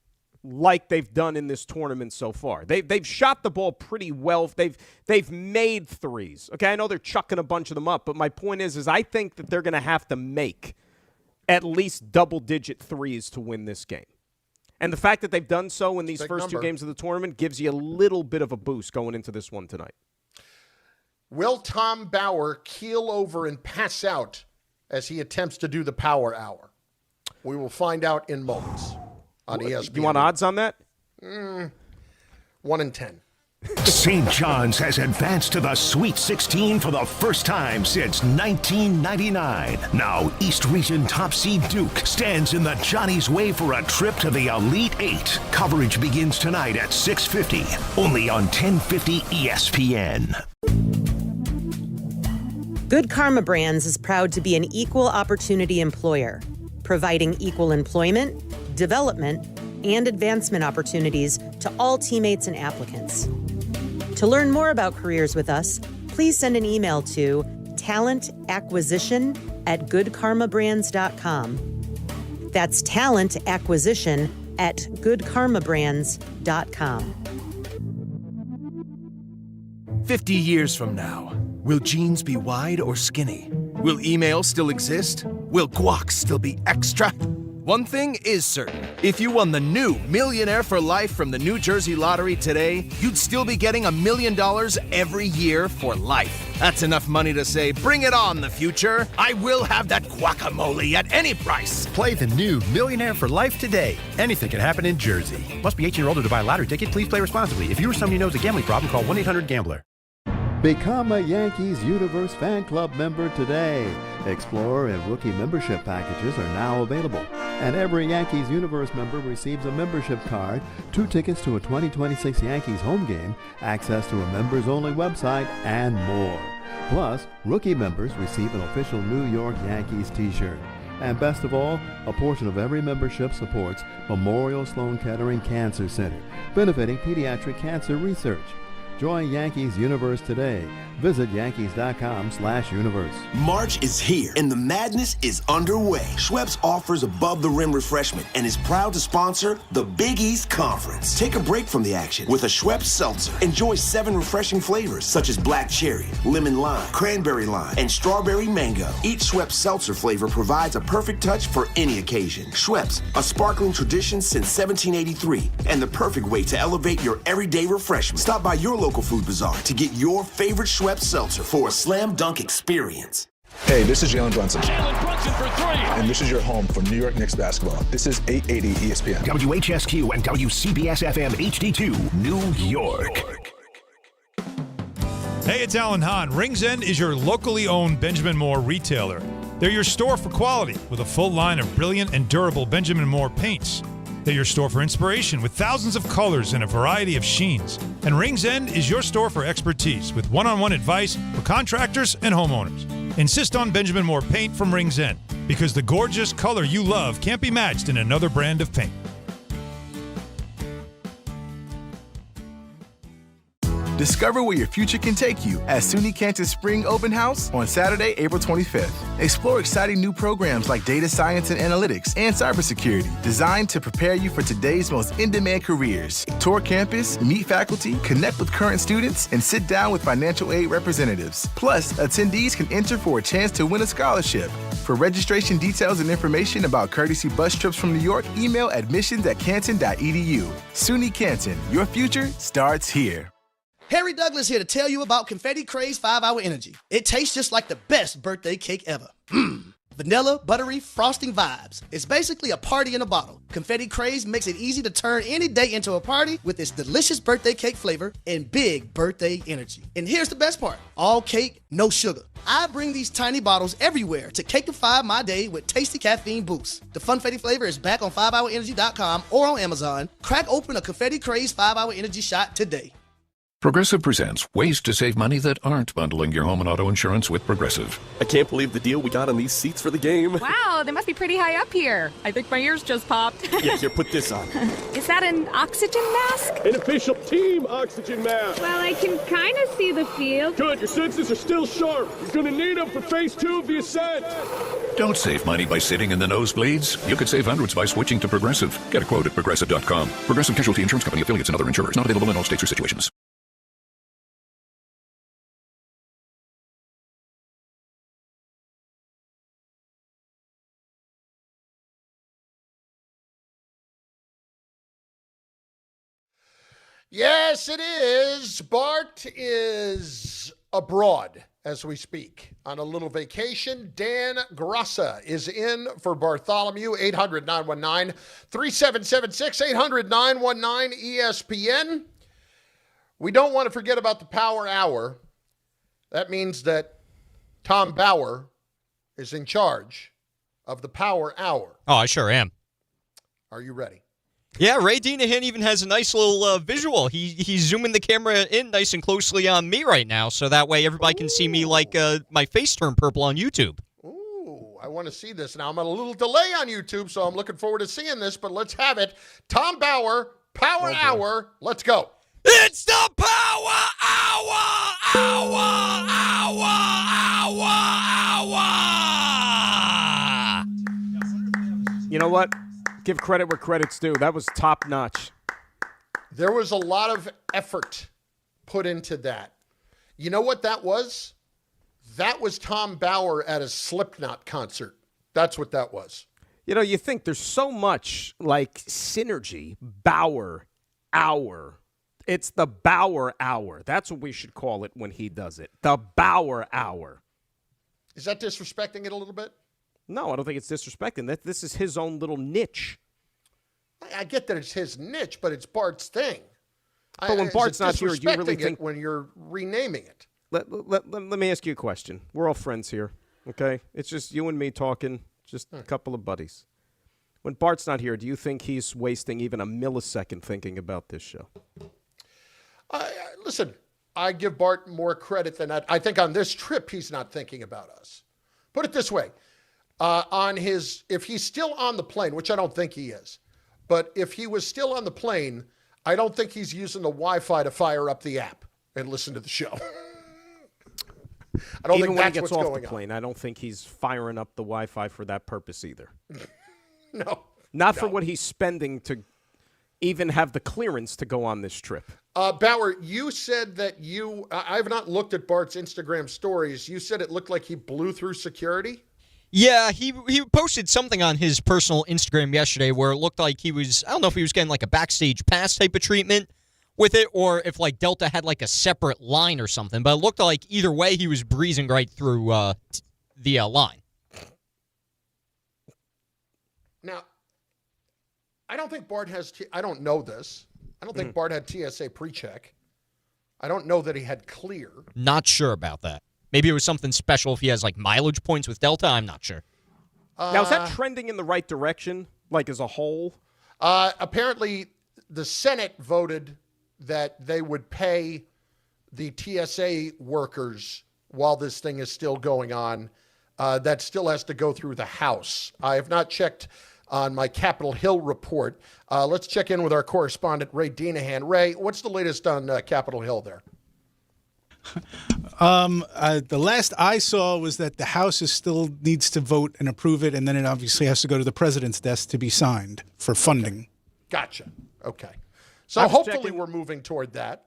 like they've done in this tournament so far. They've shot the ball pretty well. They've made 3s. Okay, I know they're chucking a bunch of them up, but my point is I think that they're going to have to make at least double-digit threes to win this game. And the fact that they've done so in these first two games of the tournament gives you a little bit of a boost going into this one tonight. Will Tom Bauer keel over and pass out as he attempts to do the power hour? We will find out in moments on ESPN. You want odds on that? 1 in 10. St. John's has advanced to the Sweet 16 for the first time since 1999. Now, East Region top seed Duke stands in the Johnny's way for a trip to the Elite Eight. Coverage begins tonight at 6:50, only on 1050 ESPN. Good Karma Brands is proud to be an equal opportunity employer, providing equal employment, development, and advancement opportunities to all teammates and applicants. To learn more about careers with us, please send an email to talentacquisition@goodkarmabrands.com. That's talentacquisition@goodkarmabrands.com. 50 years from now, will jeans be wide or skinny? Will email still exist? Will guac still be extra? One thing is certain. If you won the new Millionaire for Life from the New Jersey Lottery today, you'd still be getting $1 million every year for life. That's enough money to say, bring it on, the future. I will have that guacamole at any price. Play the new Millionaire for Life today. Anything can happen in Jersey. Must be 18 or older to buy a lottery ticket. Please play responsibly. If you or someone you know has a gambling problem, call 1-800-GAMBLER. Become a Yankees Universe fan club member today. Explorer and rookie membership packages are now available. And every Yankees Universe member receives a membership card, 2 tickets to a 2026 Yankees home game, access to a members-only website, and more. Plus, rookie members receive an official New York Yankees t-shirt. And best of all, a portion of every membership supports Memorial Sloan Kettering Cancer Center, benefiting pediatric cancer research. Join Yankees Universe today. Visit Yankees.com/universe. March is here and the madness is underway. Schweppes offers above the rim refreshment and is proud to sponsor the Big East Conference. Take a break from the action with a Schweppes seltzer. Enjoy 7 refreshing flavors such as black cherry, lemon lime, cranberry lime, and strawberry mango. Each Schweppes seltzer flavor provides a perfect touch for any occasion. Schweppes, a sparkling tradition since 1783 and the perfect way to elevate your everyday refreshment. Stop by your local food bazaar to get your favorite Schweppes seltzer for a slam dunk experience. Hey, this is Jalen Brunson. Jalen Brunson for 3. And this is your home for New York Knicks basketball. This is 880 ESPN. WHSQ and WCBS-FM HD2, New York. Hey, it's Alan Hahn. Rings End is your locally owned Benjamin Moore retailer. They're your store for quality with a full line of brilliant and durable Benjamin Moore paints. They're your store for inspiration with thousands of colors and a variety of sheens. And Rings End is your store for expertise with one-on-one advice for contractors and homeowners. Insist on Benjamin Moore paint from Rings End because the gorgeous color you love can't be matched in another brand of paint. Discover where your future can take you at SUNY Canton Spring Open House on Saturday, April 25th. Explore exciting new programs like data science and analytics and cybersecurity, designed to prepare you for today's most in-demand careers. Tour campus, meet faculty, connect with current students, and sit down with financial aid representatives. Plus, attendees can enter for a chance to win a scholarship. For registration details and information about courtesy bus trips from New York, email admissions@canton.edu. SUNY Canton, your future starts here. Harry Douglas here to tell you about Confetti Craze 5-Hour Energy. It tastes just like the best birthday cake ever. Vanilla, buttery, frosting vibes. It's basically a party in a bottle. Confetti Craze makes it easy to turn any day into a party with its delicious birthday cake flavor and big birthday energy. And here's the best part. All cake, no sugar. I bring these tiny bottles everywhere to cakeify my day with tasty caffeine boosts. The Funfetti flavor is back on 5hourenergy.com or on Amazon. Crack open a Confetti Craze 5-Hour Energy shot today. Progressive presents ways to save money that aren't bundling your home and auto insurance with Progressive. I can't believe the deal we got on these seats for the game. Wow, they must be pretty high up here. I think my ears just popped. Yeah, here, put this on. Is that an oxygen mask? An official team oxygen mask. Well, I can kind of see the field. Good, your senses are still sharp. You're going to need them for phase 2 of the ascent. Don't save money by sitting in the nosebleeds. You could save hundreds by switching to Progressive. Get a quote at Progressive.com. Progressive Casualty Insurance Company, affiliates, and other insurers. Not available in all states or situations. Yes, it is. Bart is abroad as we speak on a little vacation. Dan Graca is in for Bartholomew. 800-919-3776, 800-919-ESPN. We don't want to forget about the Power Hour. That means that Tom Bauer is in charge of the Power Hour. Oh, I sure am. Are you ready? Yeah, Ray Dinahan even has a nice little visual. He's zooming the camera in nice and closely on me right now, so that way everybody can see me like my face turn purple on YouTube. Ooh, I want to see this. Now, I'm at a little delay on YouTube, so I'm looking forward to seeing this, but let's have it. Tom Bauer, Power Hour. Let's go. It's the Power Hour! You know what? Give credit where credit's due. That was top notch. There was a lot of effort put into that. You know what that was? That was Tom Bauer at a Slipknot concert. That's what that was. You know, you think there's so much like synergy. Bauer Hour. It's the Bauer Hour. That's what we should call it when he does it. The Bauer Hour. Is that disrespecting it a little bit? No, I don't think it's disrespecting. This is his own little niche. I get that it's his niche, but it's Bart's thing. But when Bart's not here, do you really think when you're renaming it? Let me ask you a question. We're all friends here, okay? It's just you and me talking, just a couple of buddies. When Bart's not here, do you think he's wasting even a millisecond thinking about this show? Listen, I give Bart more credit than that. I think on this trip, he's not thinking about us. Put it this way. If he's still on the plane, which I don't think he is, but if he was still on the plane, I don't think he's using the Wi-Fi to fire up the app and listen to the show. I don't Even think when he that's gets what's off going the plane, on. I don't think he's firing up the Wi-Fi for that purpose either. No. Not for what he's spending to even have the clearance to go on this trip. Bauer, you said that I have not looked at Bart's Instagram stories. You said it looked like he blew through security? Yeah, he posted something on his personal Instagram yesterday where it looked like he was, I don't know if he was getting like a backstage pass type of treatment with it or if like Delta had like a separate line or something, but it looked like either way he was breezing right through the line. Now, I don't think Bart has, I don't know this. I don't think Bart had TSA pre-check. I don't know that he had clear. Not sure about that. Maybe it was something special if he has, like, mileage points with Delta. I'm not sure. Now, is that trending in the right direction, like as a whole? Apparently, the Senate voted that they would pay the TSA workers while this thing is still going on. That still has to go through the House. I have not checked on my Capitol Hill report. Let's check in with our correspondent, Ray Dinahan. Ray, what's the latest on Capitol Hill there? The last I saw was that the House still needs to vote and approve it, and then it obviously has to go to the president's desk to be signed for funding. Okay. Gotcha. Okay. So hopefully we're moving toward that.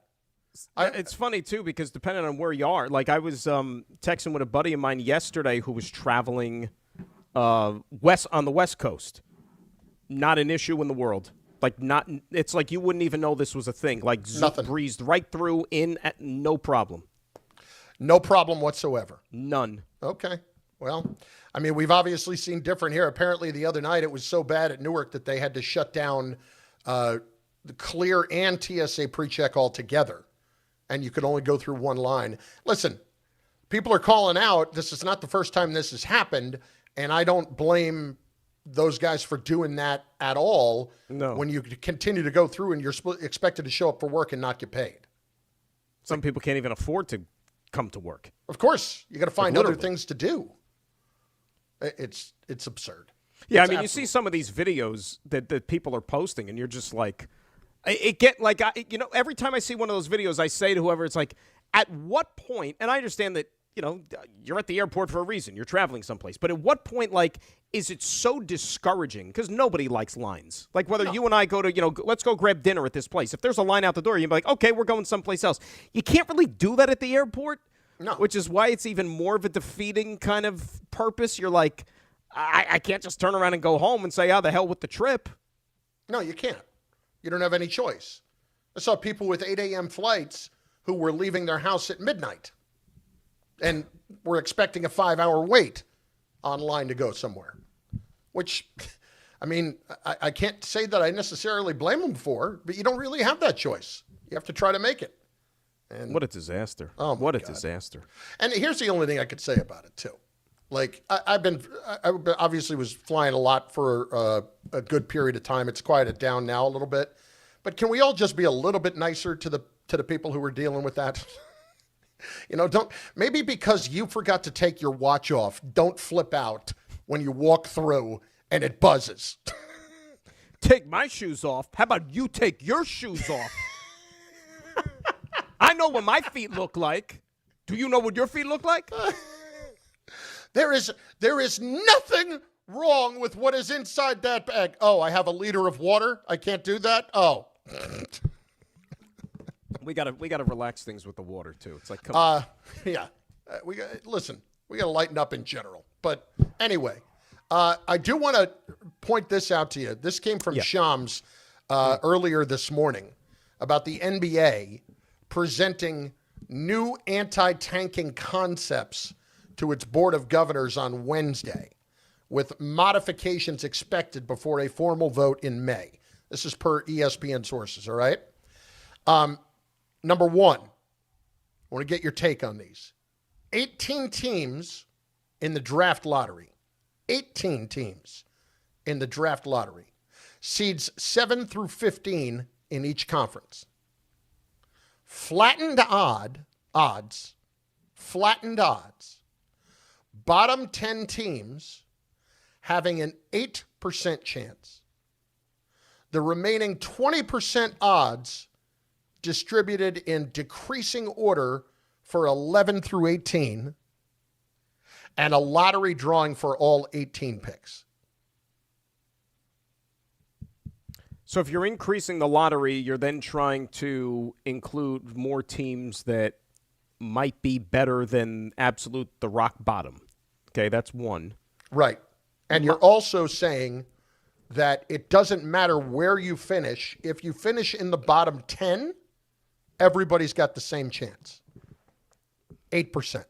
It's funny, too, because depending on where you are, like I was texting with a buddy of mine yesterday who was traveling on the West Coast. Not an issue in the world. It's like you wouldn't even know this was a thing. Like Nothing. Breezed right through in at no problem. No problem whatsoever. None. Okay. Well, I mean, we've obviously seen different here. Apparently the other night it was so bad at Newark that they had to shut down the Clear and TSA PreCheck altogether. And you could only go through one line. Listen, people are calling out. This is not the first time this has happened. And I don't blame those guys for doing that at all. No. When you continue to go through and you're expected to show up for work and not get paid. Some people can't even afford to come to work. Of course. You got to find Like, other literally. things to do. It's absurd. Yeah, It's I mean, you see some of these videos that people are posting, and you're just like, every time I see one of those videos, I say to whoever, it's like, at what point, and I understand that, you're at the airport for a reason, you're traveling someplace, but at what point, like, is it so discouraging? Because nobody likes lines. Like, whether you and I go to, let's go grab dinner at this place. If there's a line out the door, you'd be like, okay, we're going someplace else. You can't really do that at the airport. No. Which is why it's even more of a defeating kind of purpose. You're like, I can't just turn around and go home and say, the hell with the trip. No, you can't. You don't have any choice. I saw people with 8 a.m. flights who were leaving their house at midnight and were expecting a 5-hour wait online to go somewhere, which, I mean, I can't say that I necessarily blame them for, but you don't really have that choice. You have to try to make it. And what a disaster. Oh, what a God. disaster. And here's the only thing I could say about it, too. Like, I obviously was flying a lot for a good period of time. It's quieted down now a little bit. But can we all just be a little bit nicer to the people who are dealing with that? Maybe because you forgot to take your watch off, don't flip out when you walk through and it buzzes. Take my shoes off. How about you take your shoes off? I know what my feet look like. Do you know what your feet look like? There is nothing wrong with what is inside that bag. Oh, I have a liter of water. I can't do that. Oh, we gotta relax things with the water too. It's like, come on. Yeah. We gotta lighten up in general. But anyway, I do want to point this out to you. This came from Shams earlier this morning about the NBA presenting new anti-tanking concepts to its board of governors on Wednesday, with modifications expected before a formal vote in May. This is per ESPN sources, all right? Number one, I want to get your take on these. 18 teams in the draft lottery. 18 teams in the draft lottery. Seeds 7 through 15 in each conference. Flattened odds. Bottom 10 teams having an 8% chance. The remaining 20% odds distributed in decreasing order for 11 through 18, and a lottery drawing for all 18 picks. So if you're increasing the lottery, you're then trying to include more teams that might be better than absolute the rock bottom. Okay, that's one. Right. And you're also saying that it doesn't matter where you finish. If you finish in the bottom 10, everybody's got the same chance. 8%.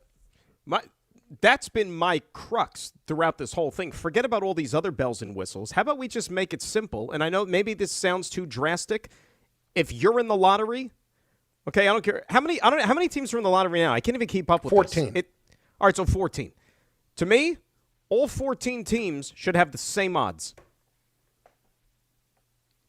That's been my crux throughout this whole thing. Forget about all these other bells and whistles. How about we just make it simple? And I know maybe this sounds too drastic. If you're in the lottery, okay, I don't care. How many teams are in the lottery now? I can't even keep up with 14. This. All right, so 14. To me, all 14 teams should have the same odds.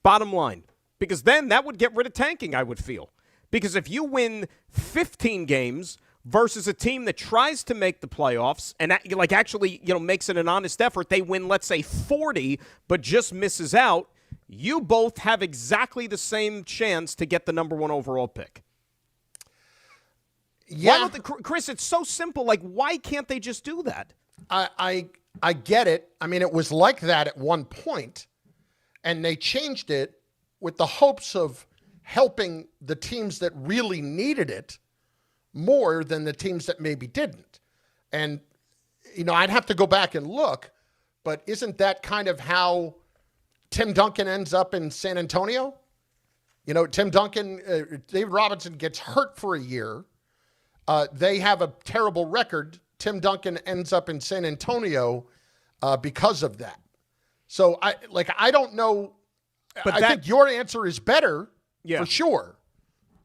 Bottom line. Because then that would get rid of tanking, I would feel. Because if you win 15 games versus a team that tries to make the playoffs and actually makes it an honest effort, they win, let's say, 40, but just misses out, you both have exactly the same chance to get the number one overall pick. Yeah. Chris, it's so simple. Like, why can't they just do that? I get it. I mean, it was like that at one point, and they changed it with the hopes of helping the teams that really needed it more than the teams that maybe didn't. And, I'd have to go back and look, but isn't that kind of how Tim Duncan ends up in San Antonio? Tim Duncan, David Robinson gets hurt for a year. They have a terrible record. Tim Duncan ends up in San Antonio because of that. So I don't know. But I think your answer is better for sure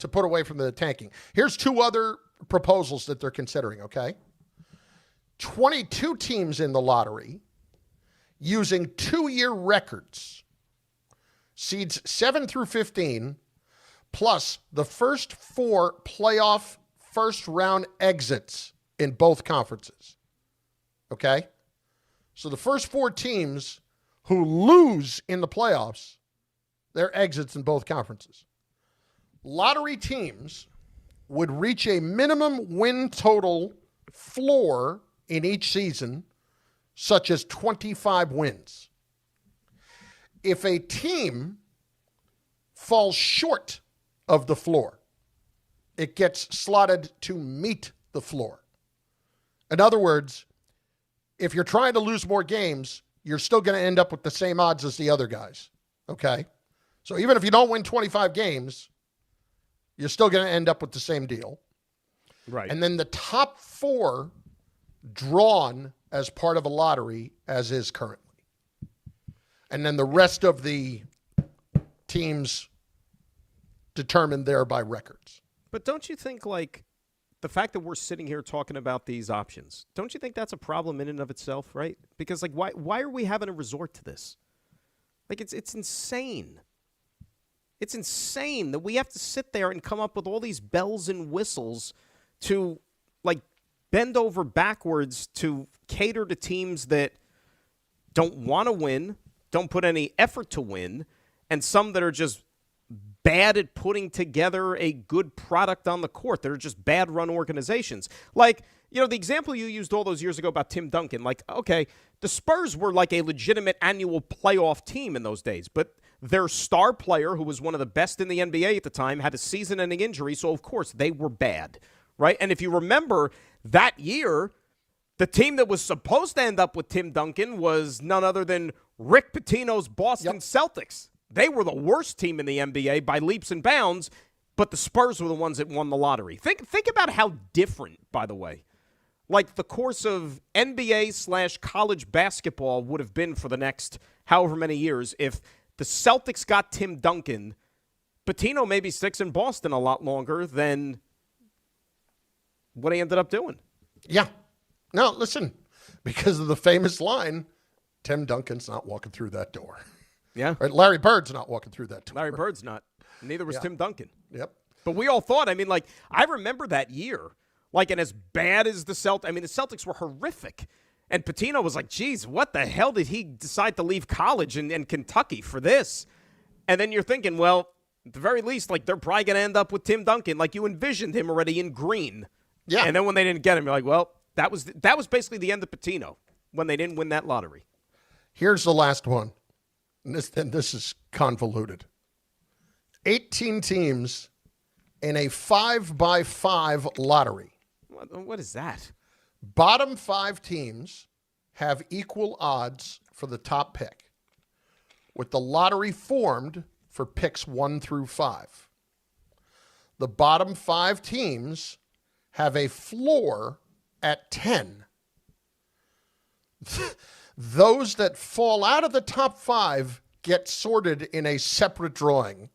to put away from the tanking. Here's two other proposals that they're considering, okay? 22 teams in the lottery using 2-year records. Seeds 7 through 15, plus the first 4 playoff first-round exits in both conferences. Okay? So the first 4 teams who lose in the playoffs, their exits in both conferences. Lottery teams would reach a minimum win total floor in each season, such as 25 wins. If a team falls short of the floor, it gets slotted to meet the floor. In other words, if you're trying to lose more games, you're still going to end up with the same odds as the other guys. Okay? So even if you don't win 25 games, You're still going to end up with the same deal. Right. And then the top 4 drawn as part of a lottery, as is currently. And then the rest of the teams determined there by records. But don't you think, like, the fact that we're sitting here talking about these options, don't you think that's a problem in and of itself, right? Because, like, why are we having to resort to this? Like, it's insane. It's insane that we have to sit there and come up with all these bells and whistles to, like, bend over backwards to cater to teams that don't want to win, don't put any effort to win, and some that are just bad at putting together a good product on the court. They're just bad run organizations. Like, you know, the example you used all those years ago about Tim Duncan, like, okay, the Spurs were like a legitimate annual playoff team in those days, but their star player, who was one of the best in the NBA at the time, had a season-ending injury, so of course they were bad, right? And if you remember that year, the team that was supposed to end up with Tim Duncan was none other than Rick Pitino's Boston Celtics. They were the worst team in the NBA by leaps and bounds, but the Spurs were the ones that won the lottery. Think about how different, by the way, like the course of NBA/college basketball would have been for the next however many years if the Celtics got Tim Duncan. Pitino maybe sticks in Boston a lot longer than what he ended up doing. Yeah. No, listen, because of the famous line, Tim Duncan's not walking through that door. Yeah. Right? Larry Bird's not walking through that door. Larry Bird's not. Neither was Tim Duncan. Yep. But we all thought, I mean, like, I remember that year, like, and as bad as the Celtics were horrific. And Pitino was like, geez, what the hell did he decide to leave college in Kentucky for this? And then you're thinking, well, at the very least, like, they're probably going to end up with Tim Duncan. Like, you envisioned him already in green. Yeah. And then when they didn't get him, you're like, well, that was basically the end of Pitino when they didn't win that lottery. Here's the last one. And this is convoluted. 18 teams in a 5x5 lottery. What is that? Bottom 5 teams have equal odds for the top pick, with the lottery formed for picks 1 through 5. The bottom 5 teams have a floor at 10. Those that fall out of the top 5 get sorted in a separate drawing.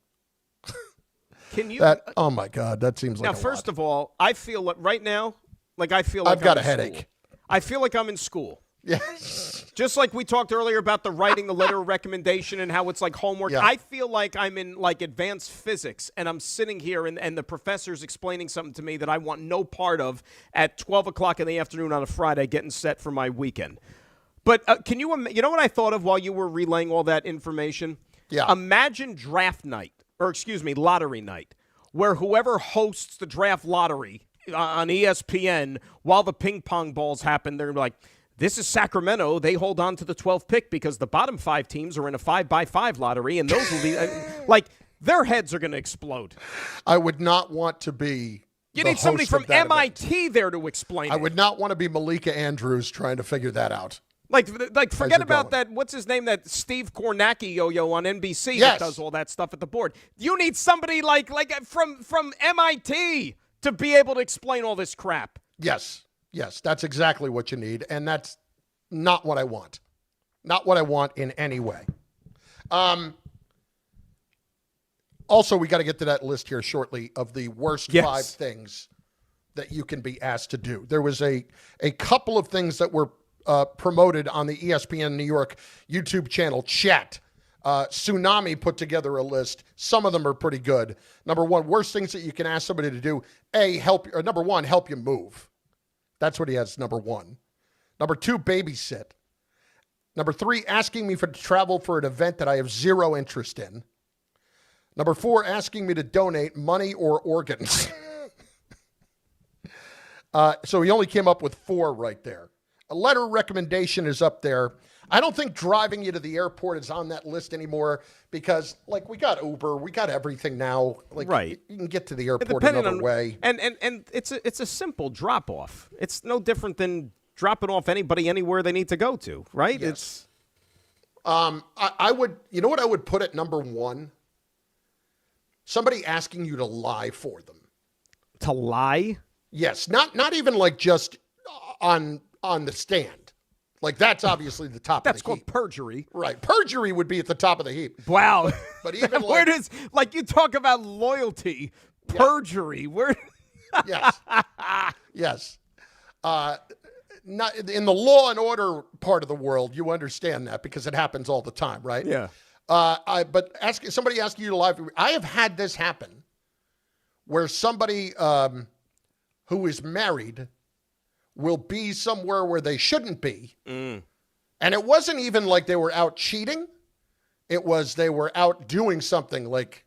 Can you? Oh my God, that seems like now. a First lot. of all, I feel like right now, like I feel like I've got I'm a in headache. school. I feel like I'm in school. Yes. Just like we talked earlier about the writing the letter of recommendation and how it's like homework. Yeah. I feel like I'm in like advanced physics and I'm sitting here and the professor's explaining something to me that I want no part of at 12 o'clock in the afternoon on a Friday getting set for my weekend. But can you know what I thought of while you were relaying all that information? Yeah. Imagine lottery night, where whoever hosts the draft lottery on ESPN while the ping pong balls happen, they're like, this is Sacramento. They hold on to the 12th pick because the bottom 5 teams are in a 5x5 lottery, and those will be like their heads are going to explode. I would not want to be. You the need somebody host from of that MIT event. there to explain it. I would not want to be Malika Andrews trying to figure that out. Like forget you're about going. that. What's his name? That Steve Kornacki yo-yo on NBC Yes. that does all that stuff at the board. You need somebody like from MIT to be able to explain all this crap. Yes, that's exactly what you need, and that's not what I want. Not what I want in any way. Also, we got to get to that list here shortly of the worst 5 things that you can be asked to do. There was a couple of things that were promoted on the ESPN New York YouTube channel chat. Tsunami put together a list. Some of them are pretty good. Number 1, worst things that you can ask somebody to do. Number 1, help you move. That's what he has, number 1. Number 2, babysit. Number 3, asking me to travel for an event that I have zero interest in. Number 4, asking me to donate money or organs. So he only came up with 4 right there. A letter of recommendation is up there. I don't think driving you to the airport is on that list anymore because, like, we got Uber, we got everything now. Like, right. You can get to the airport another way. And it's a simple drop off. It's no different than dropping off anybody anywhere they need to go to, right? Yes. It's I would, you know what I would put at number 1? Somebody asking you to lie for them. To lie? Yes, not even like just on the stand. Like that's obviously the top of the heap. That's called perjury. Right. Perjury would be at the top of the heap. Wow. But even where does you talk about loyalty, perjury, where Yes. Yes. Not in the law and order part of the world, you understand that because it happens all the time, right? Yeah. But somebody asking you to lie. I have had this happen where somebody who is married will be somewhere where they shouldn't be. And it wasn't even like they were out cheating. It was they were out doing something like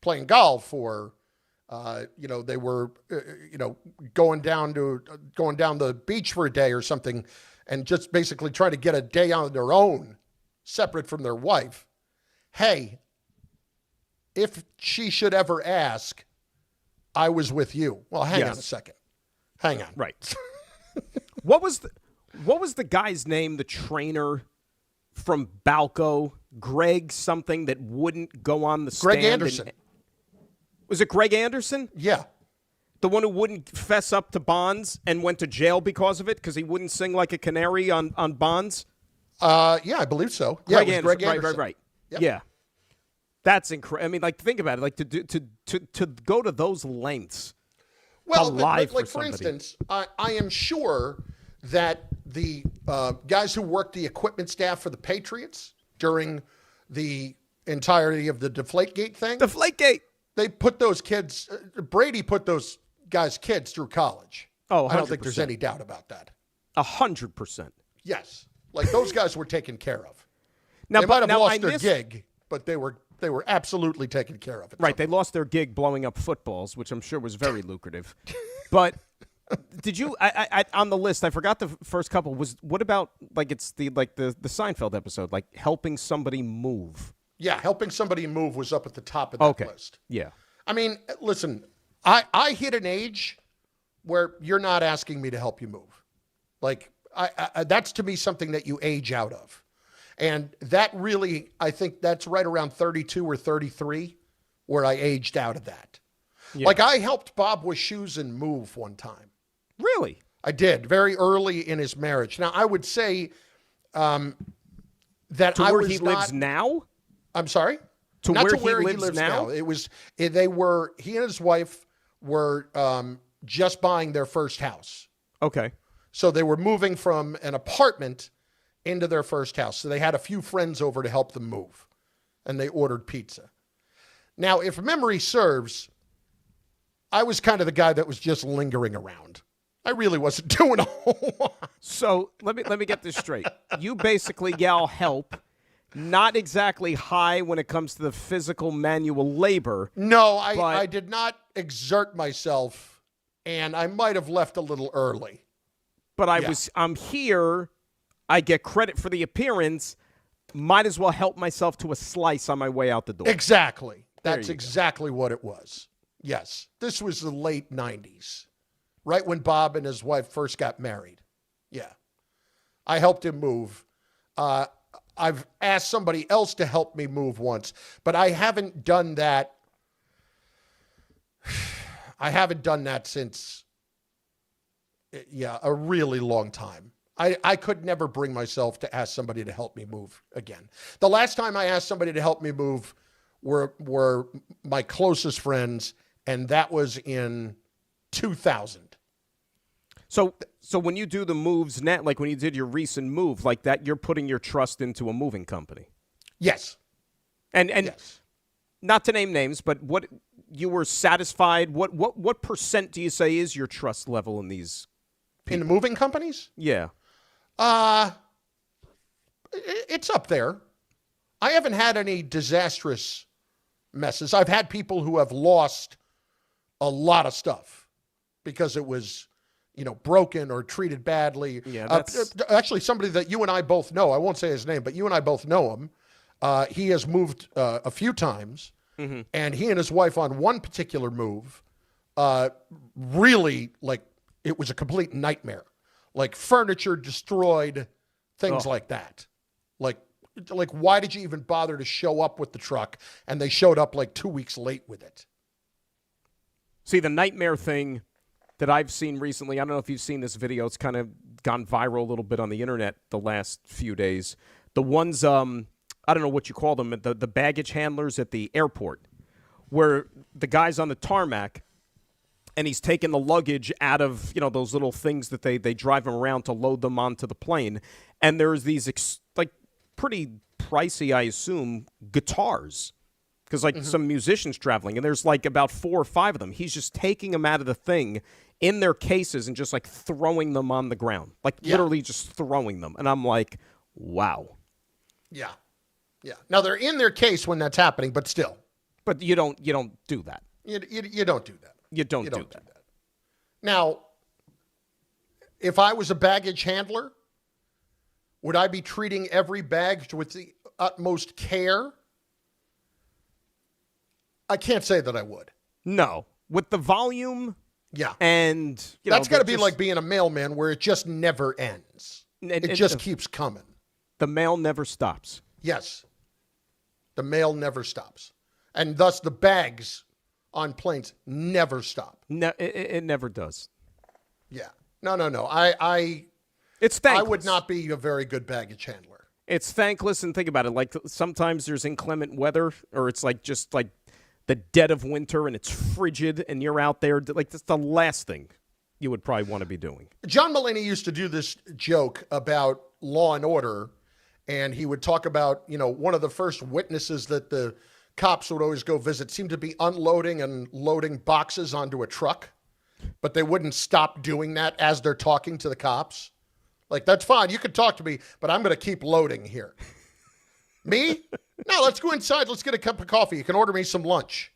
playing golf or, they were, going down the beach for a day or something and just basically trying to get a day on their own, separate from their wife. Hey, if she should ever ask, I was with you. Well, hang on a second. Hang on. Right. What was the guy's name, the trainer from Balco, Greg something that wouldn't go on the stand? Greg Anderson. Was it Greg Anderson? Yeah. The one who wouldn't fess up to Bonds and went to jail because of it because he wouldn't sing like a canary on Bonds? Yeah, I believe so. Yeah, it was Greg Anderson. Right. Yep. Yeah. That's incredible. I mean, think about it. Like to go to those lengths. Well, like for instance, I am sure that the guys who worked the equipment staff for the Patriots during the entirety of the Deflategate thing. Deflategate. They put those kids, Brady put those guys' kids through college. Oh, 100%. I don't think there's any doubt about that. 100%. Yes. Like those guys were taken care of. Now, they might have lost their gig, but they were absolutely taken care of. Right. They lost their gig blowing up footballs, which I'm sure was very lucrative. But did you, I on the list, I forgot the first couple, what about, it's the Seinfeld episode, like helping somebody move? Yeah, helping somebody move was up at the top of that list. Yeah. I mean, listen, I hit an age where you're not asking me to help you move. Like, that's to me something that you age out of. And that really, I think that's right around 32 or 33 where I aged out of that. Yeah. Like, I helped Bob Wischusen move one time. Really? I did, very early in his marriage. Now, I would say that to I where was he not, lives now? I'm sorry? Not to where where he lives now? It was, he and his wife were just buying their first house. Okay. So they were moving from an apartment into their first house. So they had a few friends over to help them move. And they ordered pizza. Now, if memory serves, I was kind of the guy that was just lingering around. I really wasn't doing a whole lot. So let me get this straight. You basically yell help. Not exactly high when it comes to the physical manual labor. No, I did not exert myself, and I might have left a little early. But I'm here. I get credit for the appearance. Might as well help myself to a slice on my way out the door. Exactly. That's exactly what it was. Yes. This was the late 90s, right when Bob and his wife first got married. Yeah. I helped him move. I've asked somebody else to help me move once, but I haven't done that. I haven't done that since, a really long time. I could never bring myself to ask somebody to help me move again. The last time I asked somebody to help me move were my closest friends, and that was in 2000. So when you do the moves now, like when you did your recent move like that, you're putting your trust into a moving company. Yes. And yes. Not to name names, but what you were satisfied, what percent do you say is your trust level in these people? In the moving companies? Yeah. It's up there. I haven't had any disastrous messes. I've had people who have lost a lot of stuff because it was, broken or treated badly. Yeah, that's... actually, somebody that you and I both know, I won't say his name, but you and I both know him. He has moved a few times, and he and his wife on one particular move really, it was a complete nightmare. Like, furniture destroyed, things like that. Like, Like, why did you even bother to show up with the truck? And they showed up like 2 weeks late with it. See, the nightmare thing that I've seen recently, I don't know if you've seen this video. It's kind of gone viral a little bit on the internet the last few days. The ones, I don't know what you call them, the baggage handlers at the airport, where the guy's on the tarmac and he's taking the luggage out of, those little things that they drive him around to load them onto the plane. And there's these, pretty pricey, I assume, guitars. Because, some musicians traveling, and there's, about 4 or 5 of them. He's just taking them out of the thing in their cases and just, throwing them on the ground. Literally just throwing them. And I'm like, wow. Yeah. Yeah. Now, they're in their case when that's happening, but still. But you don't do that. You don't do that. You don't do that. Now, if I was a baggage handler, would I be treating every bag with the utmost care? I can't say that I would. No. With the volume. Yeah. And, that's got to be like being a mailman where it just never ends. It just keeps coming. The mail never stops. Yes. The mail never stops. And thus the bags on planes never stop. No, it never does. Yeah. No. It's thankless. I would not be a very good baggage handler. It's thankless, and think about it. Sometimes there's inclement weather, or it's just the dead of winter, and it's frigid, and you're out there. That's the last thing you would probably want to be doing. John Mulaney used to do this joke about Law and Order, and he would talk about, one of the first witnesses that the cops would always go visit seemed to be unloading and loading boxes onto a truck, but they wouldn't stop doing that as they're talking to the cops. That's fine. You can talk to me, but I'm going to keep loading here. Me? No, let's go inside. Let's get a cup of coffee. You can order me some lunch.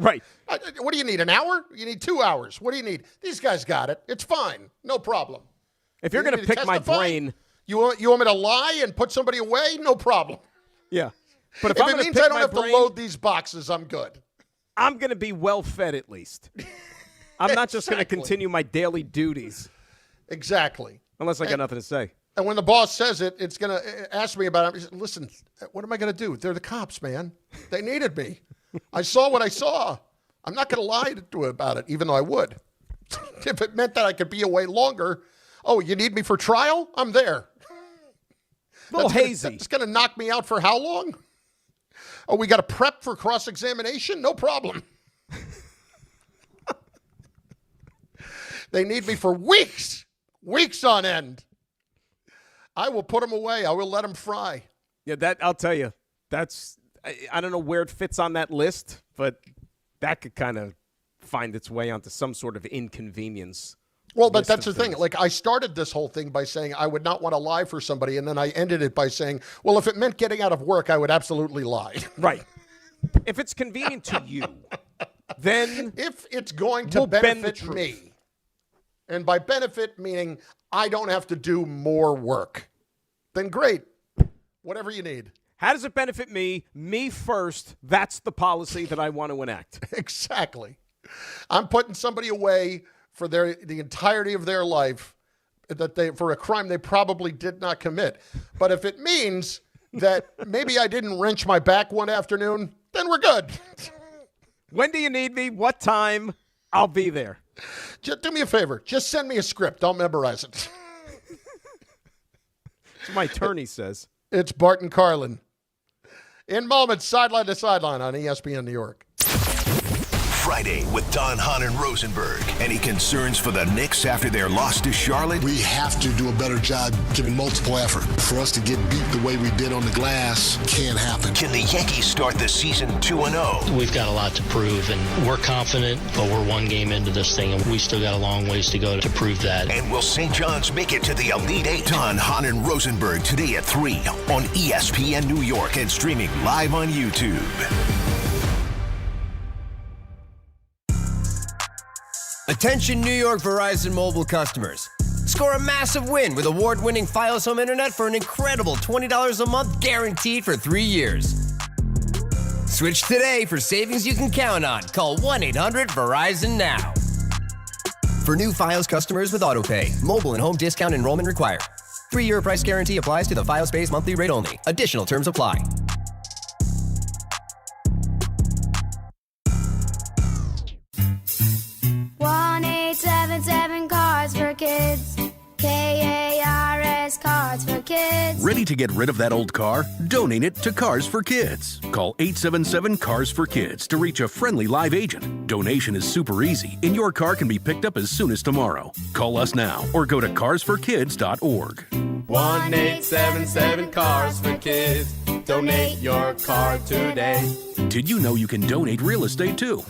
Right. What do you need, an hour? You need 2 hours. What do you need? These guys got it. It's fine. No problem. If you're going to pick my brain. You want me to lie and put somebody away? No problem. Yeah. But if it means I don't have to load these boxes, I'm good. I'm going to be well fed at least. I'm not just going to continue my daily duties. Exactly. Unless I got nothing to say. And when the boss says it, it's going to ask me about it. He said, listen, what am I going to do? They're the cops, man. They needed me. I saw what I saw. I'm not going to lie to it about it, even though I would. If it meant that I could be away longer. Oh, you need me for trial? I'm there. A little hazy. It's going to knock me out for how long? Oh, we got to prep for cross-examination? No problem. They need me for weeks on end. I will put them away. I will let them fry. Yeah, I'll tell you. I don't know where it fits on that list, but that could kind of find its way onto some sort of inconvenience. Well, but that's the thing. I started this whole thing by saying I would not want to lie for somebody, and then I ended it by saying, well, if it meant getting out of work, I would absolutely lie. Right. If it's convenient to you, then if it's going to benefit me, and by benefit meaning I don't have to do more work, then great. Whatever you need. How does it benefit me? Me first. That's the policy that I want to enact. Exactly. I'm putting somebody away for the entirety of their life for a crime they probably did not commit. But if it means that maybe I didn't wrench my back one afternoon, then we're good. When do you need me? What time? I'll be there. Just do me a favor. Just send me a script. I'll memorize it. That's what my attorney says. It's Bart and Carlin. In moments, sideline to sideline on ESPN New York. Friday with Don Hahn and Rosenberg. Any concerns for the Knicks after their loss to Charlotte? We have to do a better job giving multiple effort. For us to get beat the way we did on the glass can't happen. Can the Yankees start the season 2-0? We've got a lot to prove, and we're confident, but we're one game into this thing, and we still got a long ways to go to prove that. And will St. John's make it to the Elite Eight? Don Hahn and Rosenberg today at 3 on ESPN New York and streaming live on YouTube. Attention New York Verizon mobile customers. Score a massive win with award-winning Fios Home Internet for an incredible $20 a month guaranteed for 3 years. Switch today for savings you can count on. Call 1-800-VERIZON now. For new Fios customers with AutoPay, mobile and home discount enrollment required. 3-year price guarantee applies to the file space monthly rate only. Additional terms apply. Cards for Kids. KARS Cards for Kids. Ready to get rid of that old car? Donate it to Cars for Kids. Call 877 Cars for Kids to reach a friendly live agent. Donation is super easy, and your car can be picked up as soon as tomorrow. Call us now or go to carsforkids.org. 1-877 Cars for Kids. Donate your car today. Did you know you can donate real estate too?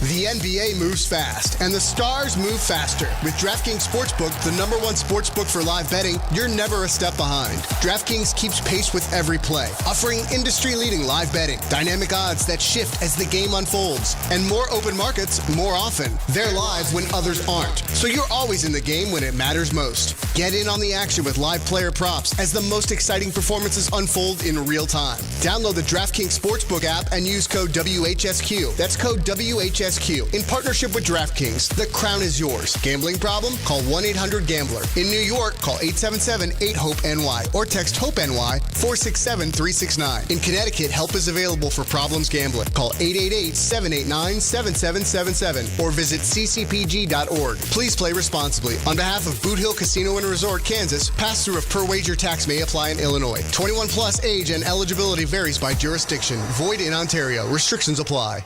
The NBA moves fast, and the stars move faster. With DraftKings Sportsbook, the #1 sportsbook for live betting, you're never a step behind. DraftKings keeps pace with every play, offering industry-leading live betting, dynamic odds that shift as the game unfolds, and more open markets more often. They're live when others aren't, so you're always in the game when it matters most. Get in on the action with live player props as the most exciting performances unfold in real time. Download the DraftKings Sportsbook app and use code WHSQ. That's code WHSQ. In partnership with DraftKings, the crown is yours. Gambling problem? Call 1-800-GAMBLER. In New York, call 877-8-HOPE-NY or text HOPE-NY 467-369. In Connecticut, help is available for problems gambling. Call 888-789-7777 or visit ccpg.org. Please play responsibly. On behalf of Boot Hill Casino and Resort, Kansas, pass-through of per-wager tax may apply in Illinois. 21 plus age and eligibility varies by jurisdiction. Void in Ontario. Restrictions apply.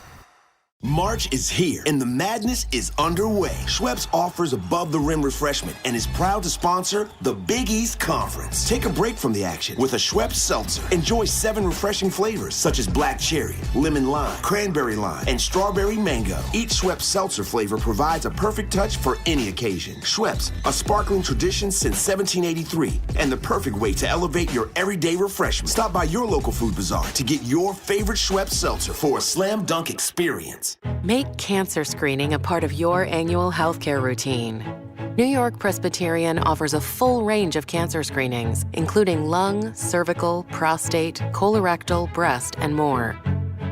March is here, and the madness is underway. Schweppes offers above-the-rim refreshment and is proud to sponsor the Big East Conference. Take a break from the action with a Schweppes Seltzer. Enjoy 7 refreshing flavors, such as black cherry, lemon lime, cranberry lime, and strawberry mango. Each Schweppes Seltzer flavor provides a perfect touch for any occasion. Schweppes, a sparkling tradition since 1783, and the perfect way to elevate your everyday refreshment. Stop by your local food bazaar to get your favorite Schweppes Seltzer for a slam dunk experience. Make cancer screening a part of your annual healthcare routine. New York Presbyterian offers a full range of cancer screenings, including lung, cervical, prostate, colorectal, breast, and more.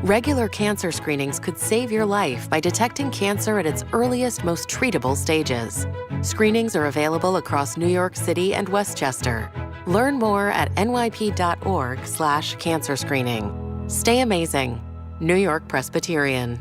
Regular cancer screenings could save your life by detecting cancer at its earliest, most treatable stages. Screenings are available across New York City and Westchester. Learn more at nyp.org/cancer screening. Stay amazing. New York Presbyterian.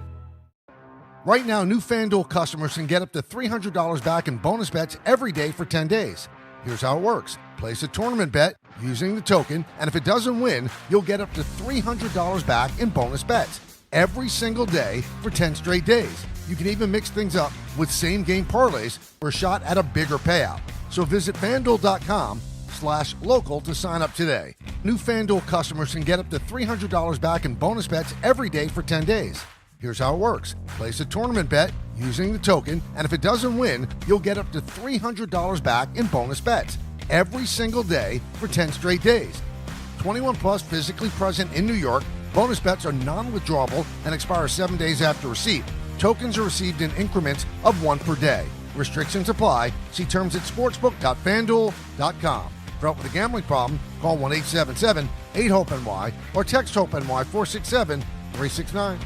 Right now, new FanDuel customers can get up to $300 back in bonus bets every day for 10 days. Here's how it works. Place a tournament bet using the token, and if it doesn't win, you'll get up to $300 back in bonus bets every single day for 10 straight days. You can even mix things up with same-game parlays for a shot at a bigger payout. So visit FanDuel.com/local to sign up today. New FanDuel customers can get up to $300 back in bonus bets every day for 10 days. Here's how it works. Place a tournament bet using the token, and if it doesn't win, you'll get up to $300 back in bonus bets every single day for 10 straight days. 21 plus, physically present in New York. Bonus bets are non-withdrawable and expire 7 days after receipt. Tokens are received in increments of 1 per day. Restrictions apply. See terms at sportsbook.fanduel.com. For help with a gambling problem, call 1-877-8-HOPE-NY or text HOPE-NY 467-369.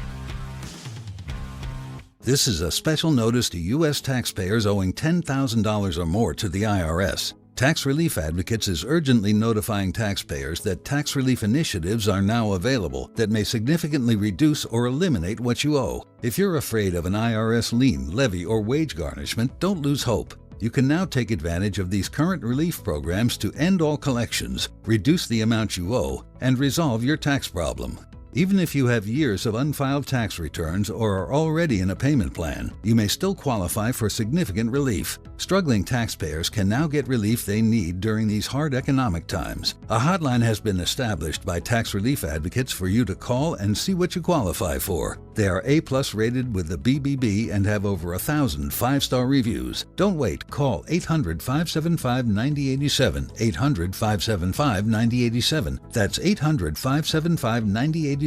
This is a special notice to U.S. taxpayers owing $10,000 or more to the IRS. Tax Relief Advocates is urgently notifying taxpayers that tax relief initiatives are now available that may significantly reduce or eliminate what you owe. If you're afraid of an IRS lien, levy, or wage garnishment, don't lose hope. You can now take advantage of these current relief programs to end all collections, reduce the amount you owe, and resolve your tax problem. Even if you have years of unfiled tax returns or are already in a payment plan, you may still qualify for significant relief. Struggling taxpayers can now get relief they need during these hard economic times. A hotline has been established by Tax Relief Advocates for you to call and see what you qualify for. They are A+ rated with the BBB and have over 1,000 5-star reviews. Don't wait. Call 800-575-9087, 800-575-9087. That's 800-575-9087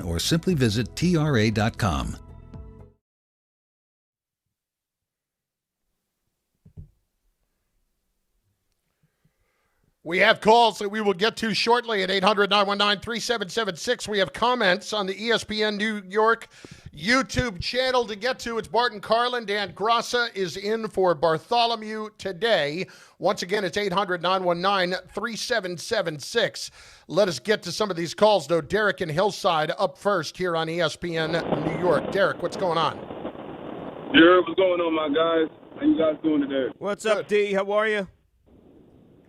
or simply visit tra.com. We have calls that we will get to shortly at 800-919-3776. We have comments on the ESPN New York YouTube channel to get to. It's Bart Carlin. Dan Graca is in for Bartholomew today. Once again, it's 800-919-3776. Let us get to some of these calls, though. Derek in Hillside up first here on ESPN New York. Derek, what's going on? What's going on, my guys? How you guys doing today? What's up, D? How are you?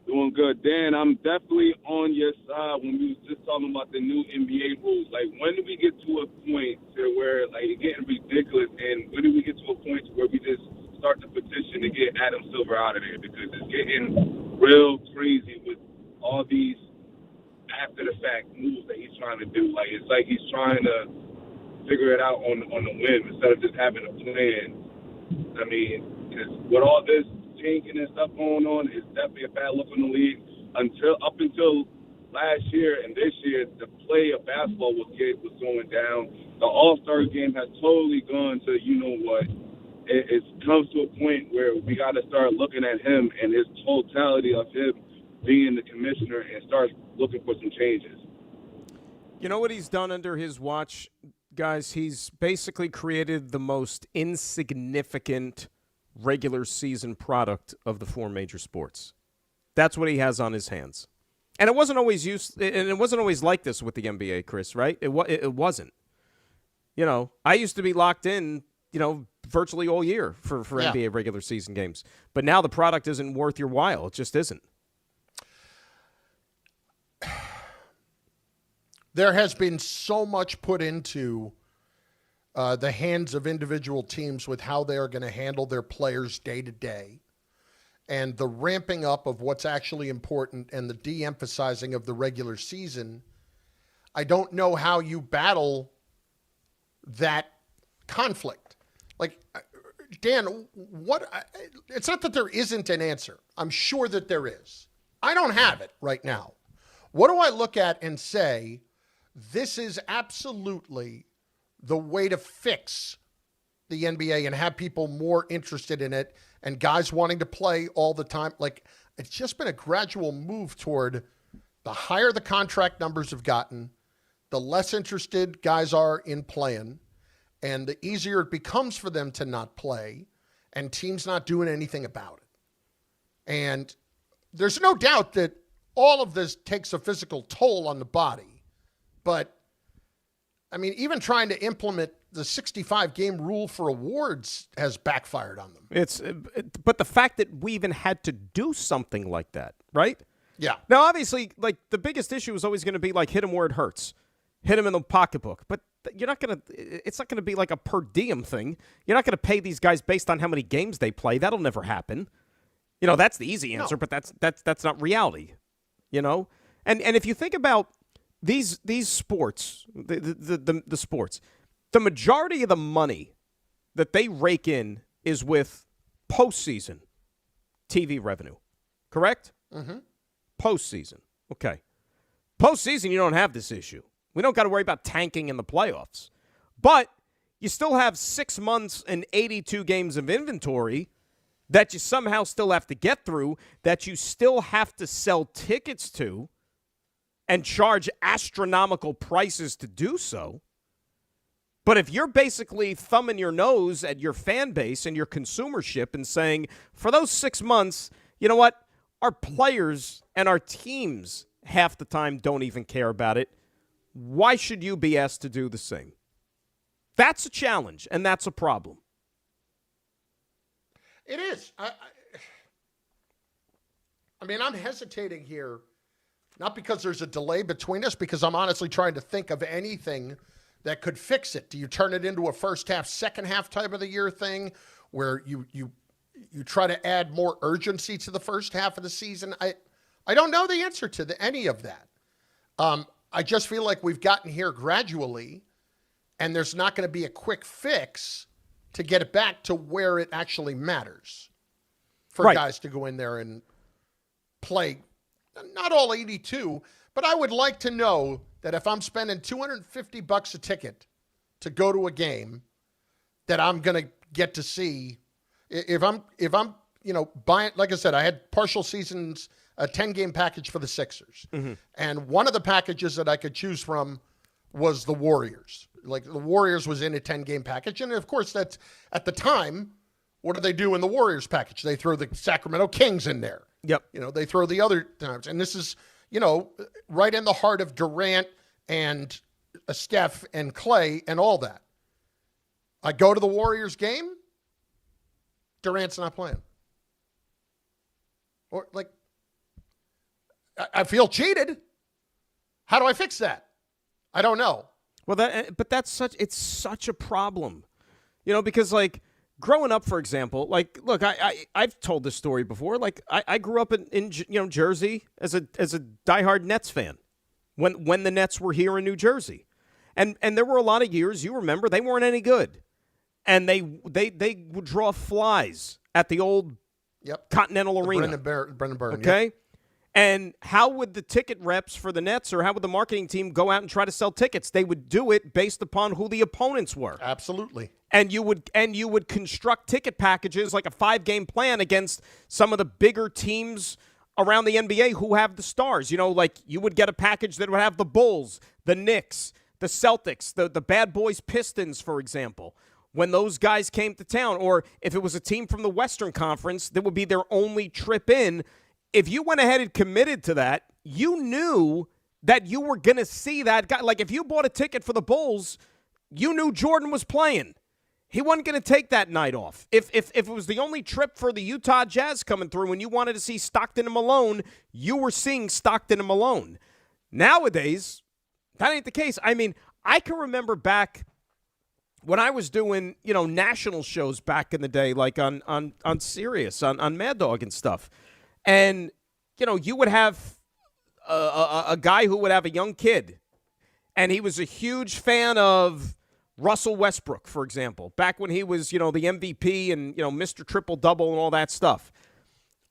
Doing good. Dan, I'm definitely on your side when we was just talking about the new NBA rules. Like, when do we get to a point to where, like, it's getting ridiculous, and when do we get to a point where we just start the petition to get Adam Silver out of there? Because it's getting real crazy with all these after-the-fact moves that he's trying to do. Like, it's like he's trying to figure it out on the whim instead of just having a plan. I mean, 'cause with all this tanking and stuff going on, it's definitely a bad look in the league. Up until last year and this year, the play of basketball was going down. The All-Star game has totally gone to, you know what, it comes to a point where we got to start looking at him and his totality of him being the commissioner and start looking for some changes. You know what he's done under his watch, guys? He's basically created the most insignificant regular season product of the four major sports. That's what he has on his hands. And it wasn't always like this with the NBA, Chris, right? It wasn't. You know, I used to be locked in, you know, virtually all year for NBA regular season games. But now the product isn't worth your while. It just isn't. There has been so much put into the hands of individual teams with how they are going to handle their players day to day, and the ramping up of what's actually important and the de-emphasizing of the regular season. I don't know how you battle that conflict. Like, Dan, it's not that there isn't an answer. I'm sure that there is. I don't have it right now. What do I look at and say, this is absolutely the way to fix the NBA and have people more interested in it and guys wanting to play all the time? Like, it's just been a gradual move toward the higher the contract numbers have gotten, the less interested guys are in playing, and the easier it becomes for them to not play and teams not doing anything about it. And there's no doubt that all of this takes a physical toll on the body. But I mean, even trying to implement the 65-game rule for awards has backfired on them. But the fact that we even had to do something like that, right? Yeah. Now, obviously, like, the biggest issue is always going to be, like, hit him where it hurts. Hit him in the pocketbook. But you're not going to – it's not going to be like a per diem thing. You're not going to pay these guys based on how many games they play. That'll never happen. You know, that's the easy answer, but that's not reality, you know? And if you think about these sports, the sports, the majority of the money that they rake in is with postseason TV revenue, correct? Mm-hmm. Postseason. Okay. Postseason, you don't have this issue. We don't got to worry about tanking in the playoffs. But you still have 6 months and 82 games of inventory that you somehow still have to get through, that you still have to sell tickets to and charge astronomical prices to do so. But if you're basically thumbing your nose at your fan base and your consumership and saying, for those 6 months, you know what? Our players and our teams half the time don't even care about it. Why should you be asked to do the same? That's a challenge, and that's a problem. It is. I mean, I'm hesitating here, not because there's a delay between us, because I'm honestly trying to think of anything that could fix it. Do you turn it into a first half, second half type of the year thing where you try to add more urgency to the first half of the season? I don't know the answer to any of that. I just feel like we've gotten here gradually, and there's not going to be a quick fix to get it back to where it actually matters for guys to go in there and play. Not all 82, but I would like to know that if I'm spending $250 a ticket to go to a game, that I'm going to get to see. If I'm buying, like I said, I had partial seasons a 10-game package for the Sixers. Mm-hmm. And one of the packages that I could choose from was the Warriors. Like, the Warriors was in a 10-game package. And, of course, that's at the time, what do they do in the Warriors package? They throw the Sacramento Kings in there. Yep. They throw the other times. And this is, right in the heart of Durant and Steph and Clay and all that. I go to the Warriors game, Durant's not playing. Or, I feel cheated. How do I fix that? I don't know. Well, it's such a problem, because growing up, for example, look, I've told this story before. I grew up in Jersey as a diehard Nets fan when the Nets were here in New Jersey, and there were a lot of years, you remember, they weren't any good, and they would draw flies at the old Continental Arena. Brendan Byrne. Okay. Yep. And how would the ticket reps for the Nets or how would the marketing team go out and try to sell tickets? They would do it based upon who the opponents were. Absolutely. And you would construct ticket packages like a 5-game plan against some of the bigger teams around the NBA who have the stars. You would get a package that would have the Bulls, the Knicks, the Celtics, the Bad Boys Pistons, for example, when those guys came to town. Or if it was a team from the Western Conference, that would be their only trip in. If you went ahead and committed to that, you knew that you were going to see that guy. Like, if you bought a ticket for the Bulls, you knew Jordan was playing. He wasn't going to take that night off. If it was the only trip for the Utah Jazz coming through and you wanted to see Stockton and Malone, you were seeing Stockton and Malone. Nowadays, that ain't the case. I mean, I can remember back when I was doing, national shows back in the day, like on Sirius, on Mad Dog and stuff. And, you would have a guy who would have a young kid, and he was a huge fan of Russell Westbrook, for example, back when he was, the MVP and, Mr. Triple-Double and all that stuff.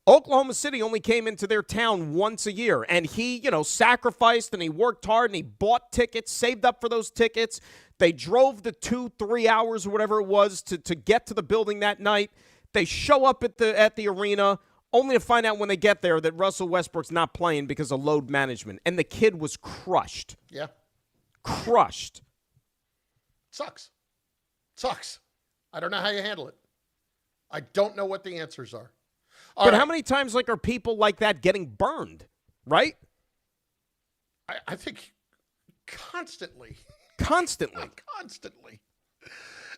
Oklahoma City only came into their town once a year, and he, sacrificed and he worked hard and he bought tickets, saved up for those tickets. They drove the 2-3 hours or whatever it was to get to the building that night. They show up at the arena, only to find out when they get there that Russell Westbrook's not playing because of load management. And the kid was crushed. Yeah. Crushed. Sucks. I don't know how you handle it. I don't know what the answers are. But how many times are people like that getting burned, right? I think constantly. Constantly.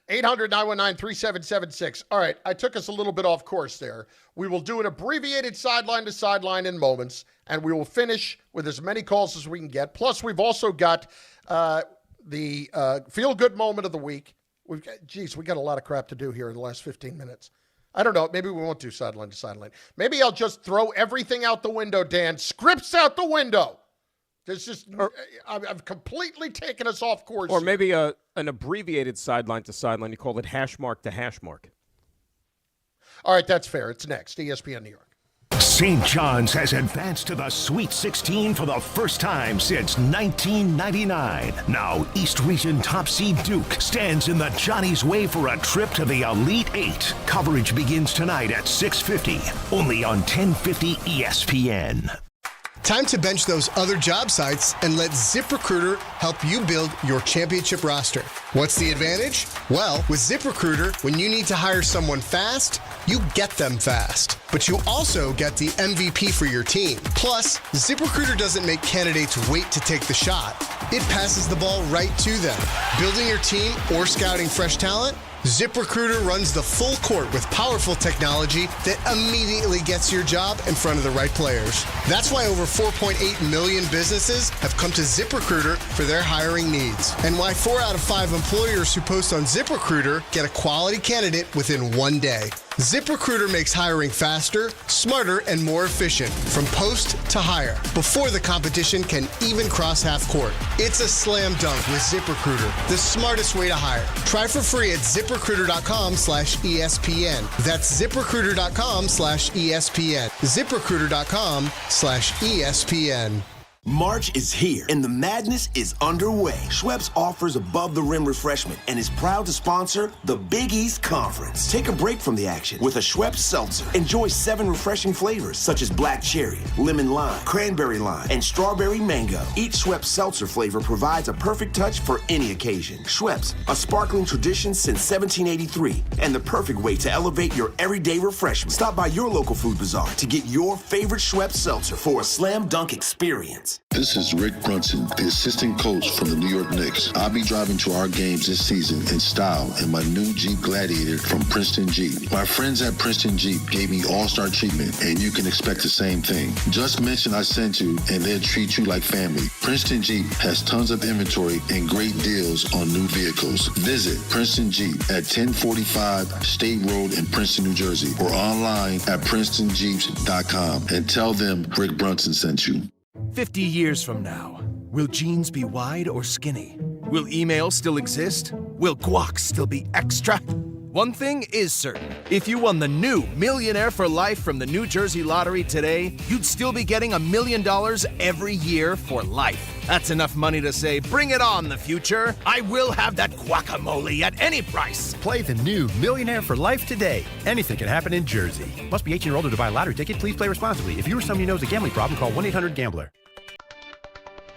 800-919-3776. All right, I took us a little bit off course there. We will do an abbreviated sideline to sideline in moments, and we will finish with as many calls as we can get. Plus, we've also got the feel-good moment of the week. We got a lot of crap to do here in the last 15 minutes. I don't know. Maybe we won't do sideline to sideline. Maybe I'll just throw everything out the window, Dan. Scripts out the window. I've completely taken us off course. Or maybe an abbreviated sideline to sideline. You call it hash mark to hash mark. All right, that's fair. It's next. ESPN New York. St. John's has advanced to the Sweet 16 for the first time since 1999. Now, East Region top seed Duke stands in the Johnny's way for a trip to the Elite Eight. Coverage begins tonight at 6:50, only on 1050 ESPN. Time to bench those other job sites and let ZipRecruiter help you build your championship roster. What's the advantage? Well, with ZipRecruiter, when you need to hire someone fast, you get them fast. But you also get the MVP for your team. Plus, ZipRecruiter doesn't make candidates wait to take the shot. It passes the ball right to them. Building your team or scouting fresh talent? ZipRecruiter runs the full court with powerful technology that immediately gets your job in front of the right players. That's why over 4.8 million businesses have come to ZipRecruiter for their hiring needs. And why 4 out of 5 employers who post on ZipRecruiter get a quality candidate within 1 day. ZipRecruiter makes hiring faster, smarter, and more efficient from post to hire before the competition can even cross half court. It's a slam dunk with ZipRecruiter, the smartest way to hire. Try for free at ZipRecruiter.com/ESPN. That's ZipRecruiter.com/ESPN. ZipRecruiter.com/ESPN. March is here, and the madness is underway. Schweppes offers above-the-rim refreshment and is proud to sponsor the Big East Conference. Take a break from the action with a Schweppes Seltzer. Enjoy 7 refreshing flavors, such as black cherry, lemon lime, cranberry lime, and strawberry mango. Each Schweppes Seltzer flavor provides a perfect touch for any occasion. Schweppes, a sparkling tradition since 1783, and the perfect way to elevate your everyday refreshment. Stop by your local food bazaar to get your favorite Schweppes Seltzer for a slam dunk experience. This is Rick Brunson, the assistant coach from the New York Knicks. I'll be driving to our games this season in style in my new Jeep Gladiator from Princeton Jeep. My friends at Princeton Jeep gave me all-star treatment, and you can expect the same thing. Just mention I sent you, and they'll treat you like family. Princeton Jeep has tons of inventory and great deals on new vehicles. Visit Princeton Jeep at 1045 State Road in Princeton, New Jersey, or online at PrincetonJeeps.com and tell them Rick Brunson sent you. 50 years from now, will jeans be wide or skinny? Will email still exist? Will guac still be extra? One thing is certain. If you won the new Millionaire for Life from the New Jersey Lottery today, you'd still be getting $1 million every year for life. That's enough money to say, bring it on, the future. I will have that guacamole at any price. Play the new Millionaire for Life today. Anything can happen in Jersey. Must be 18 or older to buy a lottery ticket. Please play responsibly. If you or someone you know has a gambling problem, call 1-800-GAMBLER.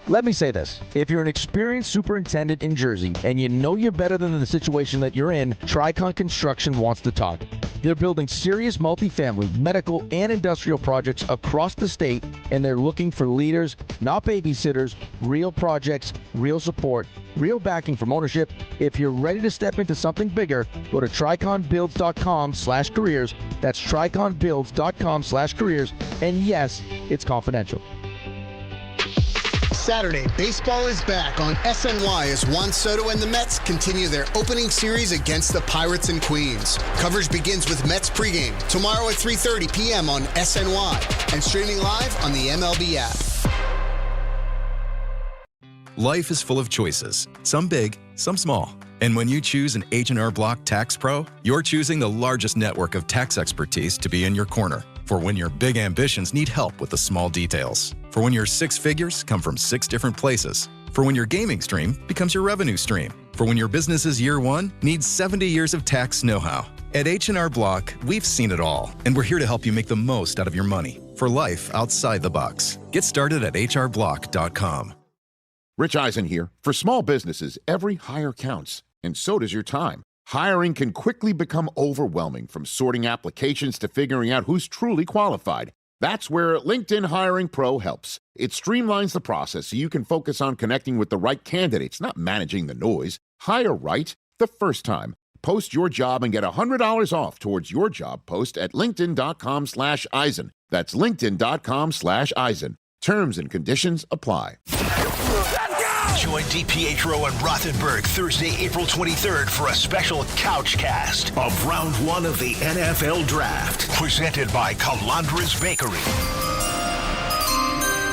Let me say this. If you're an experienced superintendent in Jersey and you know you're better than the situation that you're in, Tricon Construction wants to talk. They're building serious multifamily, medical, and industrial projects across the state, and they're looking for leaders, not babysitters, real projects, real support, real backing from ownership. If you're ready to step into something bigger, go to triconbuilds.com/careers. That's triconbuilds.com/careers. And yes, it's confidential. Saturday, baseball is back on SNY as Juan Soto and the Mets continue their opening series against the Pirates and Queens. Coverage begins with Mets pregame tomorrow at 3:30 p.m. on SNY and streaming live on the MLB app. Life is full of choices, some big, some small. And when you choose an H&R Block Tax Pro, you're choosing the largest network of tax expertise to be in your corner. For when your big ambitions need help with the small details. For when your 6 figures come from 6 different places. For when your gaming stream becomes your revenue stream. For when your business's year 1 needs 70 years of tax know-how. At H&R Block, we've seen it all, and we're here to help you make the most out of your money for life outside the box. Get started at hrblock.com. Rich Eisen here. For small businesses, every hire counts, and so does your time. Hiring can quickly become overwhelming, from sorting applications to figuring out who's truly qualified. That's where LinkedIn Hiring Pro helps. It streamlines the process so you can focus on connecting with the right candidates, not managing the noise. Hire right the first time. Post your job and get $100 off towards your job post at linkedin.com/Eisen. That's linkedin.com/Eisen. Terms and conditions apply. Join DiPietro and Rothenberg Thursday, April 23rd for a special couch cast of Round 1 of the NFL Draft, presented by Calandra's Bakery.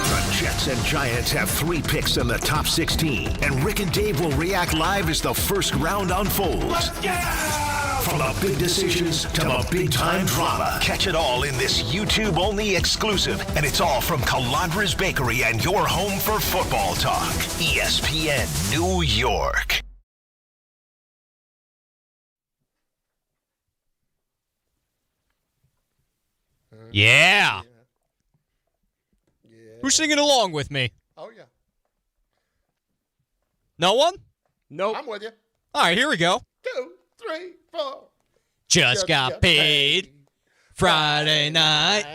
The Jets and Giants have 3 picks in the top 16, and Rick and Dave will react live as the first round unfolds. From the big decisions to the big-time drama. Catch it all in this YouTube-only exclusive, and it's all from Calandra's Bakery and your home for football talk, ESPN New York. Yeah. Who's singing along with me? Oh, yeah. No one? Nope. I'm with you. All right, here we go. 2, 3, 4. Just got paid Friday night.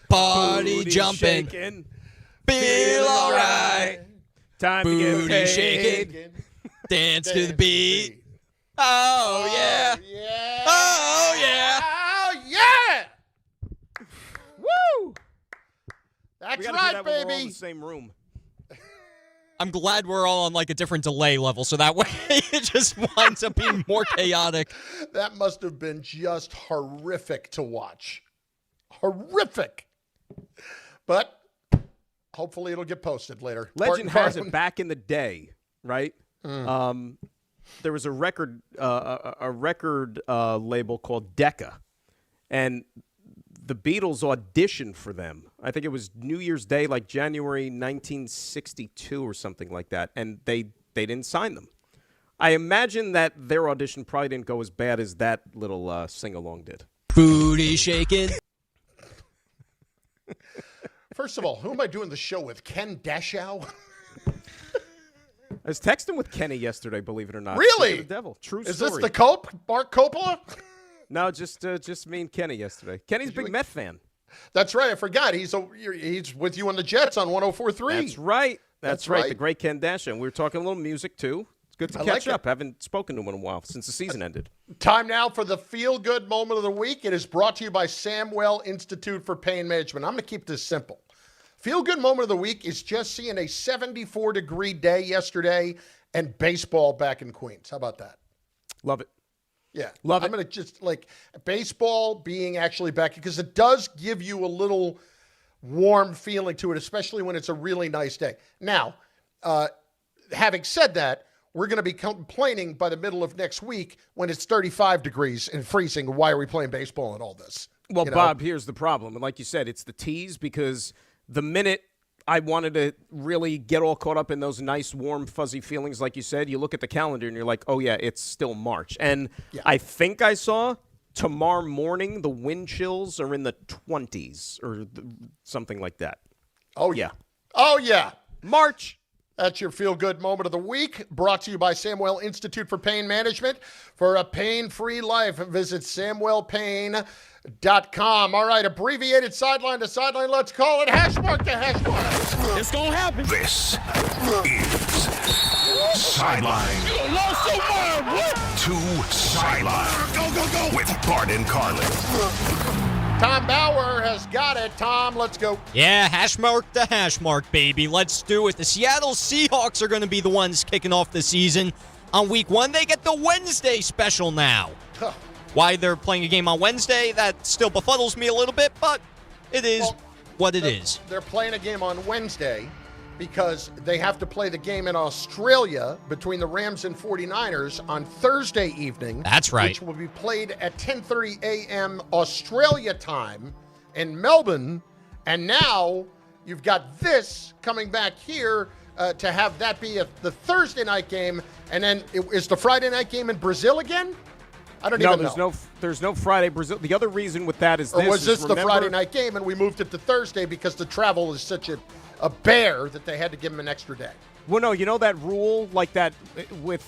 Party Booty jumping. shaking. Feel alright. Time to Booty get paid. shaking. Dance to the beat. Oh, yeah. Yeah. Oh, yeah. Oh, yeah. Woo. That's We gotta do right, that when we're all in baby. the same room. I'm glad we're all on like a different delay level, so that way it just winds up being more chaotic. That must have been just horrific to watch. Horrific. But hopefully it'll get posted later. Legend Bart has Carlin. it back in the day, right? There was a record label called Decca, and the Beatles auditioned for them. I think it was New Year's Day, like January 1962 or something like that, and they didn't sign them. I imagine that their audition probably didn't go as bad as that little sing-along did. Booty shaking. First of all, who am I doing the show with? Ken Dashow? I was texting with Kenny yesterday, believe it or not. Really? The devil. True Is story. this the Cope? Bart Coppola? No, just me and Kenny yesterday. Kenny's a big Met fan. That's right. I forgot. He's with you on the Jets on 104.3. That's right. That's right. right. The great Ken Dashow. And we were talking a little music, too. It's good to catch up. Haven't spoken to him in a while since the season ended. Time now for the feel-good moment of the week. It is brought to you by Samwell Institute for Pain Management. I'm going to keep this simple. Feel-good moment of the week is just seeing a 74-degree day yesterday and baseball back in Queens. How about that? Love it. Yeah. Love it. I'm going to just, baseball being actually back, because it does give you a little warm feeling to it, especially when it's a really nice day. Now, having said that, we're going to be complaining by the middle of next week when it's 35 degrees and freezing. Why are we playing baseball and all this? Well, Bob, here's the problem. And like you said, it's the tease, because the minute I wanted to really get all caught up in those nice, warm, fuzzy feelings, like you said, you look at the calendar and you're like, oh, yeah, it's still March. And I think I saw tomorrow morning the wind chills are in the 20s or something like that. Oh, yeah. Oh, yeah. March. That's your feel-good moment of the week, brought to you by Samwell Institute for Pain Management. For a pain-free life, visit SamwellPain.com. All right, abbreviated sideline to sideline. Let's call it hashmark to hashmark. It's going to happen. This is Sideline to Sideline. Go, go, go. With Bart and Carlin. Tom Bauer has got it. Tom, let's go. Yeah, hashmark to hashmark, baby. Let's do it. The Seattle Seahawks are going to be the ones kicking off the season. On week 1, they get the Wednesday special now. Why they're playing a game on Wednesday, that still befuddles me a little bit, but it is what it is. They're playing a game on Wednesday because they have to play the game in Australia between the Rams and 49ers on Thursday evening. That's right. Which will be played at 10:30 a.m. Australia time in Melbourne. And now you've got this coming back here to have that be the Thursday night game. And then is the Friday night game in Brazil again? I don't even know. There's no Friday Brazil. The other reason with that is or was this the Friday night game and we moved it to Thursday because the travel is such a bear that they had to give him an extra day? Well, no, you know that rule like that with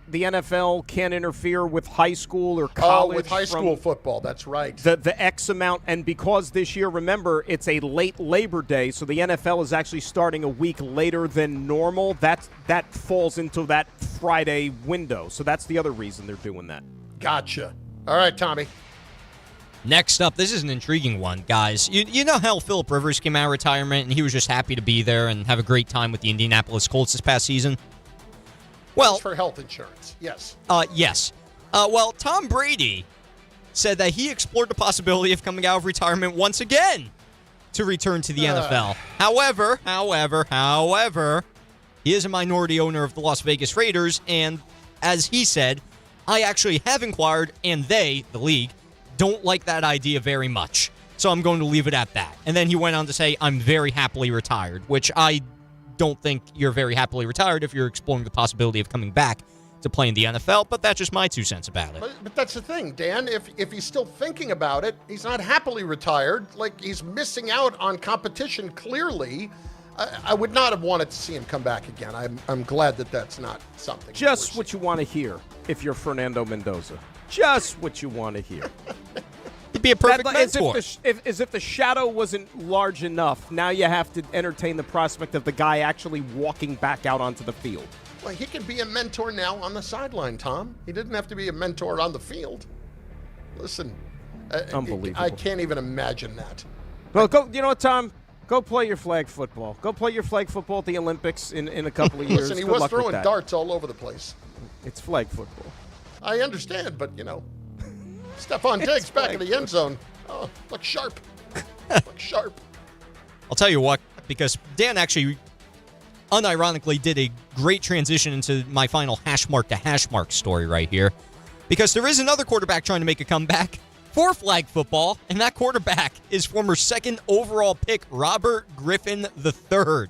the NFL can't interfere with high school or college. Oh, with high school football, that's right. The X amount, and because this year, remember, it's a late Labor Day, so the NFL is actually starting a week later than normal. That falls into that Friday window, so that's the other reason they're doing that. Gotcha. All right, Tommy. Next up, this is an intriguing one, guys. You know how Phillip Rivers came out of retirement and he was just happy to be there and have a great time with the Indianapolis Colts this past season? Well, for health insurance, yes. Yes. Well, Tom Brady said that he explored the possibility of coming out of retirement once again to return to the NFL. However, he is a minority owner of the Las Vegas Raiders, and as he said, I actually have inquired, and they, the league, don't like that idea very much. So I'm going to leave it at that. And then he went on to say, I'm very happily retired, which I don't think you're very happily retired if you're exploring the possibility of coming back to play in the NFL, but that's just my 2 cents about it. But that's the thing, Dan. If he's still thinking about it, he's not happily retired. Like, he's missing out on competition, clearly. I would not have wanted to see him come back again. I'm glad that that's not something. Just what you want to hear if you're Fernando Mendoza. Just what you want to hear. He'd be a perfect mentor. As if the shadow wasn't large enough, now you have to entertain the prospect of the guy actually walking back out onto the field. Well, he can be a mentor now on the sideline, Tom. He didn't have to be a mentor on the field. Listen, unbelievable. I can't even imagine that. Well, go. You know what, Tom? Go play your flag football. Go play your flag football at the Olympics in a couple of years. Listen, he Good was luck throwing with that. darts all over the place. It's flag football. I understand, but, Stephon Diggs back in the end zone. Oh, look sharp. Look sharp. I'll tell you what, because Dan actually unironically did a great transition into my final hashmark to hashmark story right here. Because there is another quarterback trying to make a comeback, for flag football, and that quarterback is former second overall pick Robert Griffin III.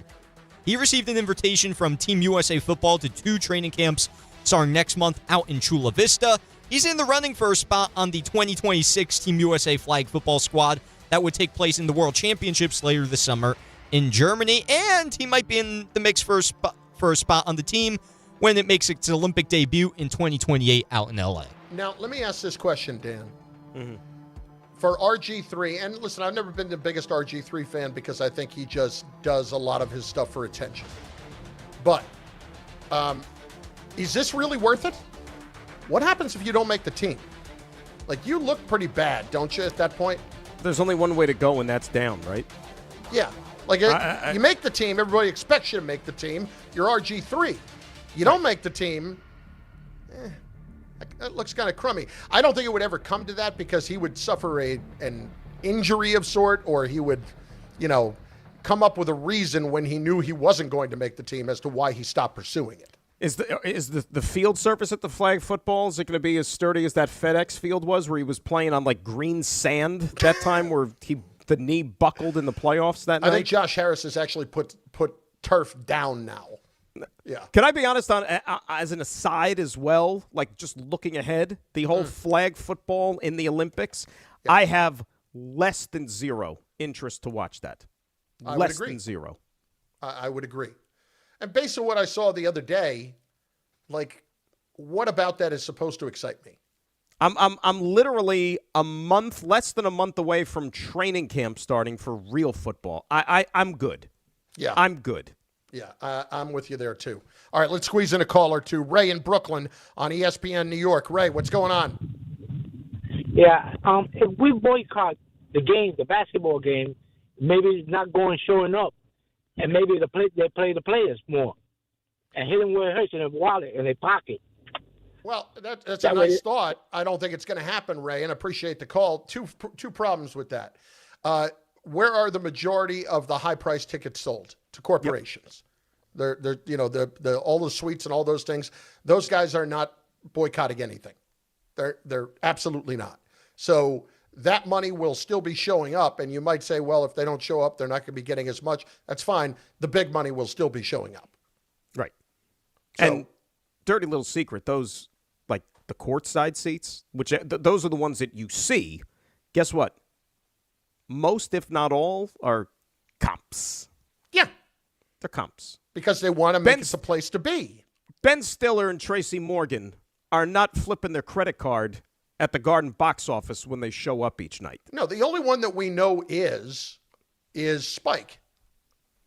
He received an invitation from Team USA Football to 2 training camps starting next month out in Chula Vista. He's in the running for a spot on the 2026 Team USA flag football squad that would take place in the World Championships later this summer in Germany, and he might be in the mix for a spot on the team when it makes its Olympic debut in 2028 out in LA. Now, let me ask this question, Dan. Mm-hmm. For RG3, and listen, I've never been the biggest RG3 fan because I think he just does a lot of his stuff for attention. But is this really worth it? What happens if you don't make the team? Like, you look pretty bad, don't you, at that point? There's only one way to go, and that's down, right? Yeah. Like, you make the team, everybody expects you to make the team. You're RG3. You don't make the team, that looks kind of crummy. I don't think it would ever come to that because he would suffer an injury of sort, or he would, come up with a reason when he knew he wasn't going to make the team as to why he stopped pursuing it. Is the field surface at the flag football, is it going to be as sturdy as that FedEx field was where he was playing on like green sand that time where the knee buckled in the playoffs that night? I think Josh Harris has actually put turf down now. Yeah. Can I be honest on as an aside as well, like just looking ahead, the whole flag football in the Olympics, I have less than zero interest to watch that. Less than zero. I would agree. And based on what I saw the other day, like, what about that is supposed to excite me? I'm literally less than a month away from training camp starting for real football. I'm good. Yeah. I'm good. Yeah, I'm with you there, too. All right, let's squeeze in a caller to Ray in Brooklyn on ESPN New York. Ray, what's going on? Yeah, if we boycott the game, the basketball game, maybe it's not showing up, and maybe they play the players more and hit them where it hurts in their wallet, in their pocket. Well, that's a nice thought. I don't think it's going to happen, Ray, and appreciate the call. Two problems with that. Where are the majority of the high-priced tickets sold? To corporations. Yep. They're all the suites and all those things. Those guys are not boycotting anything. They're absolutely not. So that money will still be showing up, and you might say, well, if they don't show up, they're not going to be getting as much. That's fine. The big money will still be showing up. Right. So, and dirty little secret, those, like the courtside seats, which those are the ones that you see. Guess what? Most, if not all, are comps. Yeah. They're comps. Because they want to make it the place to be. Ben Stiller and Tracy Morgan are not flipping their credit card at the Garden box office when they show up each night. No, the only one that we know is Spike.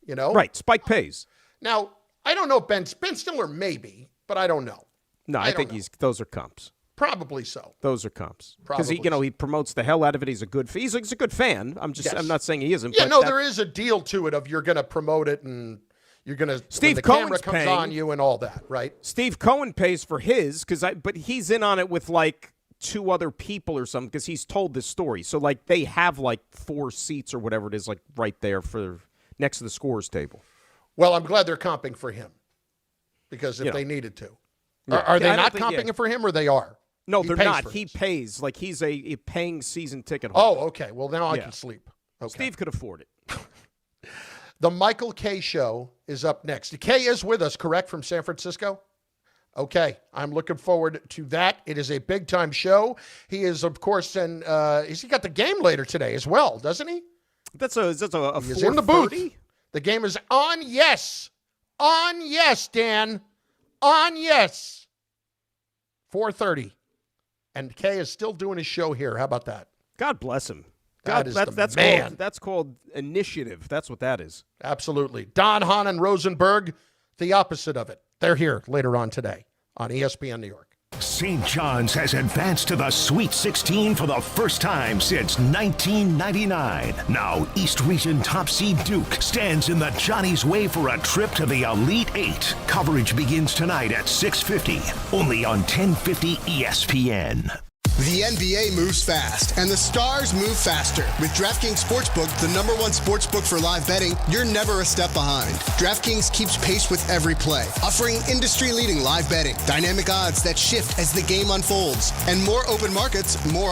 Right, Spike pays. Now, I don't know Ben Stiller maybe, but I don't know. No, I think those are comps. Probably so. Those are comps. Because he promotes the hell out of it. He's a good he's a good fan. I'm not saying he isn't. Yeah, there is a deal to it of you're going to promote it and you're going to Steve the Cohen's camera comes on you and all that, right? Steve Cohen pays for his but he's in on it with like 2 other people or something because he's told this story. So like they have like 4 seats or whatever it is like right there for next to the scores table. Well, I'm glad they're comping for him because if they needed to. Are they not comping it for him or they are? No, they're not. He pays. Like, he's a paying season ticket Oh, holder. okay. Well, now I can sleep. Okay. Steve could afford it. The Michael Kay Show is up next. Kay is with us, correct, from San Francisco? Okay. I'm looking forward to that. It is a big-time show. He is, of course, he got the game later today as well, doesn't he? That's a He's in the booth. The game is on, yes. On, yes, Dan. On, yes. 4:30. And Kay is still doing his show here. How about that? God bless him. That's man. That's called initiative. That's what that is. Absolutely. Don, Hahn, and Rosenberg, the opposite of it. They're here later on today on ESPN New York. St. John's has advanced to the Sweet 16 for the first time since 1999. Now, East Region top seed Duke stands in the Johnny's way for a trip to the Elite Eight. Coverage begins tonight at 6:50, only on 1050 ESPN. The NBA moves fast, and the stars move faster. With DraftKings Sportsbook, the #1 sportsbook for live betting, you're never a step behind. DraftKings keeps pace with every play, offering industry-leading live betting, dynamic odds that shift as the game unfolds, and more open markets, more